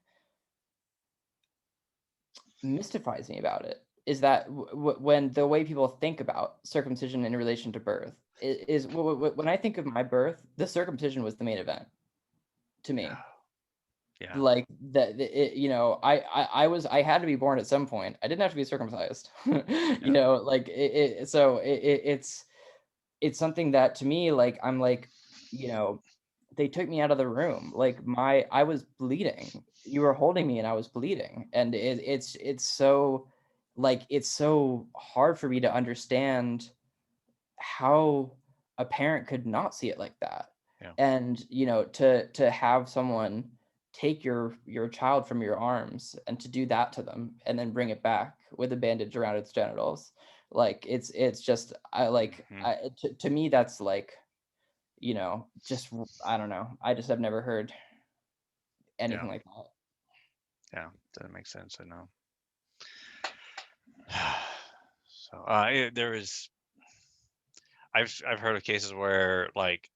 Speaker 2: mystifies me about it, is that when the way people think about circumcision in relation to birth is when I think of my birth, the circumcision was the main event to me.
Speaker 1: Yeah.
Speaker 2: Like that, I had to be born at some point. I didn't have to be circumcised.
Speaker 1: Yeah.
Speaker 2: Like so it's something that to me, like I'm like, they took me out of the room. Like I was bleeding. You were holding me and I was bleeding. And it's so, like it's so hard for me to understand how a parent could not see it like that.
Speaker 1: Yeah.
Speaker 2: And to have someone take your child from your arms and to do that to them and then bring it back with a bandage around its genitals, like it's just,
Speaker 1: Hmm.
Speaker 2: to me that's like, just, I don't know, I just have never heard
Speaker 1: Yeah.
Speaker 2: anything like that.
Speaker 1: Yeah. That makes sense. I know. So there is, I've heard of cases where like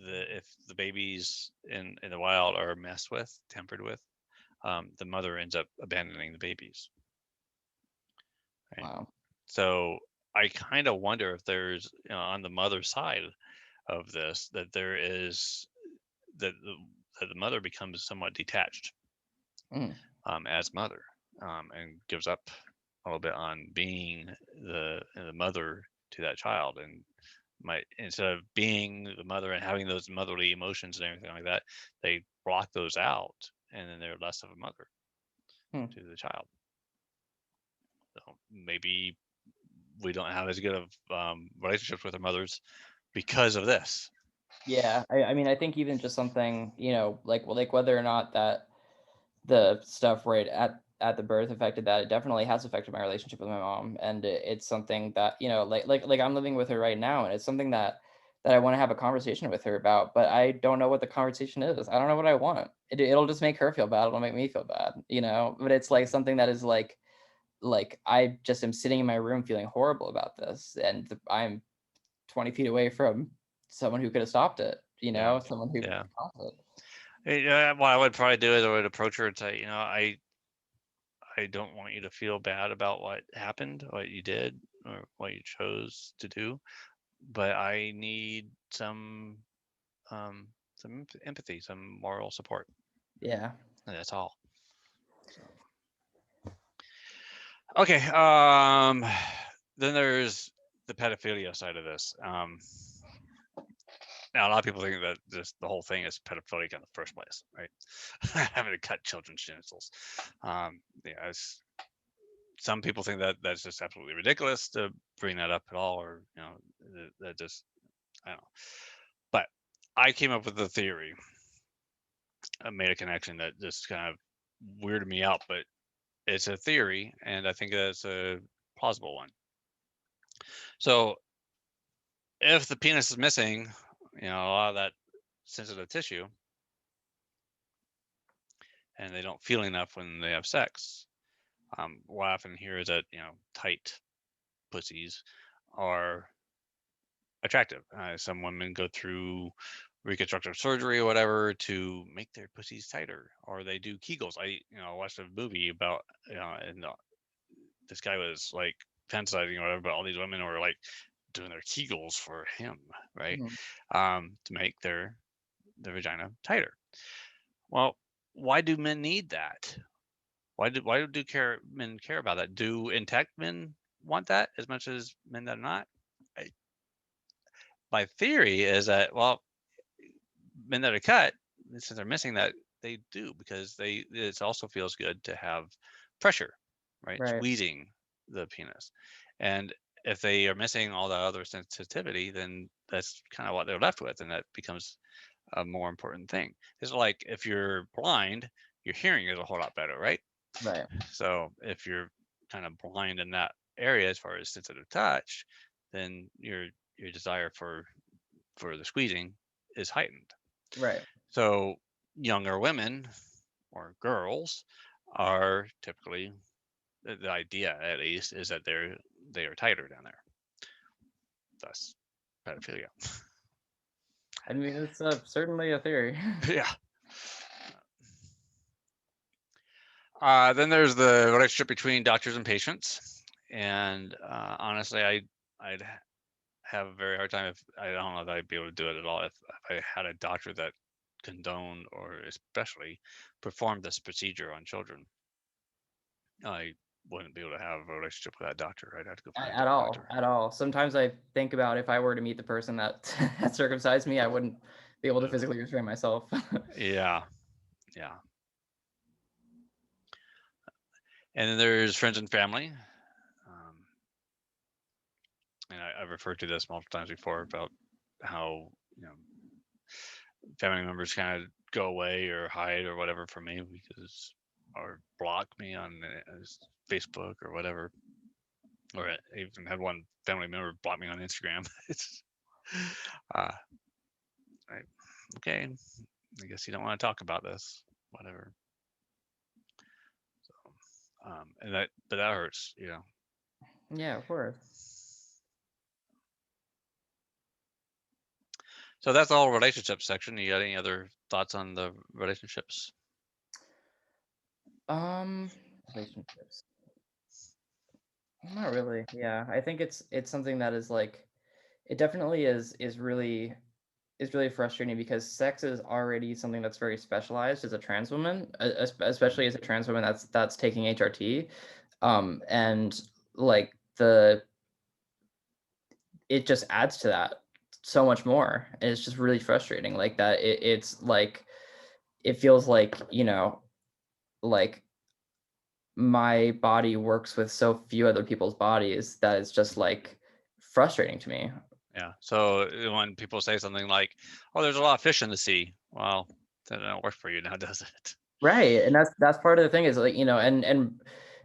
Speaker 1: if the babies in the wild are messed with, tampered with, the mother ends up abandoning the babies. Right?
Speaker 2: Wow.
Speaker 1: So I kind of wonder if there's, on the mother side of this, that there is that the mother becomes somewhat detached
Speaker 2: Mm.
Speaker 1: as mother, and gives up a little bit on being the mother to that child, and might, instead of being the mother and having those motherly emotions and everything like that, they block those out, and then they're less of a mother
Speaker 2: Hmm.
Speaker 1: to the child. So maybe we don't have as good of relationships with our mothers because of this.
Speaker 2: Yeah, I mean, I think even just something, like whether or not that the stuff right at the birth affected that, it definitely has affected my relationship with my mom, and it's something that, like I'm living with her right now, and it's something that I want to have a conversation with her about, but I don't know what the conversation is. I don't know what I want. It'll just make her feel bad. It'll make me feel bad, but it's like something that is like I just am sitting in my room feeling horrible about this, and I'm 20 feet away from someone who could have stopped it,
Speaker 1: Yeah,
Speaker 2: someone who could
Speaker 1: yeah.
Speaker 2: stop it.
Speaker 1: What I would probably do is I would approach her and say, I don't want you to feel bad about what happened, what you did, or what you chose to do, but I need some empathy, some moral support,
Speaker 2: Yeah.
Speaker 1: and that's all. So, okay. Then there's the pedophilia side of this. Now, a lot of people think that the whole thing is pedophilic in the first place, right? Having to cut children's genitals. Yeah, some people think that that's just absolutely ridiculous to bring that up at all, or that just, I don't know. But I came up with a theory. I made a connection that just kind of weirded me out, but it's a theory, and I think that's a plausible one. So if the penis is missing, a lot of that sensitive tissue, and they don't feel enough when they have sex, what I often hear is that tight pussies are attractive. Some women go through reconstructive surgery or whatever to make their pussies tighter, or they do Kegels. I watched a movie about and this guy was like fantasizing or whatever, but all these women were like doing their Kegels for him, right?
Speaker 2: Mhm.
Speaker 1: To make their vagina tighter. Well, why do men need that? Why do men care about that? Do intact men want that as much as men that are not? I, my theory is that, well, men that are cut, since they're missing that, they do, because it also feels good to have pressure, right?
Speaker 2: Right.
Speaker 1: Squeezing the penis. And if they are missing all the other sensitivity, then that's kind of what they're left with, and that becomes a more important thing. It's like if you're blind, your hearing is a whole lot better, right?
Speaker 2: Right.
Speaker 1: So if you're kind of blind in that area as far as sensitive touch, then your desire for the squeezing is heightened.
Speaker 2: Right.
Speaker 1: So younger women or girls are typically, the idea at least is that they are tighter down there. Thus, pedophilia.
Speaker 2: I mean, it's certainly a theory.
Speaker 1: Yeah. Then there's the relationship between doctors and patients, and honestly, I'd have a very hard time, if I don't know that I'd be able to do it at all, if I had a doctor that condoned or especially performed this procedure on children. I wouldn't be able to have a relationship with that doctor. I'd have to go find a
Speaker 2: At
Speaker 1: different
Speaker 2: all,
Speaker 1: doctor.
Speaker 2: at all. Sometimes I think about if I were to meet the person that had circumcised me, I wouldn't be able to
Speaker 1: Ugh.
Speaker 2: physically restrain myself.
Speaker 1: Yeah, yeah. And then there's friends and family. Um, and I've referred to this multiple times before about how family members kind of go away or hide or whatever from me, because, or block me on Facebook or whatever. Or I even had one family member block me on Instagram. It's uh, okay. I guess you don't want to talk about this. Whatever. So, but that hurts.
Speaker 2: Yeah, of course.
Speaker 1: So that's the whole relationship section. You got any other thoughts on the relationships?
Speaker 2: Um, relationships. Not really. Yeah, I think it's something that is like it definitely is really frustrating because sex is already something that's very specialized as a trans woman, especially as a trans woman that's taking HRT. And like the it just adds to that so much more. And it's just really frustrating. Like that it's like it feels like, like my body works with so few other people's bodies that it's just like frustrating to me.
Speaker 1: Yeah. So when people say something like, "Oh, there's a lot of fish in the sea," well, that don't work for you now, does it?
Speaker 2: Right, and that's part of the thing is like,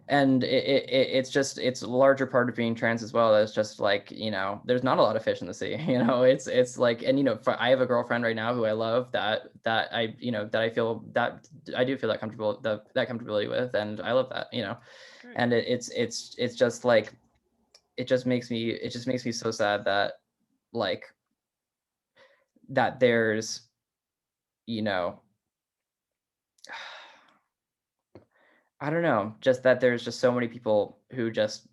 Speaker 2: and it's just it's a larger part of being trans as well. It's just like, there's not a lot of fish in the sea. It's like, and I have a girlfriend right now who I love that I that I feel that I do feel that that comfortability with, and I love that.
Speaker 1: Great.
Speaker 2: And it's just like it just makes me so sad that like that there's you know I don't know, just that there's just so many people who just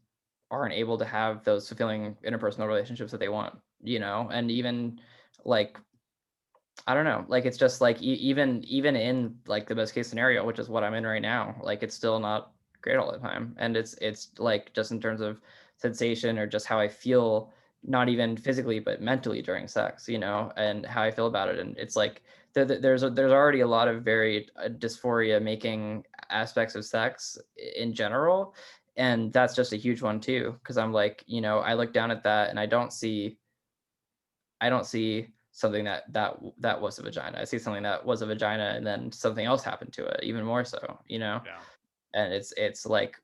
Speaker 2: aren't able to have those fulfilling interpersonal relationships that they want, and even like I don't know, like it's just like even in like the best case scenario, which is what I'm in right now, like it's still not great all the time, and it's like just in terms of sensation or just how I feel, not even physically but mentally during sex, and how I feel about it, and it's like there's already a lot of very dysphoria making aspects of sex in general, and that's just a huge one too, because I'm like, I look down at that and I don't see something that was a vagina. I see something that was a vagina and then something else happened to it, even more so.
Speaker 1: Yeah.
Speaker 2: And it's like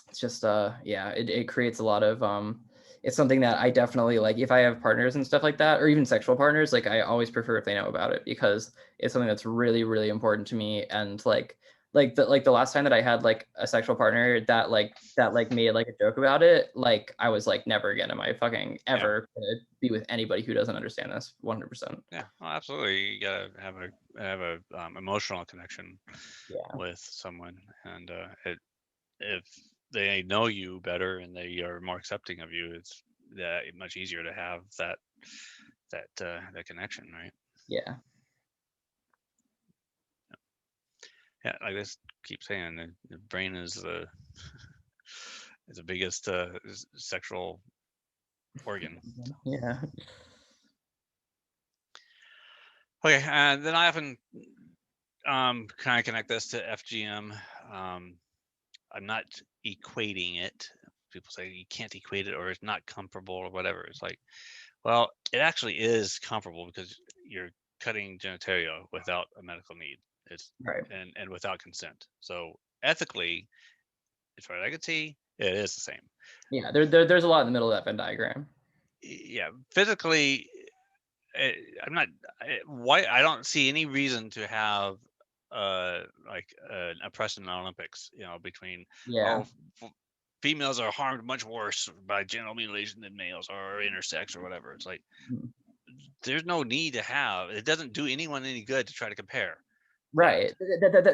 Speaker 2: it's just yeah, it creates a lot of it's something that I definitely like if I have partners and stuff like that, or even sexual partners, like I always prefer if they know about it because it's something that's really, really important to me. And like the last time that I had like a sexual partner that made like a joke about it, like I was like, never again am I fucking
Speaker 1: Yeah.
Speaker 2: ever gonna be with anybody who doesn't understand this 100%.
Speaker 1: Yeah. Well, absolutely. You gotta have a emotional connection
Speaker 2: Yeah.
Speaker 1: with someone, and if they know you better and they are more accepting of you, it's that much easier to have that connection, right?
Speaker 2: Yeah.
Speaker 1: Yeah, like this keep saying the brain is the is the biggest sexual organ.
Speaker 2: Yeah.
Speaker 1: Okay, and then I often kind of connect this to FGM. Um, I'm not equating it. People say you can't equate it or it's not comparable or whatever. It's like, well, it actually is comparable because you're cutting genitalia without a medical need. It's
Speaker 2: Right.
Speaker 1: and without consent. So ethically, as far as I can see, it is the same.
Speaker 2: Yeah. There's a lot in the middle of that Venn diagram.
Speaker 1: Yeah, physically, eh, I'm not. Why I don't see any reason to have like a precedent in Olympics. Between
Speaker 2: Yeah.
Speaker 1: oh, females are harmed much worse by genital mutilation than males or intersex or whatever. It's like
Speaker 2: Mhm.
Speaker 1: there's no need to have. It doesn't do anyone any good to try to compare that.
Speaker 2: Right.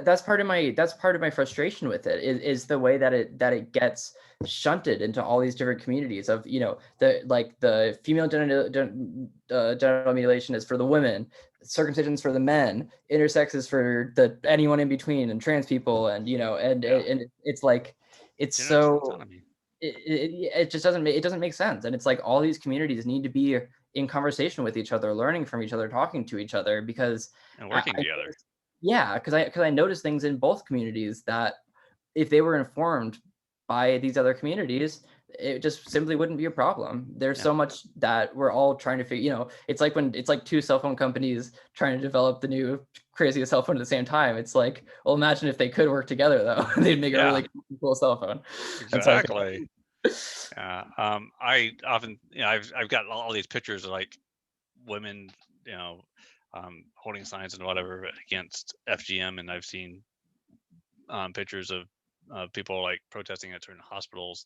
Speaker 2: That's part of my frustration with it is the way that it gets shunted into all these different communities of, the female genital mutilation is for the women, circumcision is for the men, intersex is for the anyone in between, and trans people, and
Speaker 1: Yeah,
Speaker 2: it's like it's
Speaker 1: genital
Speaker 2: so
Speaker 1: autonomy
Speaker 2: it just doesn't make sense, and it's like all these communities need to be in conversation with each other, learning from each other, talking to each other, because
Speaker 1: and
Speaker 2: I
Speaker 1: working together.
Speaker 2: yeah, because I noticed things in both communities that if they were informed by these other communities, it just simply wouldn't be a problem. There's
Speaker 1: Yeah,
Speaker 2: so much that we're all trying to figure. It's like two cell phone companies trying to develop the new craziest cell phone at the same time. It's like, well, imagine if they could work together though, they'd make a
Speaker 1: yeah,
Speaker 2: really cool cell phone. That's how I feel.
Speaker 1: exactly. Yeah, I often, I've got all these pictures of like women, you know, holding signs and whatever against FGM, and I've seen pictures of people like protesting at certain hospitals,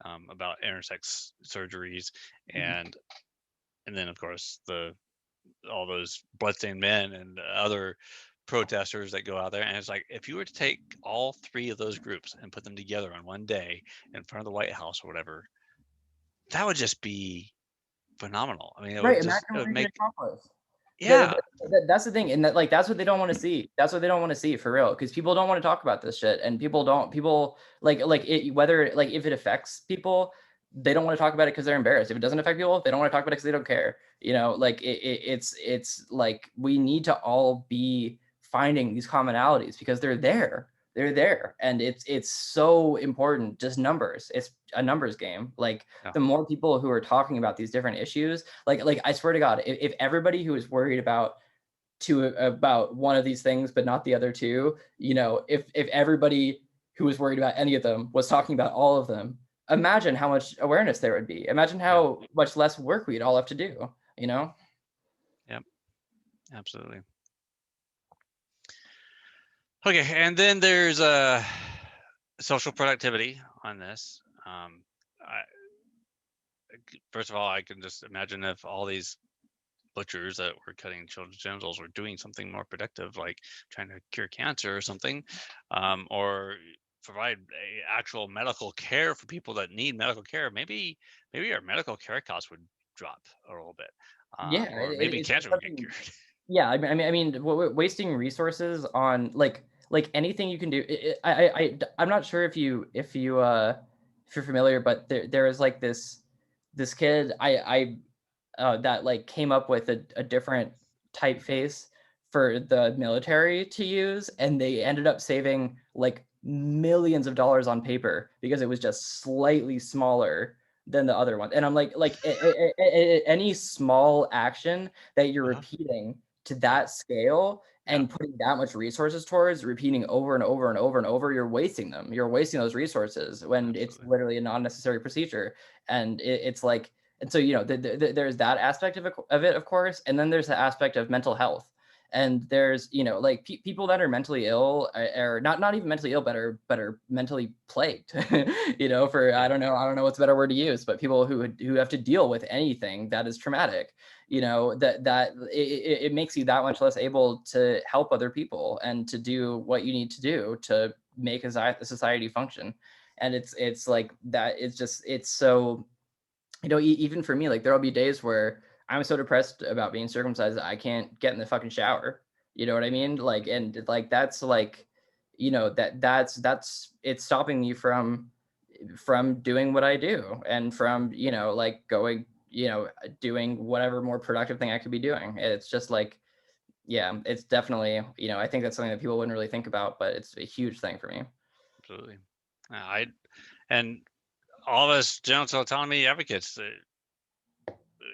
Speaker 1: about intersex surgeries,
Speaker 2: Mhm.
Speaker 1: and then of course all those bloodstained men and other protesters that go out there. And it's like, if you were to take all three of those groups and put them together on one day in front of the White House or whatever, that would just be phenomenal. I mean,
Speaker 2: Right,
Speaker 1: it
Speaker 2: imagine what
Speaker 1: would
Speaker 2: we could
Speaker 1: make,
Speaker 2: accomplish.
Speaker 1: yeah,
Speaker 2: That's the thing, and that like that's what they don't want to see. That's what they don't want to see for real, because people don't want to talk about this shit, and people like it whether like if it affects people, they don't want to talk about it because they're embarrassed. If it doesn't affect people, they don't want to talk about it because they don't care. You know, like it's like we need to all be finding these commonalities because they're there. They're there, and it's so important. Just numbers. It's a numbers game. Like
Speaker 1: yeah,
Speaker 2: the more people who are talking about these different issues, like I swear to God, if everybody who is worried about one of these things but not the other two, you know, if everybody who was worried about any of them was talking about all of them, imagine how much awareness there would be. Imagine
Speaker 1: yeah,
Speaker 2: how much less work we'd all have to do, you know?
Speaker 1: yeah, absolutely. Okay, and then there's social productivity on this. I, First of all, I can just imagine if all these butchers that were cutting children's genitals were doing something more productive, like trying to cure cancer or something, or provide actual medical care for people that need medical care. Maybe our medical care costs would drop a little bit,
Speaker 2: Yeah,
Speaker 1: or maybe
Speaker 2: it's
Speaker 1: cancer would get
Speaker 2: something.
Speaker 1: cured.
Speaker 2: Yeah, wasting resources on like anything you can do. I'm not sure if you're familiar, but there is like this kid that like came up with a different typeface for the military to use, and they ended up saving like millions of dollars on paper because it was just slightly smaller than the other one. And I'm like any small action that you're
Speaker 1: Uh-huh.
Speaker 2: repeating to
Speaker 1: Yeah,
Speaker 2: that scale
Speaker 1: yeah,
Speaker 2: and putting that much resources towards repeating over and over and over and over, you're wasting them. You're wasting those resources when it's
Speaker 1: absolutely.
Speaker 2: literally a non-necessary procedure. And it's like, and so, you know, there's that aspect of it, of course, and then there's the aspect of mental health. And there's, you know, like people that are mentally ill are not even mentally ill, but are mentally plagued. You know, for
Speaker 1: Yeah,
Speaker 2: I don't know what's a better word to use, but people who have to deal with anything that is traumatic, you know, it makes you that much less able to help other people and to do what you need to do to make a society function. And it's like that. It's just it's so, you know, even for me, like there'll be days where I'm so depressed about being circumcised that I can't get in the fucking shower. You know what I mean? Like, and like that's like, you know, that's it's stopping me from doing what I do and from, you know, like going, you know, doing whatever more productive thing I could be doing. It's just like, yeah, it's definitely, you know, I think that's something that people wouldn't really think about, but it's a huge thing for me.
Speaker 1: absolutely. I and all of us genital autonomy advocates,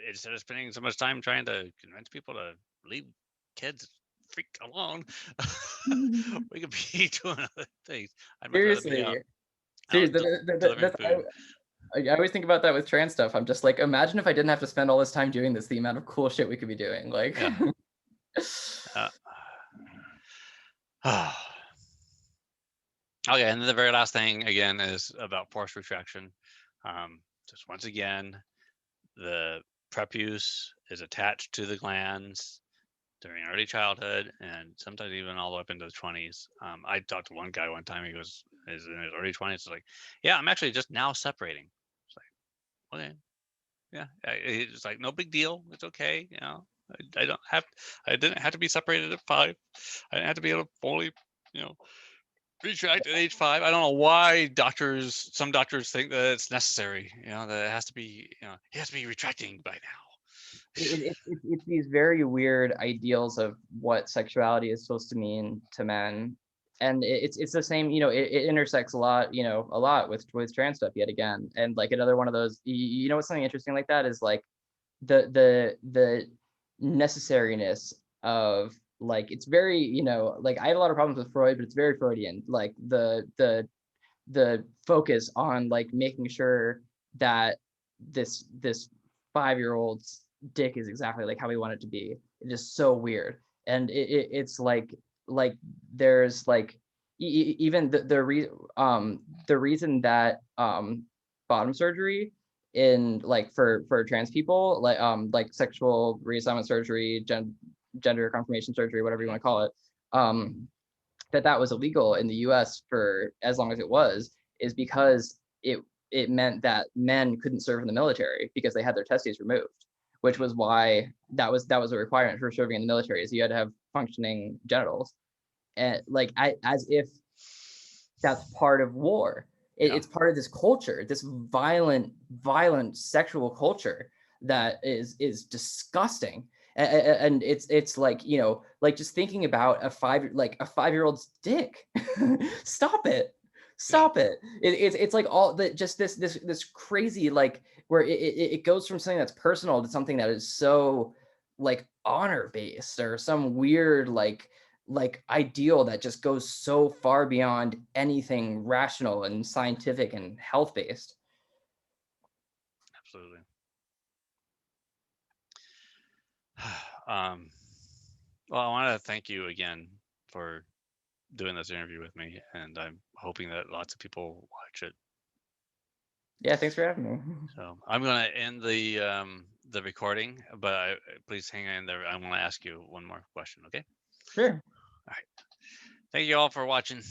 Speaker 1: instead of spending so much time trying to convince people to leave kids freak alone, we could be doing other things. I'd much rather be
Speaker 2: Seriously.
Speaker 1: out
Speaker 2: Seriously,
Speaker 1: delivering food.
Speaker 2: I always think about that with trans stuff. I'm just like, imagine if I didn't have to spend all this time doing this, the amount of cool shit we could be doing. Like,
Speaker 1: Yeah. Uh, okay, and then the very last thing again is about forced retraction. Just once again, the prepuce is attached to the glands during early childhood and sometimes even all the way up into the 20s. I talked to one guy one time. He goes, is in his early 20s. It's like, yeah, I'm actually just now separating. It's like, okay, yeah. It's like, no big deal. It's okay. You know, I don't have, I didn't have to be separated at 5. I didn't have to be able to fully, you know, retract at age 5. I don't know why some doctors think that it's necessary. You know, that it has to be, you know, he has to be retracting by now.
Speaker 2: it's these very weird ideals of what sexuality is supposed to mean to men, and it's the same. You know, it intersects a lot. You know, a lot with trans stuff yet again. And like another one of those. You know, what's something interesting like that is like the necessariness of like it's very, you know, like I have a lot of problems with Freud, but it's very Freudian. Like the focus on like making sure that this 5-year-old's dick is exactly like how we want it to be. It's just so weird. And it's like there's like even the reason that bottom surgery in like for trans people, like sexual reassignment surgery, gender confirmation surgery, whatever you want to call it, that was illegal in the US for as long as it was, is because it meant that men couldn't serve in the military because they had their testes removed, which was why that was a requirement for serving in the military, is you had to have functioning genitals. And like as if that's part of war.
Speaker 1: Yeah,
Speaker 2: It's part of this culture, this violent sexual culture that is disgusting. And it's like, you know, like just thinking about a 5-year-old's dick. Stop it.
Speaker 1: yeah,
Speaker 2: Stop it. It's like all that, just this crazy, like where it goes from something that's personal to something that is so like honor based, or some weird like ideal that just goes so far beyond anything rational and scientific and health based.
Speaker 1: absolutely. um, well, I want to thank you again for doing this interview with me, and I'm hoping that lots of people watch it.
Speaker 2: Yeah, thanks for having me.
Speaker 1: So I'm going to end the recording, but please hang in there. I want to ask you one more question. Okay.
Speaker 2: Sure.
Speaker 1: All right. Thank you all for watching.